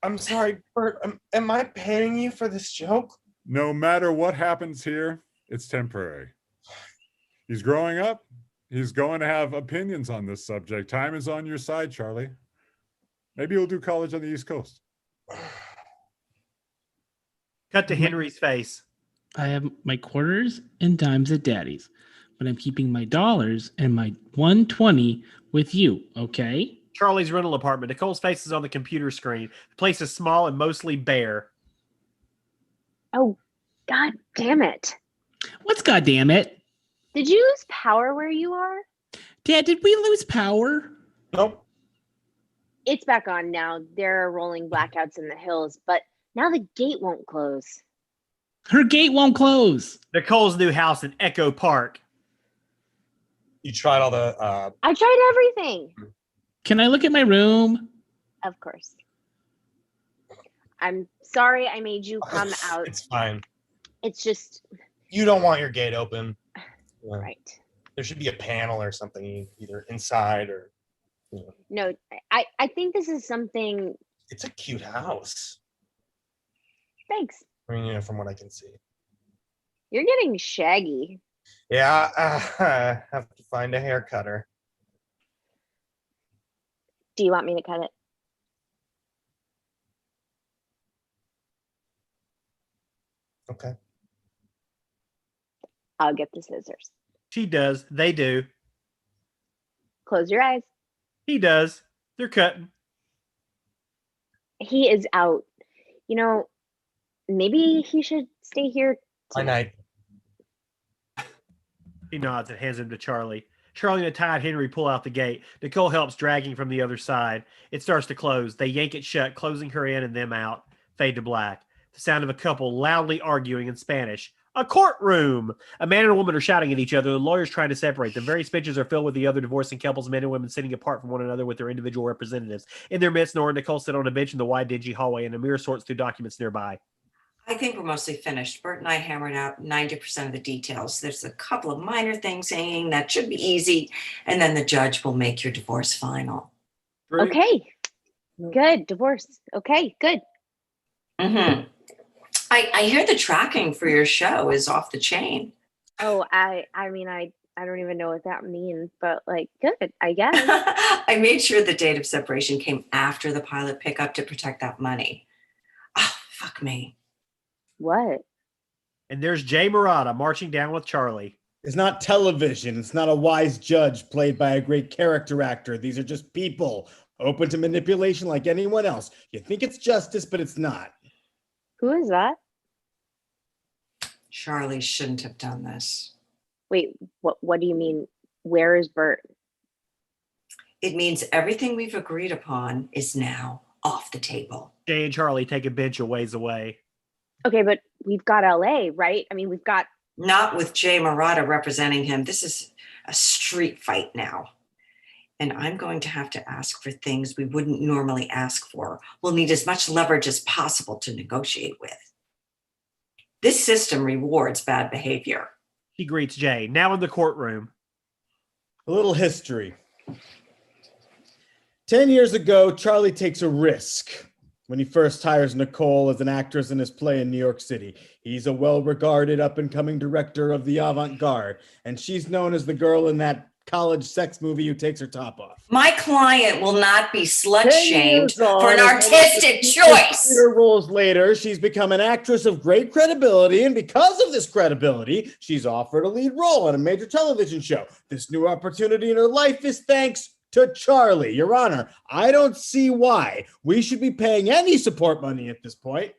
I'm sorry, Bert. Am I paying you for this joke? No matter what happens here, it's temporary. He's growing up. He's going to have opinions on this subject. Time is on your side, Charlie. Maybe you'll do college on the East Coast. Cut to Henry's face. I have my quarters and dimes at Daddy's, but I'm keeping my dollars and my 120 with you, okay? Charlie's rental apartment. Nicole's face is on the computer screen. The place is small and mostly bare. Oh, God damn it. What's God damn it? Did you lose power where you are? Dad, did we lose power? Nope. It's back on now. There are rolling blackouts in the hills, but now the gate won't close. Her gate won't close. Nicole's new house in Echo Park. You tried all the... I tried everything. Can I look at my room? Of course. I'm sorry I made you come out. It's fine. It's just... You don't want your gate open. Right. There should be a panel or something, either inside or... No, I think this is something... It's a cute house. Thanks. I mean, from what I can see. You're getting shaggy. Yeah, I have to find a hair cutter. Do you want me to cut it? Okay. I'll get the scissors. She does. They do. Close your eyes. He does. They're cutting. He is out. You know, maybe he should stay here. Night. He nods and hands him to Charlie. Charlie and Todd Henry pull out the gate. Nicole helps dragging from the other side. It starts to close. They yank it shut, closing her in and them out. Fade to black. The sound of a couple loudly arguing in Spanish. A courtroom! A man and a woman are shouting at each other. The lawyers trying to separate them. Various benches are filled with the other divorcing couples, men and women sitting apart from one another with their individual representatives. In their midst, Nora and Nicole sit on a bench in the wide, dingy hallway, and a mirror sorts through documents nearby. I think we're mostly finished. Bert and I hammered out 90% of the details. There's a couple of minor things hanging that should be easy, and then the judge will make your divorce final. Okay. Good. Divorce. Okay, good. Mm-hmm. I hear the tracking for your show is off the chain. Oh, I mean, I don't even know what that means, but like, good, I guess. I made sure the date of separation came after the pilot pickup to protect that money. Oh, fuck me. What? And there's Jay Murata marching down with Charlie. It's not television. It's not a wise judge played by a great character actor. These are just people open to manipulation like anyone else. You think it's justice, but it's not. Who is that? Charlie shouldn't have done this. Wait, what do you mean? Where is Bert? It means everything we've agreed upon is now off the table. Jay and Charlie take a bench a ways away. Okay, but we've got LA, right? I mean, we've got... Not with Jay Murata representing him. This is a street fight now. And I'm going to have to ask for things we wouldn't normally ask for. We'll need as much leverage as possible to negotiate with. This system rewards bad behavior. He greets Jay, now in the courtroom. A little history. 10 years ago, Charlie takes a risk when he first hires Nicole as an actress in his play in New York City. He's a well-regarded up-and-coming director of the avant-garde, and she's known as the girl in that college sex movie who takes her top off. My client will not be slut-shamed for an artistic choice. Roles later, she's become an actress of great credibility, and because of this credibility, she's offered a lead role on a major television show. This new opportunity in her life is thanks to Charlie. Your Honor, I don't see why we should be paying any support money at this point.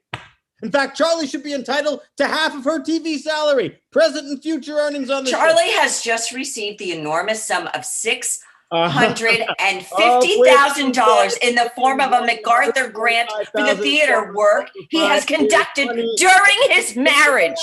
In fact, Charlie should be entitled to half of her TV salary, present and future earnings on the Charlie has just received the enormous sum of $650,000 in the form of a MacArthur grant for the theater work he has conducted during his marriage.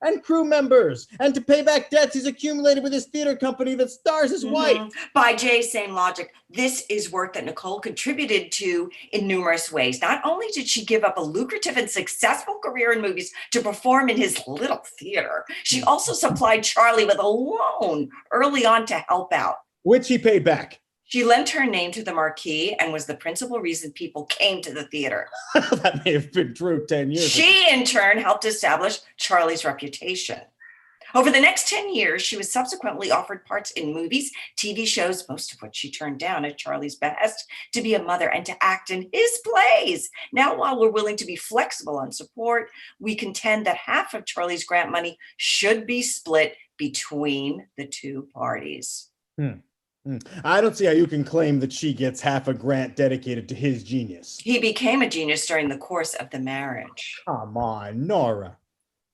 And crew members, and to pay back debts he's accumulated with his theater company that stars his wife. By Jay's same logic, this is work that Nicole contributed to in numerous ways. Not only did she give up a lucrative and successful career in movies to perform in his little theater, she also supplied Charlie with a loan early on to help out. Which he paid back. She lent her name to the marquee and was the principal reason people came to the theater. That may have been true 10 years ago. She, in turn, helped establish Charlie's reputation. Over the next 10 years, she was subsequently offered parts in movies, TV shows, most of which she turned down at Charlie's behest, to be a mother and to act in his plays. Now, while we're willing to be flexible on support, we contend that half of Charlie's grant money should be split between the two parties. I don't see how you can claim that she gets half a grant dedicated to his genius. He became a genius during the course of the marriage. Come on, Nora.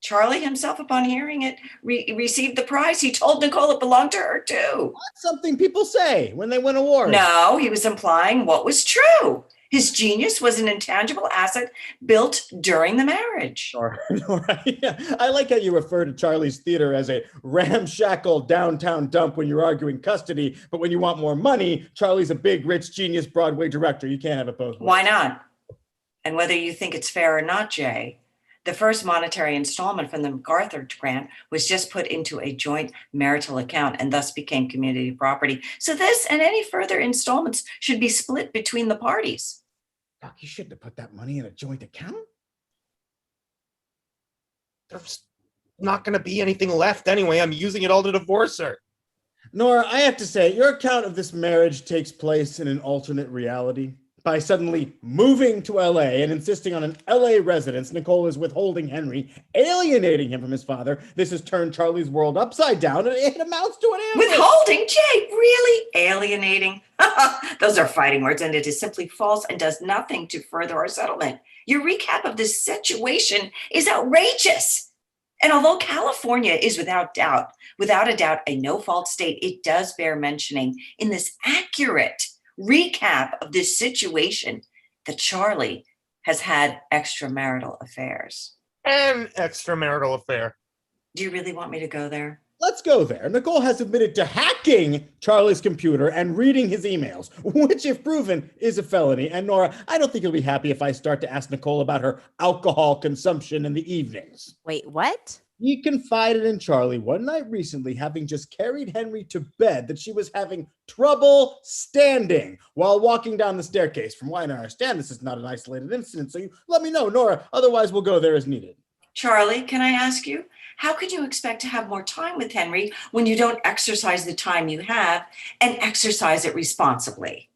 Charlie himself, upon hearing it, received the prize. He told Nicole it belonged to her too. That's something people say when they win awards. No, he was implying what was true. His genius was an intangible asset built during the marriage. Nora, yeah. I like how you refer to Charlie's theater as a ramshackle downtown dump when you're arguing custody, but when you want more money, Charlie's a big, rich, genius Broadway director. You can't have it both ways. Why not? And whether you think it's fair or not, Jay, the first monetary installment from the MacArthur grant was just put into a joint marital account and thus became community property. So this and any further installments should be split between the parties. Doc, you shouldn't have put that money in a joint account. There's not going to be anything left anyway. I'm using it all to divorce her. Nora, I have to say, your account of this marriage takes place in an alternate reality. By suddenly moving to LA and insisting on an LA residence, Nicole is withholding Henry, alienating him from his father. This has turned Charlie's world upside down, and it amounts to an ambush. Withholding? Jay, really? Alienating? Those are fighting words, and it is simply false and does nothing to further our settlement. Your recap of this situation is outrageous. And although California is without a doubt, a no-fault state, it does bear mentioning in this accurate recap of this situation that Charlie has had extramarital affairs. An extramarital affair. Do you really want me to go there? Let's go there. Nicole has admitted to hacking Charlie's computer and reading his emails, which, if proven, is a felony. And Nora, I don't think you'll be happy if I start to ask Nicole about her alcohol consumption in the evenings. Wait, what? He confided in Charlie one night recently, having just carried Henry to bed, that she was having trouble standing while walking down the staircase. From what I understand, this is not an isolated incident, so you let me know, Nora. Otherwise, we'll go there as needed. Charlie, can I ask you, how could you expect to have more time with Henry when you don't exercise the time you have and exercise it responsibly?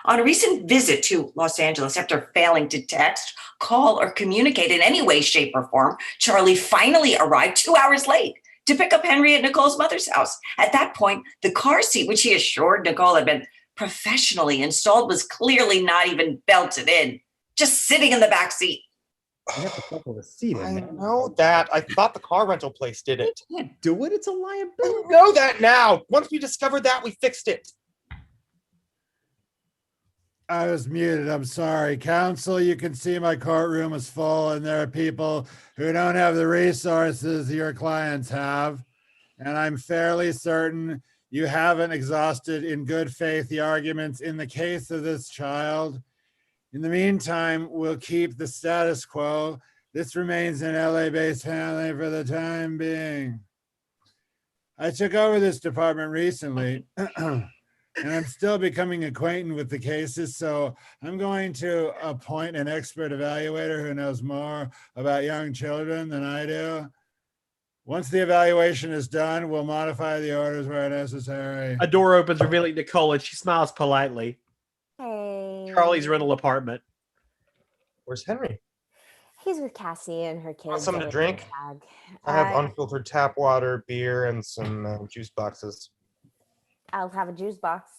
On a recent visit to Los Angeles, after failing to text, call, or communicate in any way, shape, or form, Charlie finally arrived 2 hours late to pick up Henry at Nicole's mother's house. At that point, the car seat, which he assured Nicole had been professionally installed, was clearly not even belted in, just sitting in the back seat. You have to buckle the seat in. I know that. I thought the car rental place did it. You can't do it. It's a liability. I know that now. Once we discovered that, we fixed it. I was muted. I'm sorry. Counsel, you can see my courtroom is full and there are people who don't have the resources your clients have. And I'm fairly certain you haven't exhausted in good faith the arguments in the case of this child. In the meantime, we'll keep the status quo. This remains an LA-based family for the time being. I took over this department recently, and I'm still becoming acquainted with the cases, so I'm going to appoint an expert evaluator who knows more about young children than I do. Once the evaluation is done, we'll modify the orders where necessary. A door opens, revealing Nicole, and she smiles politely. Hey. Charlie's rental apartment. Where's Henry? He's with Cassie and her kids. Want something to drink? Tag. I have unfiltered tap water, beer, and some juice boxes. I'll have a juice box.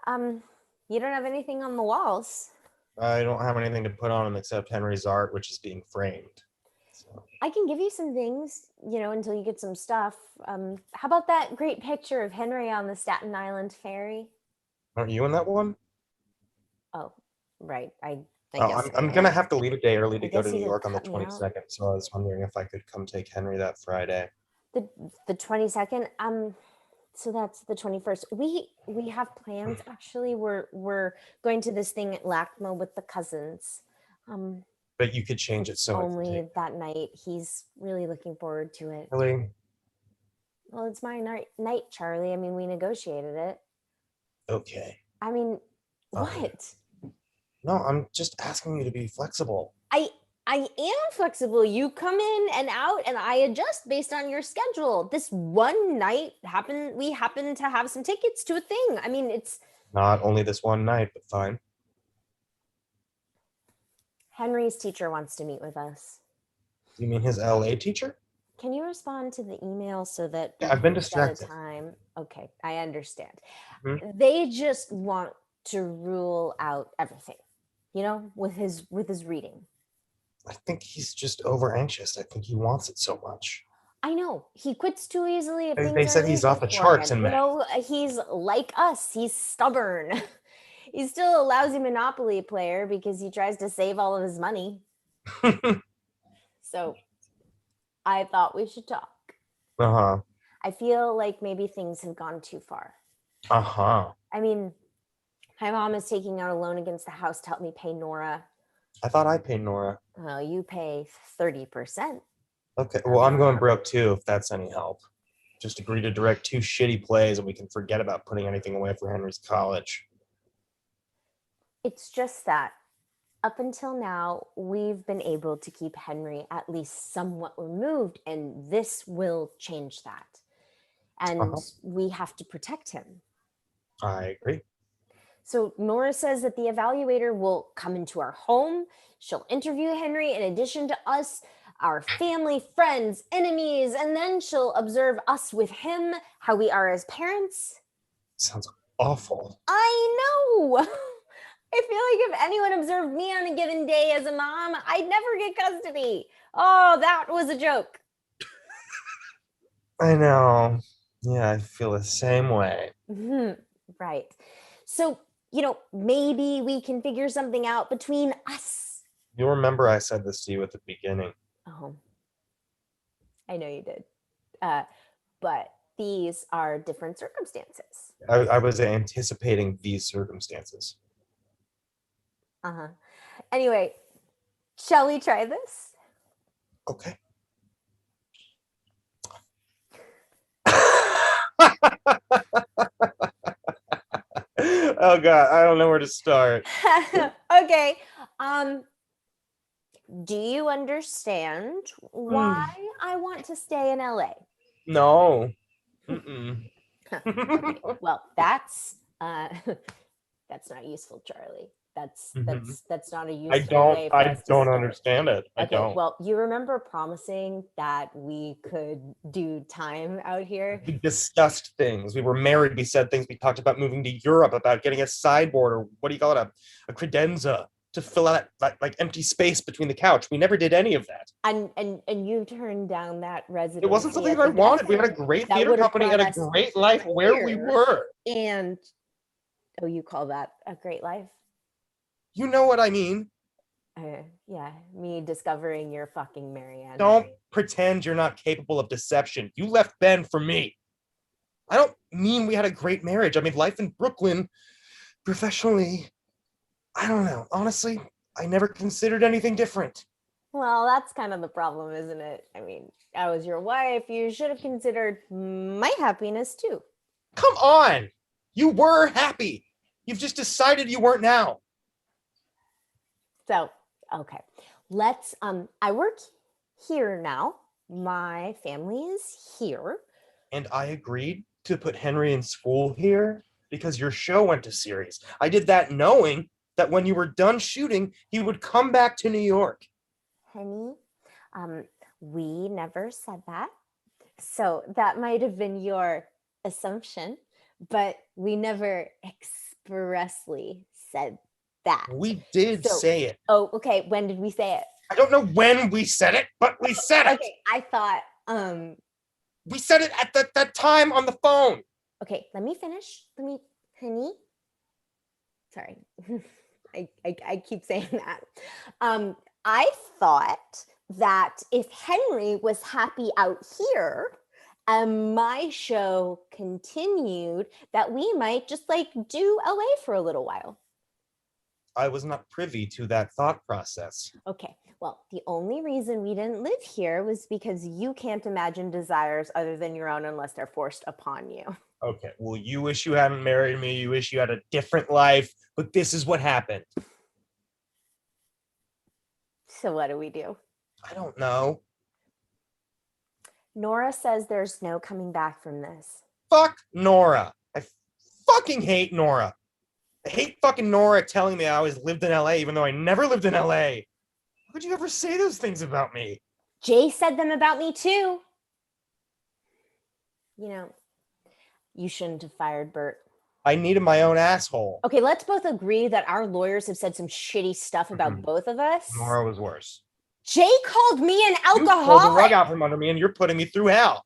You don't have anything on the walls. I don't have anything to put on them except Henry's art, which is being framed. So. I can give you some things, until you get some stuff. How about that great picture of Henry on the Staten Island ferry? Aren't you in that one? Oh, right. I Oh, guess I'm gonna have to leave a day early to I go guess to you New could York on the cut me out. 22nd, so I was wondering if I could come take Henry that Friday. The 22nd. So that's the 21st. We have plans actually. We're going to this thing at LACMA with the cousins. But you could change it so it's Only that night. He's really looking forward to it. really Well, it's my night, Charlie. I mean, we negotiated it. okay. I mean, Fine. what? No, I'm just asking you to be flexible. I am flexible. You come in and out and I adjust based on your schedule. This one night we happen to have some tickets to a thing. I mean, it's Not only this one night, but fine. Henry's teacher wants to meet with us. You mean his LA teacher? Can you respond to the email so that Yeah, I've been we set a distracted. time? Okay, I understand. Mhm. They just want to rule out everything, with his reading. I think he's just over anxious. I think he wants it so much. I know he quits too easily. If They things said aren't he's easy off the for charts him. in May. He's like us. He's stubborn. He's still a lousy Monopoly player because he tries to save all of his money. So I thought we should talk. Uh-huh. I feel like maybe things have gone too far. Uh-huh. I mean, my mom is taking out a loan against the house to help me pay Nora. I thought I paid Nora. Well, you pay 30%. Okay, well, I'm going broke too, if that's any help. Just agree to direct 2 shitty plays and we can forget about putting anything away for Henry's college. It's just that up until now, we've been able to keep Henry at least somewhat removed, and this will change that. And we have to protect him. I agree. So Nora says that the evaluator will come into our home. She'll interview Henry in addition to us, our family, friends, enemies, and then she'll observe us with him, how we are as parents. Sounds awful. I know. I feel like if anyone observed me on a given day as a mom, I'd never get custody. Oh, that was a joke. I know. Yeah, I feel the same way. Right. So, maybe we can figure something out between us. You'll remember I said this to you at the beginning. Oh, I know you did. But these are different circumstances. I was anticipating these circumstances. Uh-huh. Anyway, shall we try this? Okay. Oh God, I don't know where to start. Okay. Do you understand why I want to stay in LA? No. Mm-mm. Okay, well, that's not useful, Charlie. That's not a useful way for us to start. understand it. I Okay, don't. well, you remember promising that we could do time out here? We discussed things. We were married. We said things. We talked about moving to Europe, about getting a sideboard, or what do you call it, a credenza to fill out that like empty space between the couch. We never did any of that. And you turned down that residency. It wasn't something that I wanted. We had a great theater company and a great life where we were. And you call that a great life? You know what I mean. Yeah, me discovering you're fucking Marianne. Don't pretend you're not capable of deception. You left Ben for me. I don't mean we had a great marriage. I mean, life in Brooklyn, professionally, I don't know. Honestly, I never considered anything different. Well, that's kind of the problem, isn't it? I mean, I was your wife. You should have considered my happiness too. Come on. You were happy. You've just decided you weren't now. So, okay. Let's I work here now. My family is here. And I agreed to put Henry in school here because your show went to series. I did that knowing that when you were done shooting, he would come back to New York. Honey, we never said that. So that might have been your assumption, but we never expressly said that. We did say it. Oh, okay. When did we say it? I don't know when we said it, but we said it. Okay, I thought we said it at that time on the phone. Okay, let me finish. Honey. Sorry. I keep saying that. I thought that if Henry was happy out here and my show continued, that we might just do LA for a little while. I was not privy to that thought process. Okay, well, the only reason we didn't live here was because you can't imagine desires other than your own unless they're forced upon you. Okay, well, you wish you hadn't married me. You wish you had a different life, but this is what happened. So what do we do? I don't know. Nora says there's no coming back from this. Fuck Nora. I fucking hate Nora. I hate fucking Nora telling me I always lived in LA, even though I never lived in LA. How could you ever say those things about me? Jay said them about me too. You shouldn't have fired Bert. I needed my own asshole. Okay, let's both agree that our lawyers have said some shitty stuff about both of us. Nora was worse. Jay called me an You pulled the alcoholic. rug out from under me and you're putting me through hell.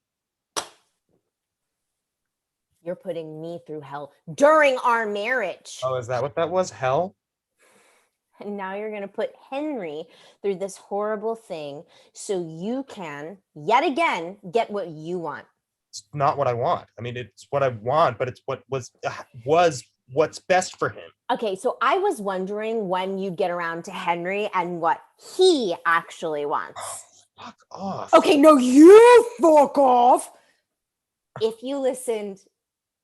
You're putting me through hell during our marriage. Oh, is that what that was? Hell? And now you're going to put Henry through this horrible thing so you can, yet again, get what you want. It's not what I want. I mean, it's what I want, but it's what was what's best for him. Okay, so I was wondering when you'd get around to Henry and what he actually wants. Oh, fuck off. Okay, no, you fuck off. If you listened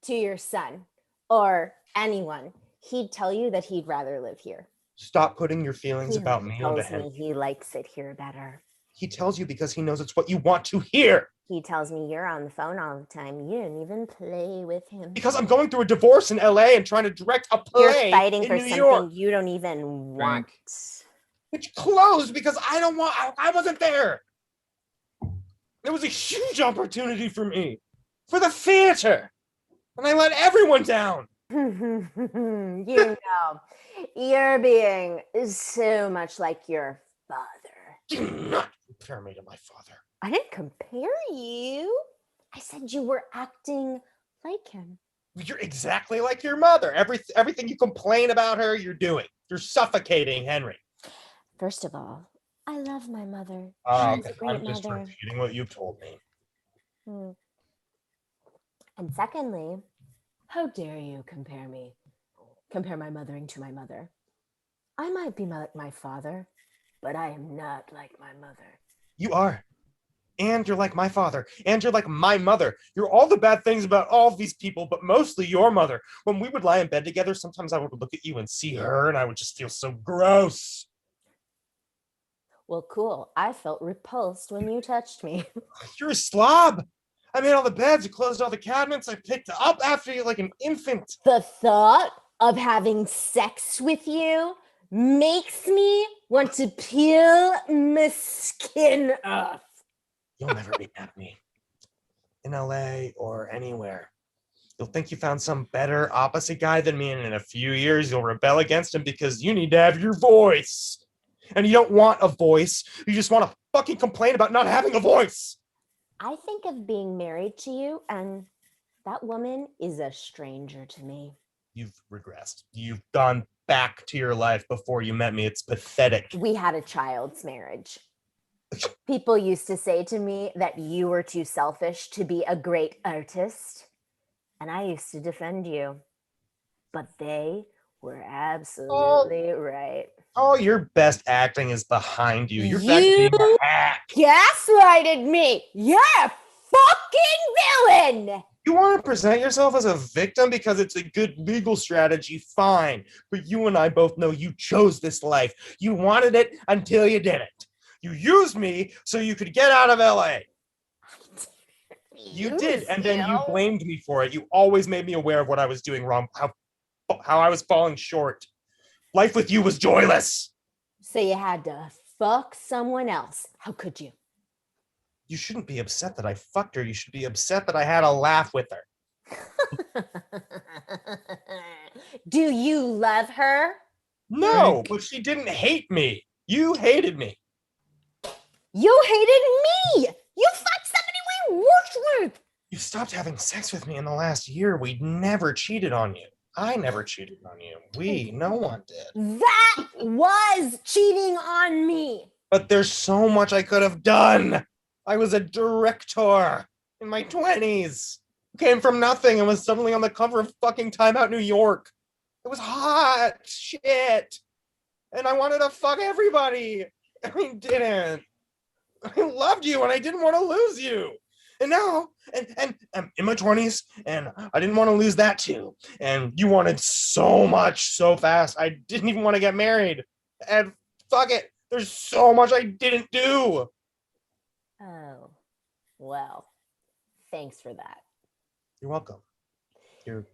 to your son or anyone, he'd tell you that he'd rather live here. Stop putting your feelings about me onto He tells him. me he likes it here better. He tells you because he knows it's what you want to hear. He tells me you're on the phone all the time. You didn't even play with him. Because I'm going through a divorce in LA and trying to direct a play You're fighting in for New something York. you don't even want. Which closed because I wasn't there. It was a huge opportunity for me, for the theater, and I let everyone down. You know, you're being so much like your father. Do not compare me to my father. I didn't compare you. I said you were acting like him. You're exactly like your mother. Everything you complain about her, you're doing. You're suffocating Henry. First of all, I love my mother. Okay. She's a great I'm just mother. repeating what you've told me. And secondly, how dare you compare my mothering to my mother? I might be like my father, but I am not like my mother. You are. And you're like my father. And you're like my mother. You're all the bad things about all these people, but mostly your mother. When we would lie in bed together, sometimes I would look at you and see her, and I would just feel so gross. Well, cool. I felt repulsed when you touched me. You're a slob. I made all the beds, I closed all the cabinets, I picked up after you like an infant. The thought of having sex with you makes me want to peel my skin off. You'll never be at me. In LA or anywhere. You'll think you found some better opposite guy than me, and in a few years you'll rebel against him because you need to have your voice. And you don't want a voice. You just want to fucking complain about not having a voice. I think of being married to you, and that woman is a stranger to me. You've regressed. You've gone back to your life before you met me. It's pathetic. We had a child's marriage. People used to say to me that you were too selfish to be a great artist, and I used to defend you. But they were absolutely right. All your best acting is behind you. You're back to being a hack. Gaslighted me. You're a fucking villain. You want to present yourself as a victim because it's a good legal strategy, fine. But you and I both know you chose this life. You wanted it until you didn't. You used me so you could get out of LA. You did, and then you blamed me for it. You always made me aware of what I was doing wrong, how I was falling short. Life with you was joyless. So you had to fuck someone else. How could you? You shouldn't be upset that I fucked her. You should be upset that I had a laugh with her. Do you love her? No, but she didn't hate me. You hated me. You hated me. You fucked somebody we worked with. You stopped having sex with me in the last year. We never cheated on you. I never cheated on you. No one did. That was cheating on me. But there's so much I could have done. I was a director in my 20s. Came from nothing and was suddenly on the cover of fucking Time Out New York. It was hot shit. And I wanted to fuck everybody. And I didn't. I loved you and I didn't want to lose you. And now, and I'm in my 20s, and I didn't want to lose that too. And you wanted so much so fast, I didn't even want to get married. And fuck it, there's so much I didn't do. Oh, well, thanks for that. You're welcome. You're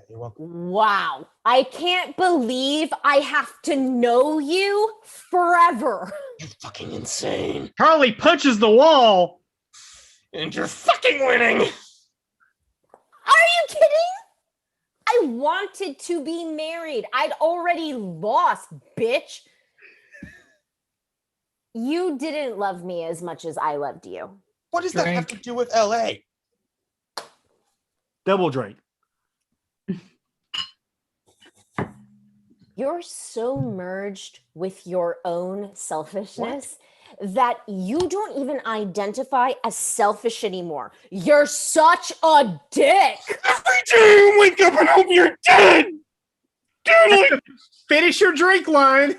welcome. Wow, I can't believe I have to know you forever. You're fucking insane. Charlie punches the wall. And you're fucking winning. Are you kidding? I wanted to be married. I'd already lost, bitch. You didn't love me as much as I loved you. What does that have to do with LA? Double drink. You're so merged with your own selfishness that you don't even identify as selfish anymore. You're such a dick. Every day you wake up and hope you're dead. Dude, finish your drink line.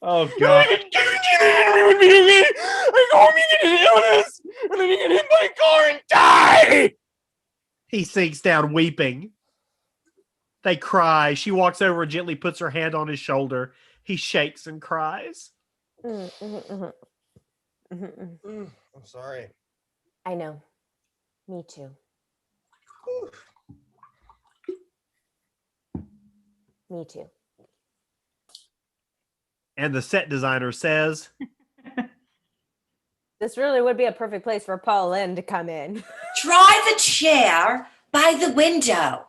Oh God. Henry would be me. I go home, you get an illness, and then you get hit by a car and die. He sinks down weeping. They cry. She walks over and gently puts her hand on his shoulder. He shakes and cries. I'm sorry. I know. Me too. Me too. And the set designer says, This really would be a perfect place for Paul Lynde to come in. Try the chair By the window.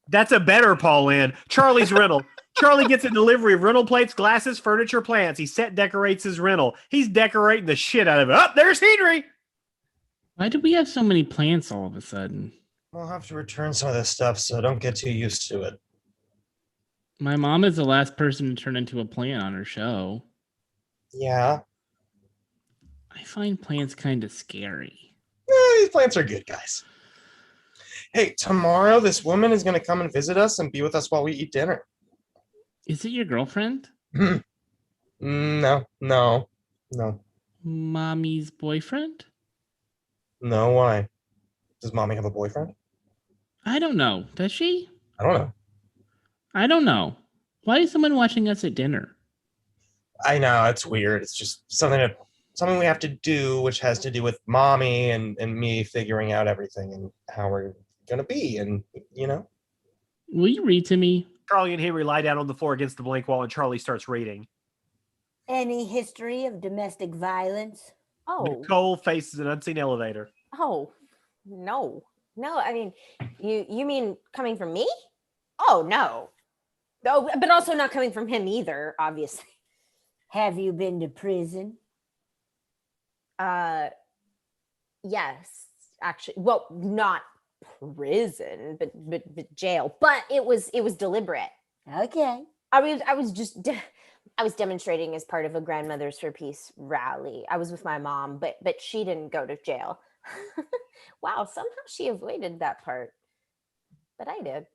That's a better Paul Land. Charlie's rental. Charlie gets a delivery of rental plates, glasses, furniture, plants. He set decorates his rental. He's decorating the shit out of it. Oh, there's Henry. Why do we have so many plants all of a sudden? We'll have to return some of this stuff, so don't get too used to it. My mom is the last person to turn into a plant on her show. Yeah. I find plants kind of scary. These plants are good, guys. Hey, tomorrow this woman is going to come and visit us and be with us while we eat dinner. Is it your girlfriend? No. Mommy's boyfriend? No, why? Does mommy have a boyfriend? I don't know. Does she? I don't know. I don't know. Why is someone watching us at dinner? I know, it's weird. It's just something we have to do, which has to do with mommy and me figuring out everything and how we're going to be. And, you know. Will you read to me? Charlie and Henry lie down on the floor against the blank wall, and Charlie starts reading. Any history of domestic violence? Oh. Nicole faces an unseen elevator. Oh, no. No, I mean, you mean coming from me? Oh, no. No, but also not coming from him either, obviously. Have you been to prison? Yes, actually. Well, not prison, but jail. But it was deliberate. Okay. I was demonstrating as part of a Grandmothers for Peace rally. I was with my mom, but she didn't go to jail. Wow, somehow she avoided that part. But I did.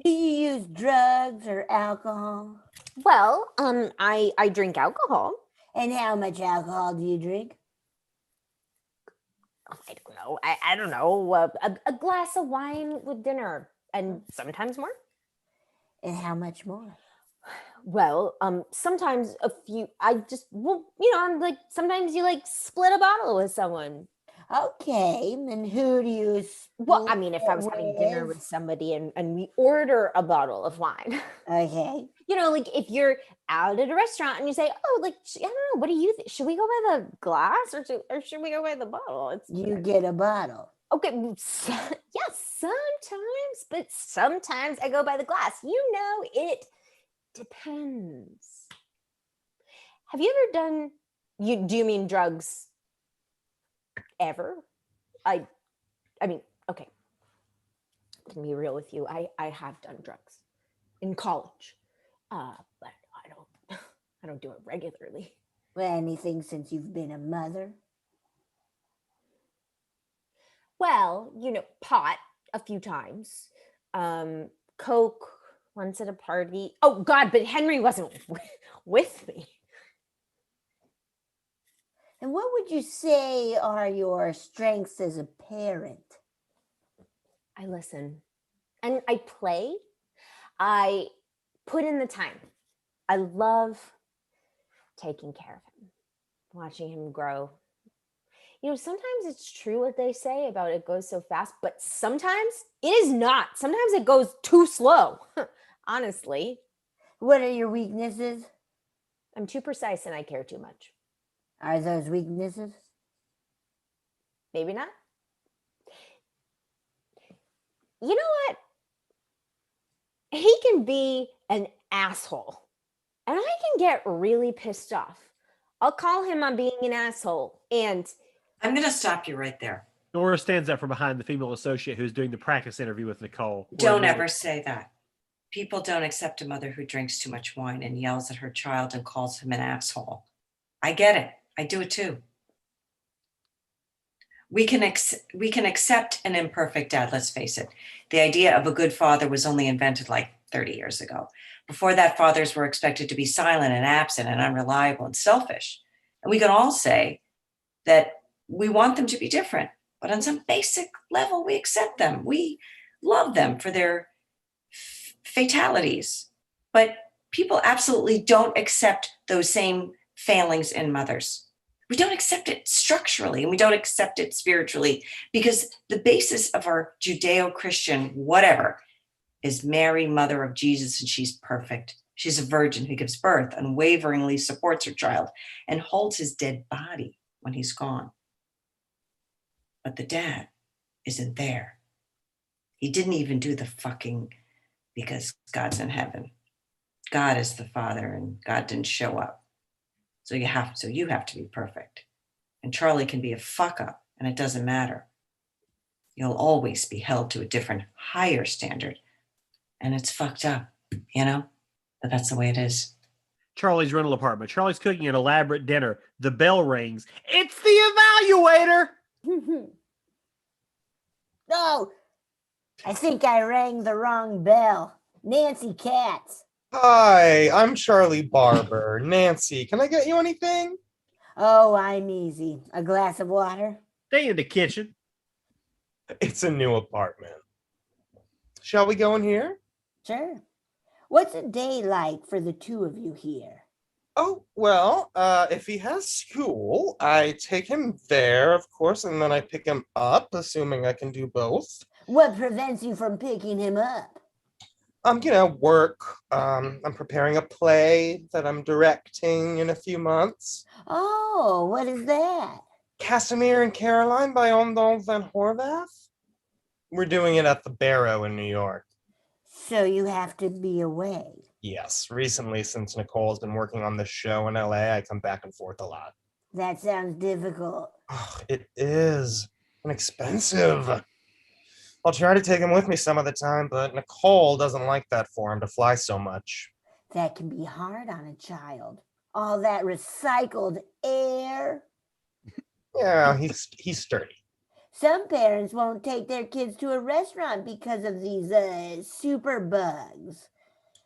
Do you use drugs or alcohol? Well, I drink alcohol. And how much alcohol do you drink? I don't know. I don't know. A glass of wine with dinner, and sometimes more. And how much more? Well, sometimes a few. I'm like, sometimes you like split a bottle with someone. Okay, and who do you? Well, I mean, if I was having dinner with somebody and we order a bottle of wine. Okay. You know, like if you're out at a restaurant and you say, "Oh, like I don't know, what do you think? Should we go by the glass or should we go by the bottle?" You get a bottle. Okay, yes, sometimes, but sometimes I go by the glass. You know, it depends. Have you ever done? Do you mean drugs? Ever? I mean, okay. I can be real with you. I have done drugs in college, but I don't do it regularly. Well, anything since you've been a mother? Well, pot a few times, Coke once at a party. Oh God, but Henry wasn't with me. And what would you say are your strengths as a parent? I listen and I play. I put in the time. I love taking care of him, watching him grow. Sometimes it's true what they say about it goes so fast, but sometimes it is not. Sometimes it goes too slow, honestly. What are your weaknesses? I'm too precise and I care too much. Are those weaknesses? Maybe not. You know what? He can be an asshole. And I can get really pissed off. I'll call him on being an asshole. And I'm going to stop you right there. Nora stands up from behind the female associate who's doing the practice interview with Nicole. Don't ever say that. People don't accept a mother who drinks too much wine and yells at her child and calls him an asshole. I get it. I do it too. We can accept an imperfect dad, let's face it. The idea of a good father was only invented like 30 years ago. Before that, fathers were expected to be silent and absent and unreliable and selfish. And we can all say that we want them to be different, but on some basic level, we accept them. We love them for their fatalities. But people absolutely don't accept those same failings in mothers. We don't accept it structurally and we don't accept it spiritually because the basis of our Judeo-Christian whatever is Mary, mother of Jesus, and she's perfect. She's a virgin who gives birth, unwaveringly supports her child, and holds his dead body when he's gone. But the dad isn't there. He didn't even do the fucking because God's in heaven. God is the Father and God didn't show up. So you have to be perfect. And Charlie can be a fuck up and it doesn't matter. You'll always be held to a different, higher standard. And it's fucked up, you know? But that's the way it is. Charlie's rental apartment. Charlie's cooking an elaborate dinner. The bell rings. It's the evaluator. Oh, I think I rang the wrong bell. Nancy Katz. Hi, I'm Charlie Barber. Nancy, can I get you anything? Oh, I'm easy. A glass of water? Stay in the kitchen. It's a new apartment. Shall we go in here? Sure. What's a day like for the two of you here? Oh, well, if he has school, I take him there, of course, and then I pick him up, assuming I can do both. What prevents you from picking him up? Work. I'm preparing a play that I'm directing in a few months. Oh, what is that? Casimir and Caroline by Ondon van Horvath. We're doing it at the Barrow in New York. So you have to be away. Yes, recently, since Nicole's been working on this show in LA, I come back and forth a lot. That sounds difficult. Oh, it is. And expensive. I'll try to take him with me some of the time, but Nicole doesn't like that for him to fly so much. That can be hard on a child. All that recycled air. Yeah, he's sturdy. Some parents won't take their kids to a restaurant because of these super bugs.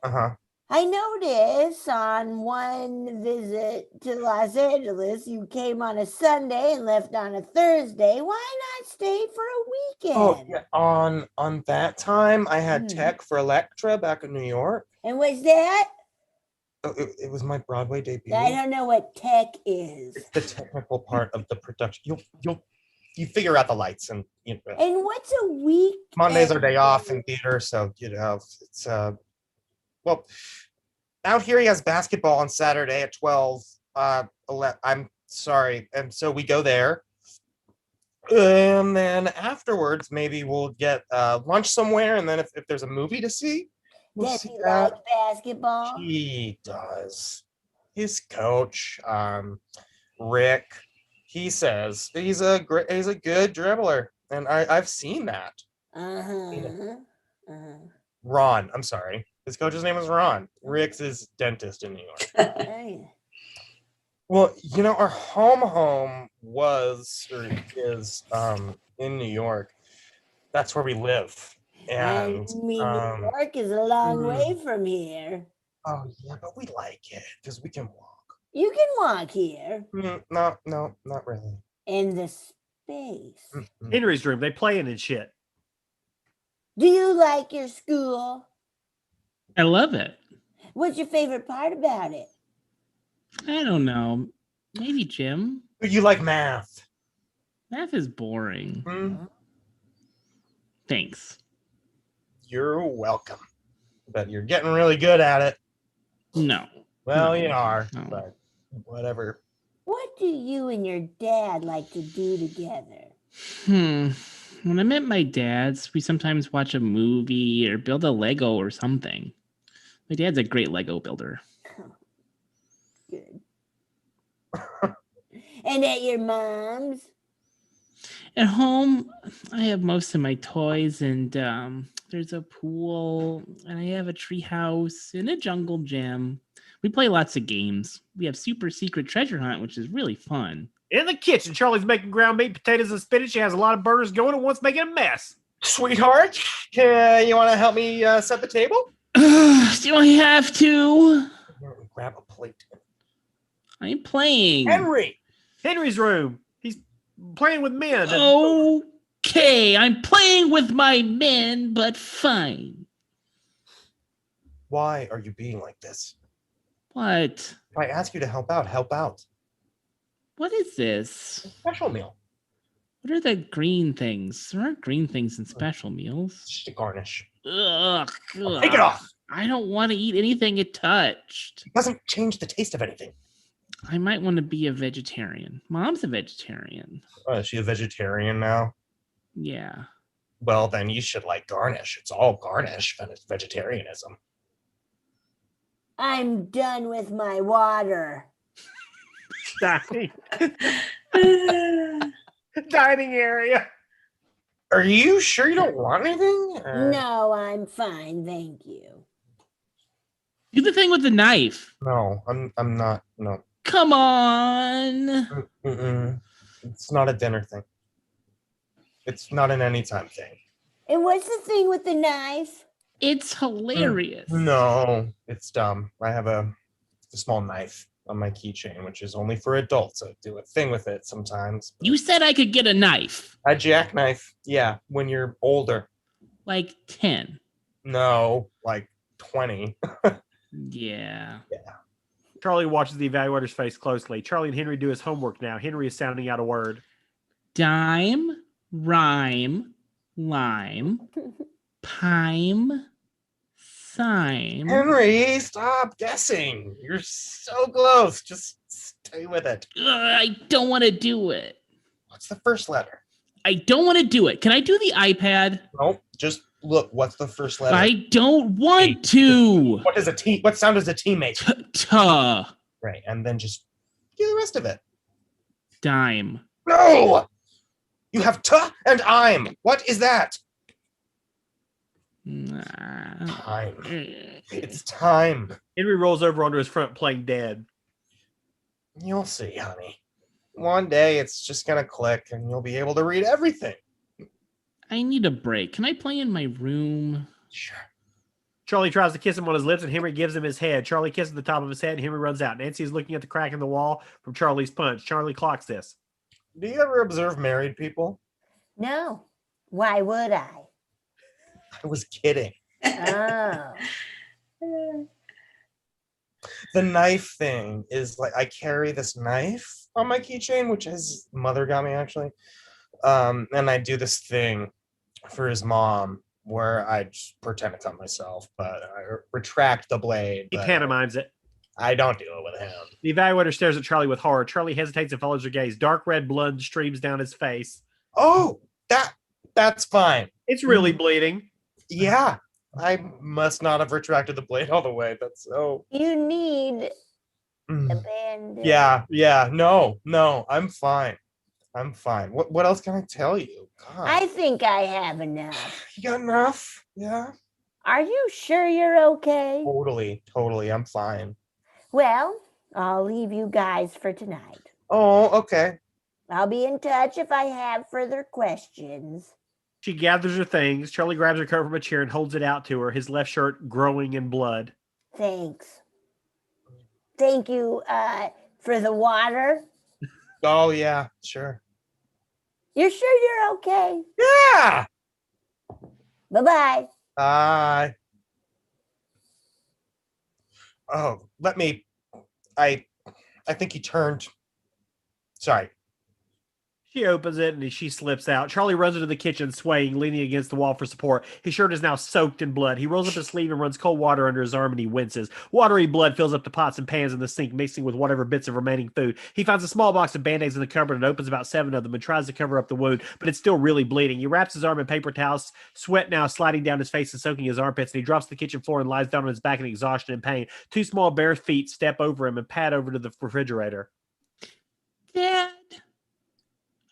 Uh-huh. I noticed on one visit to Los Angeles, you came on a Sunday and left on a Thursday. Why not stay for a weekend? Oh, yeah. On that time, I had tech for Electra back in New York. And what's that? It was my Broadway debut. I don't know what tech is. It's the technical part of the production. You figure out the lights and And what's a week? Mondays are day off in theater, so it's well, out here he has basketball on Saturday at 12. I'm sorry, and so we go there, and then afterwards maybe we'll get lunch somewhere, and then if there's a movie to see, we'll Does see he that. like basketball? He does. His coach, Rick, he says he's a good dribbler, and I've seen that. Ron, I'm sorry. His coach's name is Ron. Rick's his dentist in New York. Well, our home was or is in New York. That's where we live. And New York is a long way from here. Oh yeah, but we like it because we can walk. You can walk here. No, not really. In the space. Henry's room. They playing and shit. Do you like your school? I love it. What's your favorite part about it? I don't know. Maybe gym. You like math. Math is boring. Thanks. You're welcome. But you're getting really good at it. No. Well, No. you are, No. but whatever. What do you and your dad like to do together? When I'm at my dad's, we sometimes watch a movie or build a Lego or something. My dad's a great Lego builder. Good. And at your mom's? At home, I have most of my toys, and there's a pool, and I have a tree house and a jungle gym. We play lots of games. We have super secret treasure hunt, which is really fun. In the kitchen, Charlie's making ground meat, potatoes, and spinach. She has a lot of burgers going and wants making a mess. Sweetheart, you want to help me set the table? Do I have to? Grab a plate. I'm playing. Henry's room. He's playing with men. Okay, I'm playing with my men, but fine. Why are you being like this? What? If I ask you to help out, help out. What is this? A special meal. What are the green things? There aren't green things in special meals. Just a garnish. Ugh. Take it off. I don't want to eat anything it touched. It doesn't change the taste of anything. I might want to be a vegetarian. Mom's a vegetarian. Is she a vegetarian now? Yeah. well, then you should like garnish. It's all garnish and it's vegetarianism. I'm done with my water. Dining. Dining area. Are you sure you don't want anything? No, I'm fine, thank you. Do the thing with the knife. No, I'm not. No. Come on. Mm-mm. It's not a dinner thing. It's not an anytime thing. And what's the thing with the knife? It's hilarious. No, it's dumb. I have a small knife on my keychain, which is only for adults. I do a thing with it sometimes. You said I could get a knife. A jackknife, yeah, when you're older. Like 10. No, like 20. Yeah. Charlie watches the evaluator's face closely. Charlie and Henry do his homework now. Henry is sounding out a word. Dime, rhyme, lime, pime, sign. Henry, stop guessing. You're so close. Just stay with it. I don't want to do it. What's the first letter? I don't want to do it. Can I do the iPad? Nope. Just look. What's the first letter? I don't want to. What does a T? What sound does a T make? Tuh. Right, and then just do the rest of it. Dime. No. You have T and I'm. What is that? Time. It's time. Henry rolls over onto his front playing dead. You'll see, honey. One day it's just gonna click and you'll be able to read everything. I need a break. Can I play in my room? Sure. Charlie tries to kiss him on his lips and Henry gives him his head. Charlie kisses the top of his head and Henry runs out. Nancy is looking at the crack in the wall from Charlie's punch. Charlie clocks this. Do you ever observe married people? No. Why would I? I was kidding. Oh. The knife thing is like I carry this knife on my keychain, which his mother got me actually. And I do this thing for his mom where I just pretend to cut myself, but I retract the blade. He but pantomimes it. I don't do it with him. The evaluator stares at Charlie with horror. Charlie hesitates and follows her gaze. Dark red blood streams down his face. Oh, that's fine. It's really bleeding. Yeah. I must not have retracted the blade all the way. That's so. You need a bandage. Yeah. No, I'm fine. I'm fine. What else can I tell you? God. I think I have enough. You got enough? Yeah. Are you sure you're okay? Totally. I'm fine. Well, I'll leave you guys for tonight. Oh, okay. I'll be in touch if I have further questions. She gathers her things. Charlie grabs her coat from a chair and holds it out to her, his left shirt growing in blood. Thanks. Thank you for the water. Oh, yeah, sure. You're sure you're okay? Yeah. Bye-bye. Bye. Oh, I think he turned. Sorry. She opens it and she slips out. Charlie runs into the kitchen, swaying, leaning against the wall for support. His shirt is now soaked in blood. He rolls up his sleeve and runs cold water under his arm, and he winces. Watery blood fills up the pots and pans in the sink, mixing with whatever bits of remaining food. He finds a small box of Band-Aids in the cupboard and opens about 7 of them and tries to cover up the wound, but it's still really bleeding. He wraps his arm in paper towels, sweat now sliding down his face and soaking his armpits, and he drops to the kitchen floor and lies down on his back in exhaustion and pain. 2 small bare feet step over him and pad over to the refrigerator. Dad,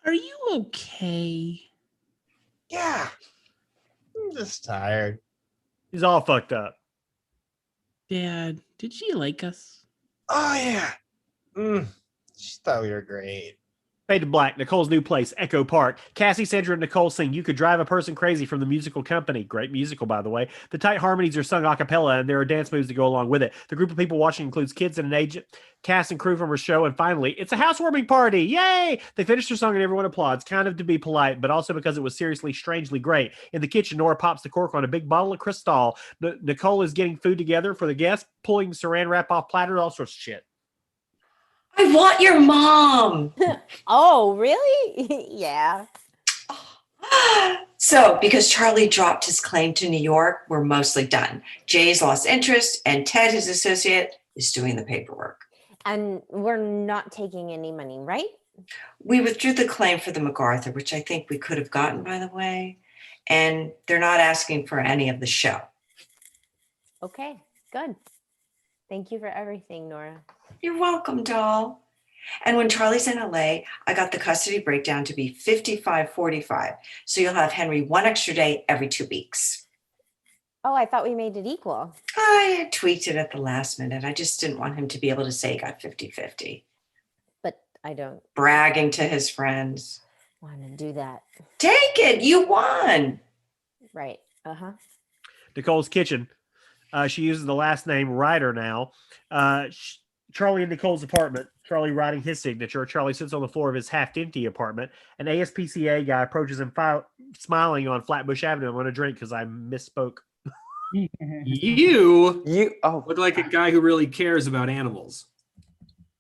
are you okay? Yeah. I'm just tired. He's all fucked up. Dad, did she like us? Oh, yeah. She thought we were great. Fade to black. Nicole's new place, Echo Park. Cassie, Sandra, and Nicole sing You Could Drive a Person Crazy from the musical company. Great musical, by the way. The tight harmonies are sung a cappella, and there are dance moves that go along with it. The group of people watching includes kids and an agent, cast and crew from her show, and finally, it's a housewarming party. Yay! They finish their song and everyone applauds, kind of to be polite, but also because it was seriously, strangely great. In the kitchen, Nora pops the cork on a big bottle of Cristal. Nicole is getting food together for the guests, pulling saran wrap off platters, all sorts of shit. I want your mom. Oh, really? Yeah. So, because Charlie dropped his claim to New York, we're mostly done. Jay's lost interest, and Ted, his associate, is doing the paperwork. And we're not taking any money, right? We withdrew the claim for the MacArthur, which I think we could have gotten, by the way. and they're not asking for any of the show. Okay, good. Thank you for everything, Nora. You're welcome, doll. And when Charlie's in LA, I got the custody breakdown to be 55-45. So you'll have Henry 1 extra day every 2 weeks. Oh, I thought we made it equal. I tweaked it at the last minute. I just didn't want him to be able to say he got 50-50. But I don't Bragging to his friends. want to do that. Take it. You won. Right. Uh-huh. Nicole's kitchen. She uses the last name Ryder now. Charlie in Nicole's apartment. Charlie writing his signature. Charlie sits on the floor of his half-empty apartment. An ASPCA guy approaches him, smiling on Flatbush Avenue. I'm going to drink because I misspoke. You look like a guy who really cares about animals.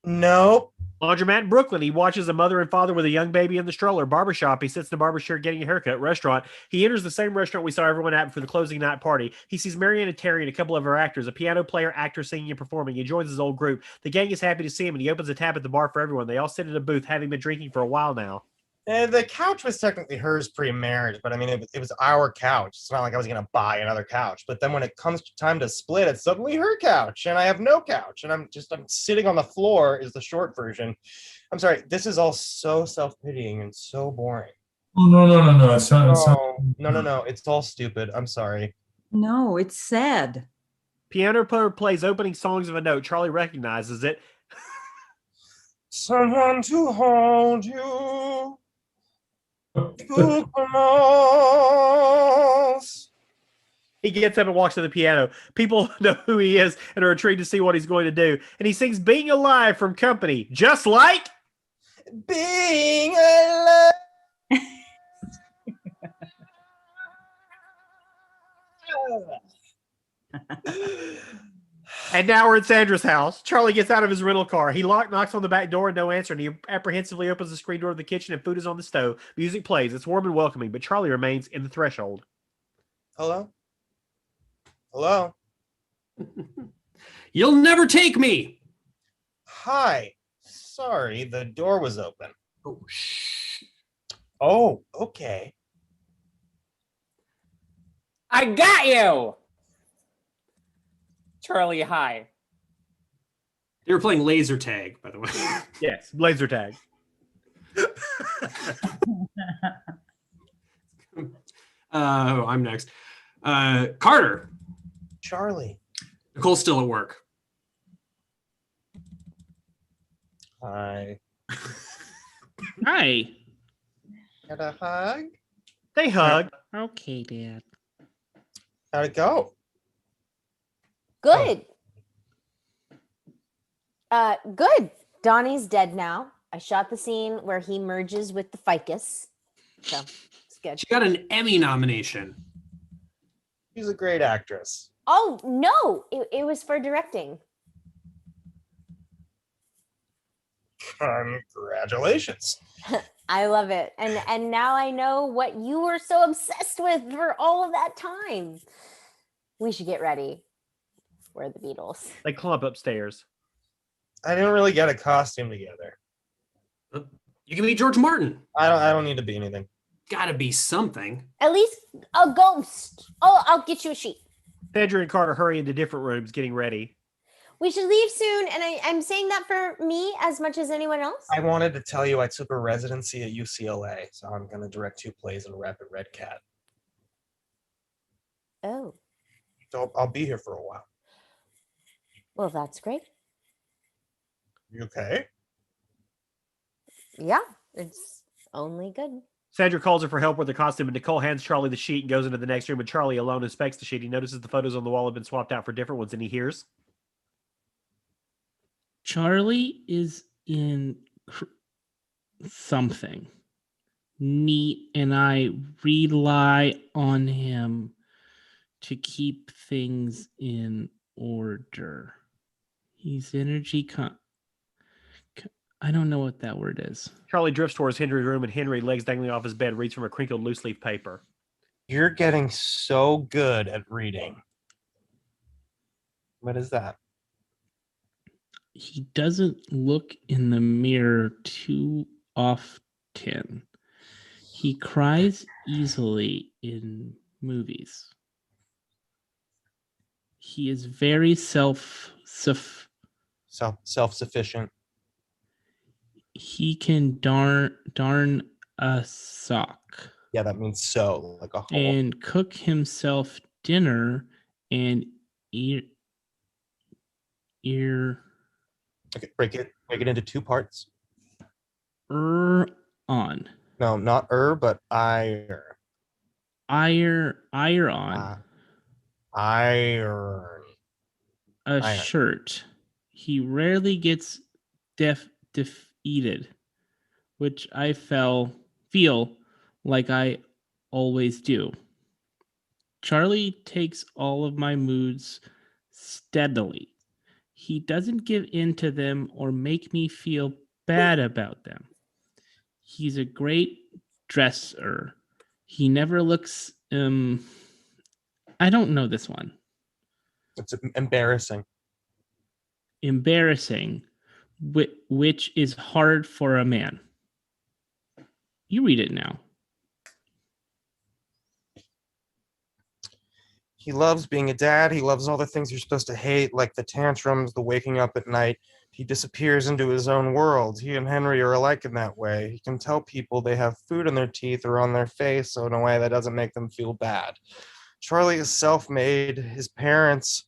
Nope. Laundromat in Brooklyn. He watches a mother and father with a young baby in the stroller. Barbershop. He sits in a barber chair getting a haircut. Restaurant. He enters the same restaurant we saw everyone at for the closing night party. He sees Marianne and Terry and a couple of her actors, a piano player, actor singing and performing. He joins his old group. The gang is happy to see him, and he opens a tab at the bar for everyone. They all sit in a booth, having been drinking for a while now. The couch was technically hers pre-marriage, but I mean, it was our couch. It's not like I was going to buy another couch. But then when it comes time to split, it's suddenly her couch, and I have no couch, and I'm sitting on the floor is the short version. I'm sorry, this is all so self-pitying and so boring. Oh, no. It's not. No. It's all stupid. I'm sorry. No, it's sad. Piano player plays opening songs of a note. Charlie recognizes it. Someone to hold you. Cucumos. He gets up and walks to the piano. People know who he is and are intrigued to see what he's going to do. And he sings Being Alive from Company, just like Being Alive. And now we're at Sandra's house. Charlie gets out of his rental car. He knocks on the back door and no answer, and he apprehensively opens the screen door of the kitchen, and food is on the stove. Music plays. It's warm and welcoming, but Charlie remains in the threshold. Hello? Hello? You'll never take me. Hi. Sorry, the door was open. Oh, shh. Oh, okay. I got you! Charlie, hi. They were playing laser tag, by the way. Yes, laser tag. I'm next. Carter. Charlie. Nicole's still at work. Hi. Hi. Got a hug? They hug. Okay, Dad. How'd it go? Good. Good. Donnie's dead now. I shot the scene where he merges with the ficus. So it's good. She got an Emmy nomination. She's a great actress. Oh, no. It was for directing. Congratulations. I love it. And now I know what you were so obsessed with for all of that time. We should get ready. We're the Beatles. They clump upstairs. I didn't really get a costume together. You can be George Martin. I don't need to be anything. Gotta be something. At least a ghost. Oh, I'll get you a sheet. Sandra and Carter hurry into different rooms, getting ready. We should leave soon, and I'm saying that for me as much as anyone else. I wanted to tell you I took a residency at UCLA, so I'm going to direct 2 plays in a Rapid Red Cat. Oh. So I'll be here for a while. Well, that's great. You okay? Yeah, it's only good. Sandra calls her for help with the costume, and Nicole hands Charlie the sheet and goes into the next room. And Charlie alone inspects the sheet. He notices the photos on the wall have been swapped out for different ones, and he hears. Charlie is in something neat, and I rely on him to keep things in order. He's energy I don't know what that word is. Charlie drifts towards Henry's room, and Henry, legs dangling off his bed, reads from a crinkled loose leaf paper. You're getting so good at reading. What is that? He doesn't look in the mirror too often. He cries easily in movies. He is very self-sufficient. He can darn a sock. Yeah, that means so, like a hole. And cook himself dinner and ear. Okay, break it into two parts. On. No, not but ire. Ire on. Iron. A shirt. He rarely gets defeated, which I feel like I always do. Charlie takes all of my moods steadily. He doesn't give in to them or make me feel bad about them. He's a great dresser. He never looks I don't know this one. It's embarrassing. Embarrassing, which is hard for a man. You read it now. He loves being a dad. He loves all the things you're supposed to hate, like the tantrums, the waking up at night. He disappears into his own world. He and Henry are alike in that way. He can tell people they have food in their teeth or on their face, so in a way that doesn't make them feel bad. Charlie is self-made. His parents,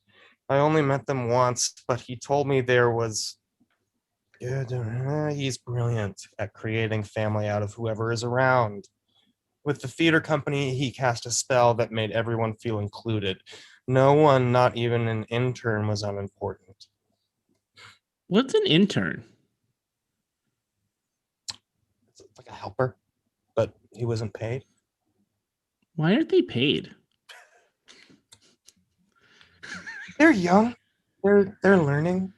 I only met them once, but he told me there was good. He's brilliant at creating family out of whoever is around. With the theater company, he cast a spell that made everyone feel included. No one, not even an intern, was unimportant. What's an intern? It's like a helper, but he wasn't paid. Why aren't they paid? They're young. They're learning.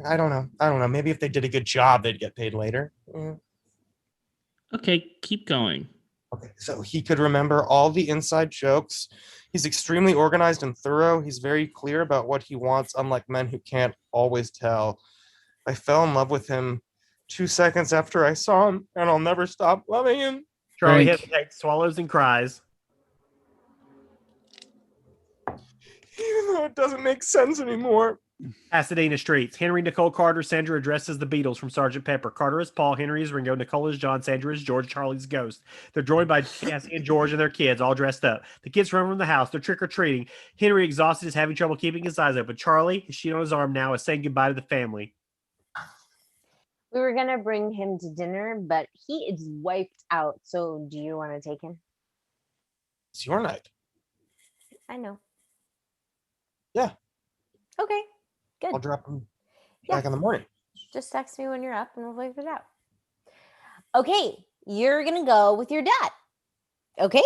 I don't know. Maybe if they did a good job, they'd get paid later. Okay, keep going. Okay, so he could remember all the inside jokes. He's extremely organized and thorough. He's very clear about what he wants, unlike men who can't always tell. I fell in love with him 2 seconds after I saw him, and I'll never stop loving him. Charlie hesitates, swallows, and cries. Even though it doesn't make sense anymore. Pasadena streets. Henry, Nicole, Carter, Sandra addresses the Beatles from Sgt. Pepper. Carter is Paul, Henry is Ringo, Nicole is John, Sandra is George, Charlie's Ghost. They're joined by Cassie and George and their kids, all dressed up. The kids run from the house. They're trick-or-treating. Henry, exhausted, is having trouble keeping his eyes open. Charlie, his sheet on his arm now, is saying goodbye to the family. We were going to bring him to dinner, but he is wiped out. So do you want to take him? It's your night. I know. Yeah. Okay, good. I'll drop him back in the morning. Just text me when you're up and we'll figure it out. Okay, you're going to go with your dad. Okay?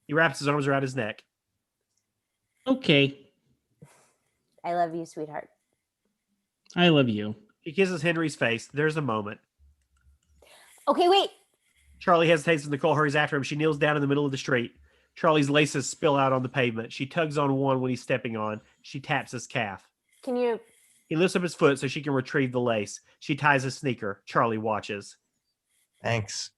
He wraps his arms around his neck. Okay. I love you, sweetheart. I love you. He kisses Henry's face. There's a moment. Okay, wait. Charlie hesitates as Nicole hurries after him. She kneels down in the middle of the street. Charlie's laces spill out on the pavement. She tugs on one when he's stepping on. She taps his calf. Can you... He lifts up his foot so she can retrieve the lace. She ties his sneaker. Charlie watches. Thanks.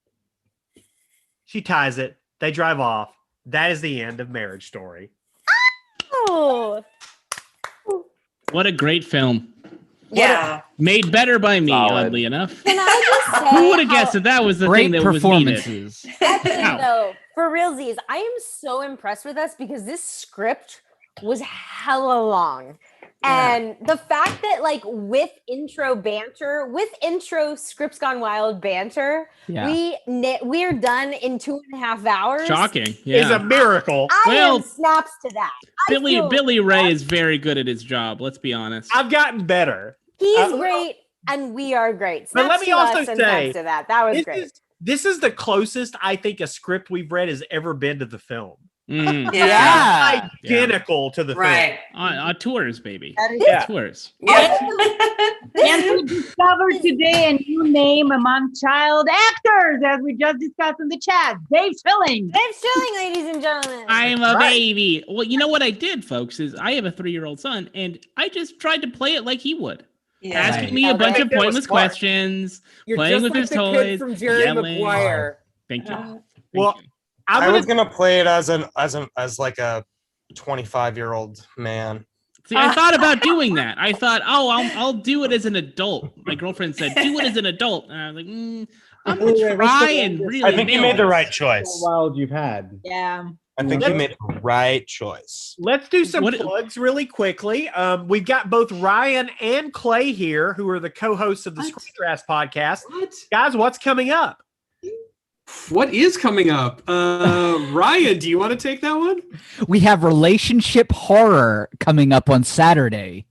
She ties it. They drive off. That is the end of Marriage Story. Oh! What a great film. Yeah. Made better by me, Solid. oddly enough. Can I just say... Who would have guessed that that was the Great thing that was needed? performances. So, for realsies, I am so impressed with us because this script was hella long. And the fact that, like, with intro banter, with intro Scripts Gone Wild banter, Yeah. we're done in 2.5 hours. Shocking. Is Yeah. a miracle. I Well, am snaps to that. I feel- Billy Ray is very good at his job. Let's be honest. I've gotten better. He's great, and we are great. But let Snaps me to also us and say, snaps to that. That was this great. This is the closest I think a script we've read has ever been to the film. Yeah. Identical to the Right. On tours, baby. Yeah. Tours. And we discovered today a new name among child actors, as we just discussed in the chat. Dave Schilling. Dave Schilling, ladies and gentlemen. I'm a baby. Well, you know what I did, folks, is I have a 3-year-old son, and I just tried to play it like he would. Yeah. Asking me a bunch of pointless questions, You're playing just with like his the toys, kid from Jerry yelling. Maguire. Thank you. Well, I was gonna play it as like a 25-year-old man. See, I thought about doing that. I thought, I'll do it as an adult. My girlfriend said, do it as an adult. And I was like, I'm going to try and really I think you made the right choice. Wild you've had. Yeah. I think you made the right choice. Let's do some plugs really quickly. We've got both Ryan and Clay here, who are the co-hosts of the Screen Drafts podcast. Guys, what's coming up? What is coming up? Ryan, do you want to take that one? We have relationship horror coming up on Saturday,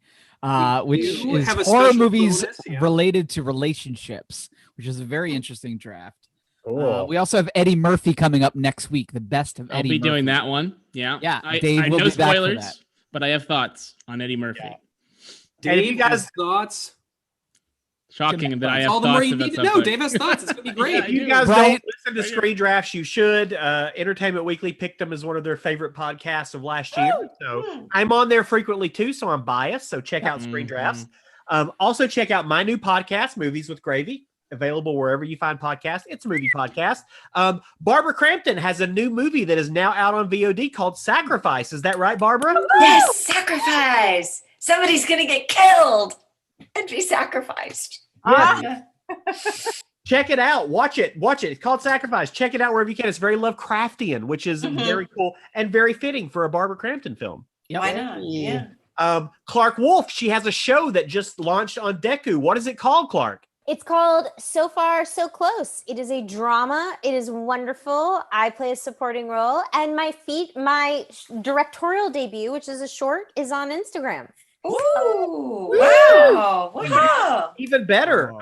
which is have a horror special movies bonus, yeah. related to relationships, which is a very interesting draft. Cool. We also have Eddie Murphy coming up next week, the best of I'll Eddie be Murphy. doing that one. Yeah. Yeah, I Dave will no be back for spoilers, that. but I have thoughts on Eddie Murphy. And Dave if you guys has thoughts. Shocking that I That's have all the more thoughts you about need to know. something. Dave has thoughts. It's going to be great. If you guys Brian- don't listen to Screen Drafts, you should. Entertainment Weekly picked them as one of their favorite podcasts of last year. So I'm on there frequently too, so I'm biased. So check out Screen Drafts. Also check out my new podcast, Movies with Gravy, available wherever you find podcasts. It's a movie podcast. Barbara Crampton has a new movie that is now out on VOD called Sacrifice. Is that right, Barbara? Yes, sacrifice. Somebody's going to get killed and be sacrificed. Yeah. Check it out. Watch it. It's called Sacrifice. Check it out wherever you can. It's very Lovecraftian, which is very cool and very fitting for a Barbara Crampton film. Why not? Yeah. Clarke Wolfe, she has a show that just launched on Deku. What is it called, Clarke? It's called So Far, So Close. It is a drama. It is wonderful. I play a supporting role. And my directorial debut, which is a short, is on Instagram. Ooh, wow. Wow. Even better.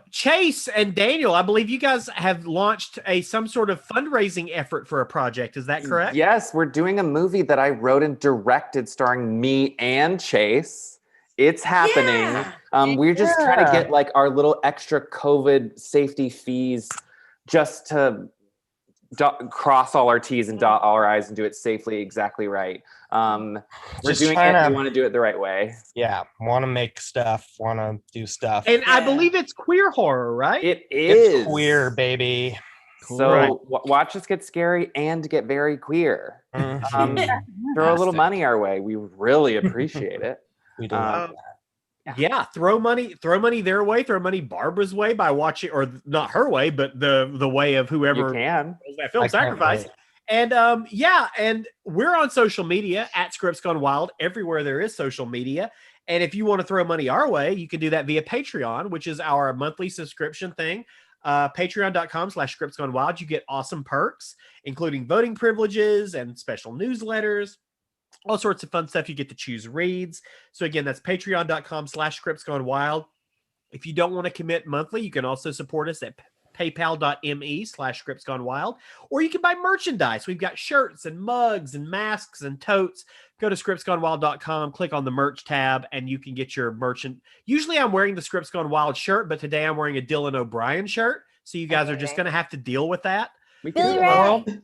Chase and Daniel, I believe you guys have launched some sort of fundraising effort for a project. Is that correct? Yes, we're doing a movie that I wrote and directed starring me and Chase. It's happening. We're just trying to get like our little extra COVID safety fees just to cross all our T's and dot all our I's and do it safely, exactly right. We're Just doing trying it. to- We want to do it the right way. Yeah, want to make stuff, want to do stuff. And I believe it's queer horror, right? It is It's queer, baby. So Right. watch us get scary and get very queer. Throw a little money our way. We really appreciate it. We do. Yeah, throw money their way, throw money Barbara's way by watching, or not her way, but the way of whoever You can. that film I can't Sacrifice. wait. And and we're on social media at Scripts Gone Wild, everywhere there is social media. And if you want to throw money our way, you can do that via Patreon, which is our monthly subscription thing. Patreon.com/Scripts Gone Wild. You get awesome perks, including voting privileges and special newsletters. All sorts of fun stuff. You get to choose reads. So again, that's patreon.com/Scripts Gone Wild. If you don't want to commit monthly, you can also support us at paypal.me/Scripts Gone Wild, or you can buy merchandise. We've got shirts and mugs and masks and totes. Go to scriptsgonewild.com, click on the merch tab, and you can get your merchant. Usually I'm wearing the Scripts Gone Wild shirt, but today I'm wearing a Dylan O'Brien shirt. So you guys are just going to have to deal with that. Billy Ray.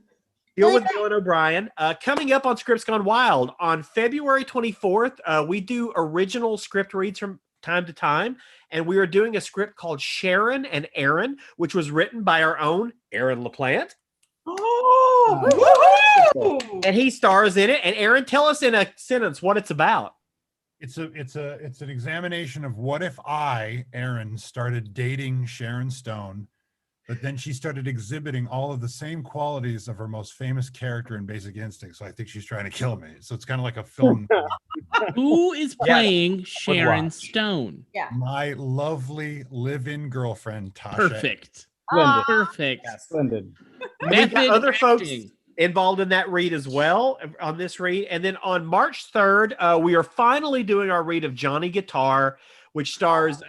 Deal with Dylan O'Brien. Coming up on Scripts Gone Wild on February 24th, we do original script reads from time to time, and we are doing a script called Sharon and Aaron, which was written by our own Aaron LaPlante. And he stars in it. And Aaron, tell us in a sentence what it's about. It's an examination of what if I, Aaron, started dating Sharon Stone, but then she started exhibiting all of the same qualities of her most famous character in Basic Instinct. So I think she's trying to kill me. So it's kind of like a film. Who is playing Sharon Stone? Yeah. My lovely live-in girlfriend, Tasha. Perfect. Splendid. Perfect. Splendid. And we've got Method other folks acting. involved in that read as well on this read. And then on March 3rd, we are finally doing our read of Johnny Guitar, which stars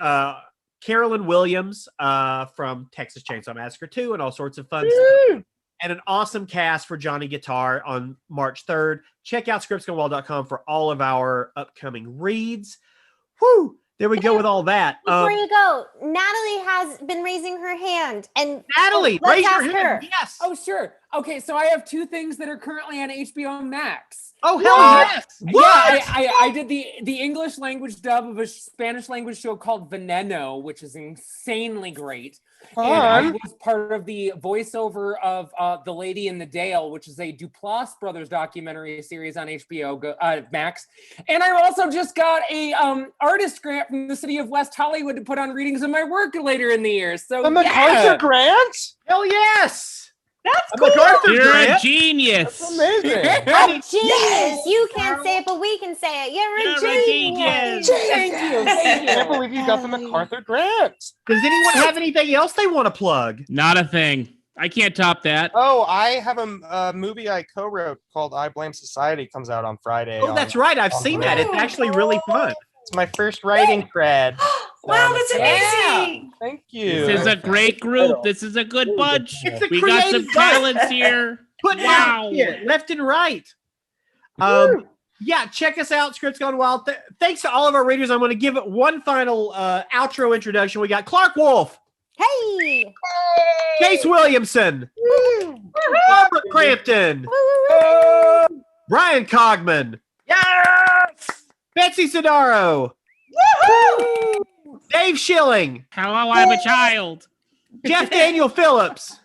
Carolyn Williams from Texas Chainsaw Massacre 2 and all sorts of fun stuff. And an awesome cast for Johnny Guitar on March 3rd. Check out scriptsgonewild.com for all of our upcoming reads. Whew! There we go with all that. Before you go, Natalie has been raising her hand. And Natalie, let's raise your ask hand. her. Yes. Oh, sure. Okay, so I have two things that are currently on HBO Max. Oh hell yes! What? Yeah, I did the English language dub of a Spanish language show called Veneno, which is insanely great. And I was part of the voiceover of The Lady in the Dale, which is a Duplass Brothers documentary series on HBO Max. And I also just got a artist grant from the city of West Hollywood to put on readings of my work later in the year. So The MacArthur grant? Hell yes! That's cool. You're a genius. That's amazing. A genius. You can't say it, but we can say it. You're a genius. Thank you. I can't believe you got the MacArthur grant. Does anyone have anything else they want to plug? Not a thing. I can't top that. Oh, I have a movie I co-wrote called I Blame Society. Comes out on Friday. Oh, that's right. I've seen that. It's actually really fun. It's my first writing cred. Wow, that's amazing. Thank you. This is a great group. This is a good bunch. It's a We got some creative bunch. talents here. Put Wow. left and right. Yeah, check us out. Scripts Gone Wild. Thanks to all of our readers. I'm going to give it one final outro introduction. We got Clarke Wolfe. Hey. Chase Williamson. Barbara Crampton. Bryan Cogman. Yes. Betsy Sodaro. Dave Schilling. Hello, I'm a child. Jeff Daniel Phillips.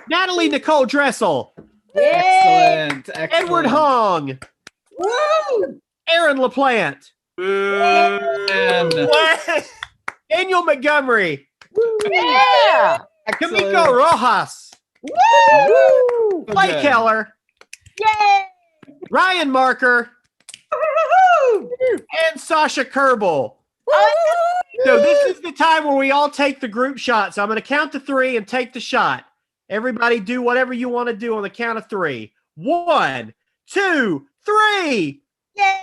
Natalie Nicole Dressel. Excellent. Edward Hong. Aaron LaPlante. Daniel Montgomery. Yeah. Kimiko Rojas. Blake Keller. Yay. Ryan Marker. And Sasha Kerbel. So this is the time where we all take the group shot. So I'm going to count to 3 and take the shot. Everybody do whatever you want to do on the count of 3. 1, 2, 3. Yay!